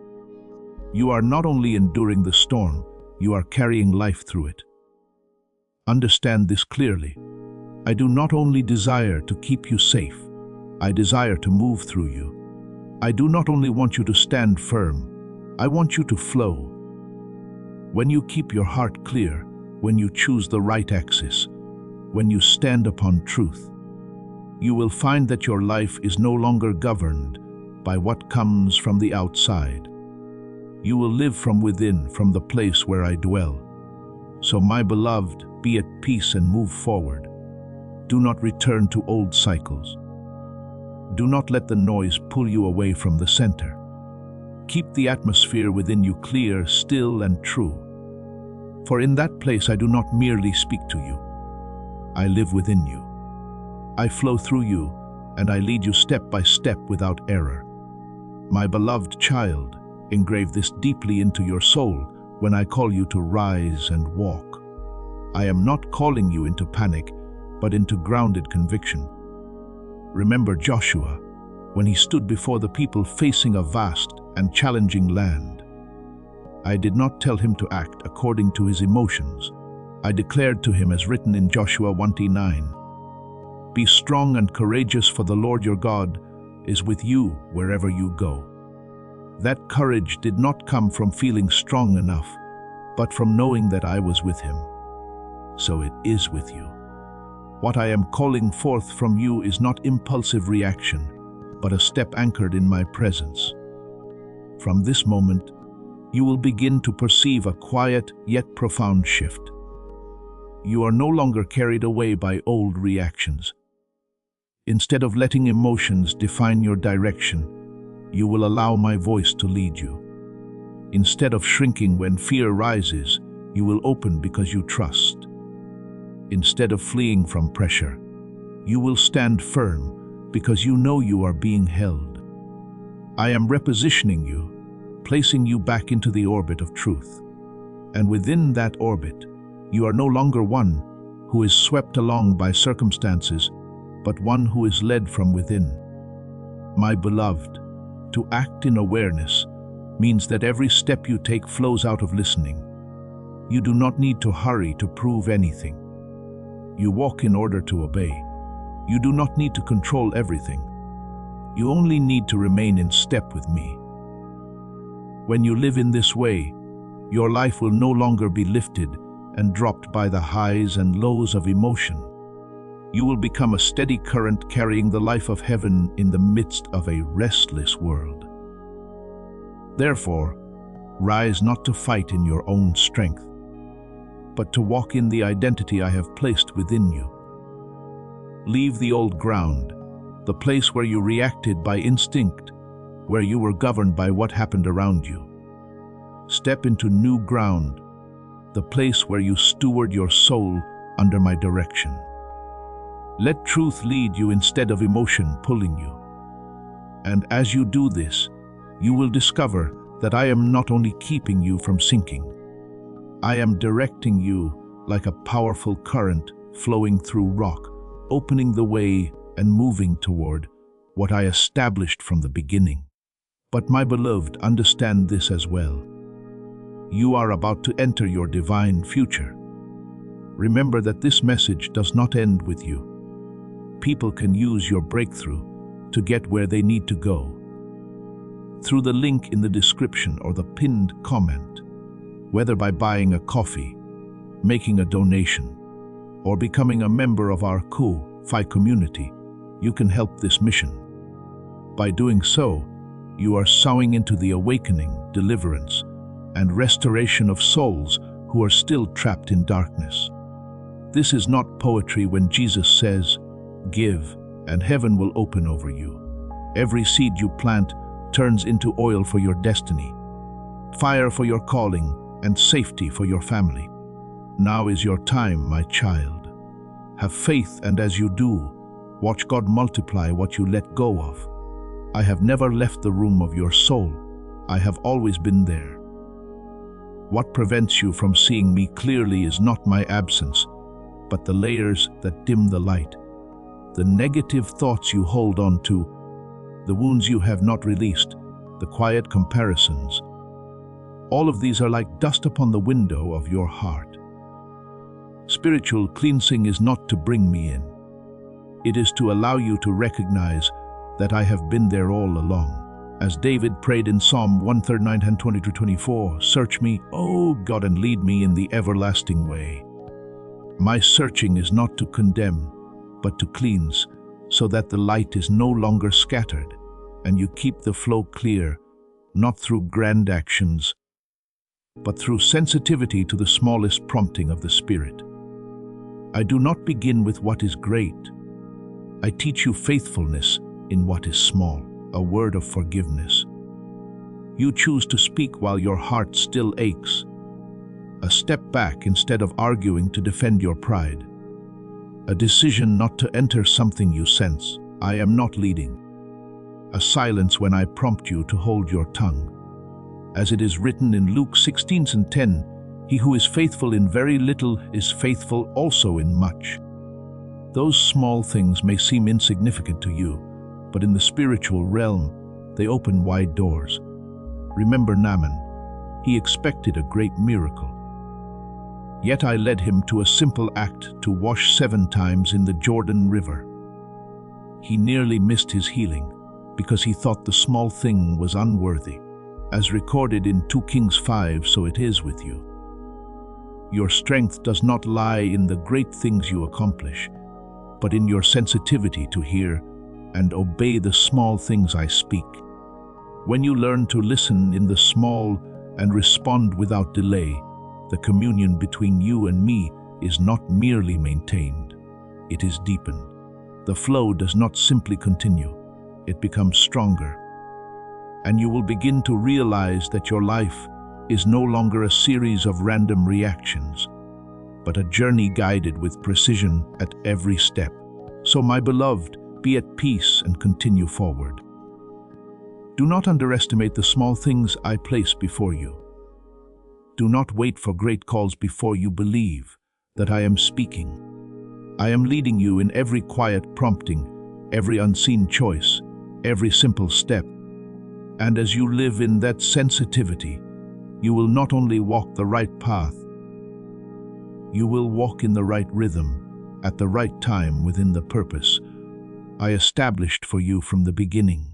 You are not only enduring the storm, you are carrying life through it. Understand this clearly. I do not only desire to keep you safe, I desire to move through you. I do not only want you to stand firm, I want you to flow. When you keep your heart clear, when you choose the right axis, when you stand upon truth, you will find that your life is no longer governed by what comes from the outside. You will live from within, from the place where I dwell. So my beloved, be at peace and move forward. Do not return to old cycles. Do not let the noise pull you away from the center. Keep the atmosphere within you clear, still, and true. For in that place I do not merely speak to you. I live within you. I flow through you, and I lead you step by step without error. My beloved child, engrave this deeply into your soul when I call you to rise and walk. I am not calling you into panic, but into grounded conviction. Remember Joshua, when he stood before the people facing a vast and challenging land. I did not tell him to act according to his emotions. I declared to him, as written in Joshua 1:9, be strong and courageous, for the Lord your God is with you wherever you go. That courage did not come from feeling strong enough, but from knowing that I was with him. So it is with you. What I am calling forth from you is not impulsive reaction, but a step anchored in my presence. From this moment, you will begin to perceive a quiet yet profound shift. You are no longer carried away by old reactions. Instead of letting emotions define your direction, you will allow my voice to lead you. Instead of shrinking when fear rises, you will open because you trust. Instead of fleeing from pressure, you will stand firm because you know you are being held. I am repositioning you, placing you back into the orbit of truth. And within that orbit, you are no longer one who is swept along by circumstances, but one who is led from within. My beloved, to act in awareness means that every step you take flows out of listening. You do not need to hurry to prove anything. You walk in order to obey. You do not need to control everything. You only need to remain in step with me. When you live in this way, your life will no longer be lifted and dropped by the highs and lows of emotion. You will become a steady current carrying the life of heaven in the midst of a restless world. Therefore, rise not to fight in your own strength, but to walk in the identity I have placed within you. Leave the old ground, the place where you reacted by instinct, where you were governed by what happened around you. Step into new ground, the place where you steward your soul under my direction. Let truth lead you instead of emotion pulling you. And as you do this, you will discover that I am not only keeping you from sinking. I am directing you like a powerful current flowing through rock, opening the way and moving toward what I established from the beginning. But my beloved, understand this as well. You are about to enter your divine future. Remember that this message does not end with you. People can use your breakthrough to get where they need to go. Through the link in the description or the pinned comment, whether by buying a coffee, making a donation, or becoming a member of our Fi community, you can help this mission. By doing so, you are sowing into the awakening, deliverance, and restoration of souls who are still trapped in darkness. This is not poetry when Jesus says, "Give, and heaven will open over you." Every seed you plant turns into oil for your destiny, fire for your calling, and safety for your family. Now is your time, my child. Have faith, and as you do, watch God multiply what you let go of. I have never left the room of your soul. I have always been there. What prevents you from seeing me clearly is not my absence, but the layers that dim the light, the negative thoughts you hold on to, the wounds you have not released, the quiet comparisons. All of these are like dust upon the window of your heart. Spiritual cleansing is not to bring me in. It is to allow you to recognize that I have been there all along. As David prayed in Psalm 139, 20-24, "Search me, O God, and lead me in the everlasting way." My searching is not to condemn, but to cleanse, so that the light is no longer scattered, and you keep the flow clear, not through grand actions, but through sensitivity to the smallest prompting of the Spirit. I do not begin with what is great. I teach you faithfulness in what is small, a word of forgiveness. You choose to speak while your heart still aches, a step back instead of arguing to defend your pride, a decision not to enter something you sense. I am not leading, a silence when I prompt you to hold your tongue. As it is written in Luke 16:10, "He who is faithful in very little is faithful also in much." Those small things may seem insignificant to you, but in the spiritual realm, they open wide doors. Remember Naaman. He expected a great miracle. Yet I led him to a simple act to wash 7 times in the Jordan River. He nearly missed his healing because he thought the small thing was unworthy. As recorded in 2 Kings 5, so it is with you. Your strength does not lie in the great things you accomplish, but in your sensitivity to hear and obey the small things I speak. When you learn to listen in the small and respond without delay, the communion between you and me is not merely maintained, it is deepened. The flow does not simply continue, it becomes stronger. And you will begin to realize that your life is no longer a series of random reactions, but a journey guided with precision at every step. So, my beloved, be at peace and continue forward. Do not underestimate the small things I place before you. Do not wait for great calls before you believe that I am speaking. I am leading you in every quiet prompting, every unseen choice, every simple step. And as you live in that sensitivity, you will not only walk the right path, you will walk in the right rhythm, at the right time within the purpose I established for you from the beginning.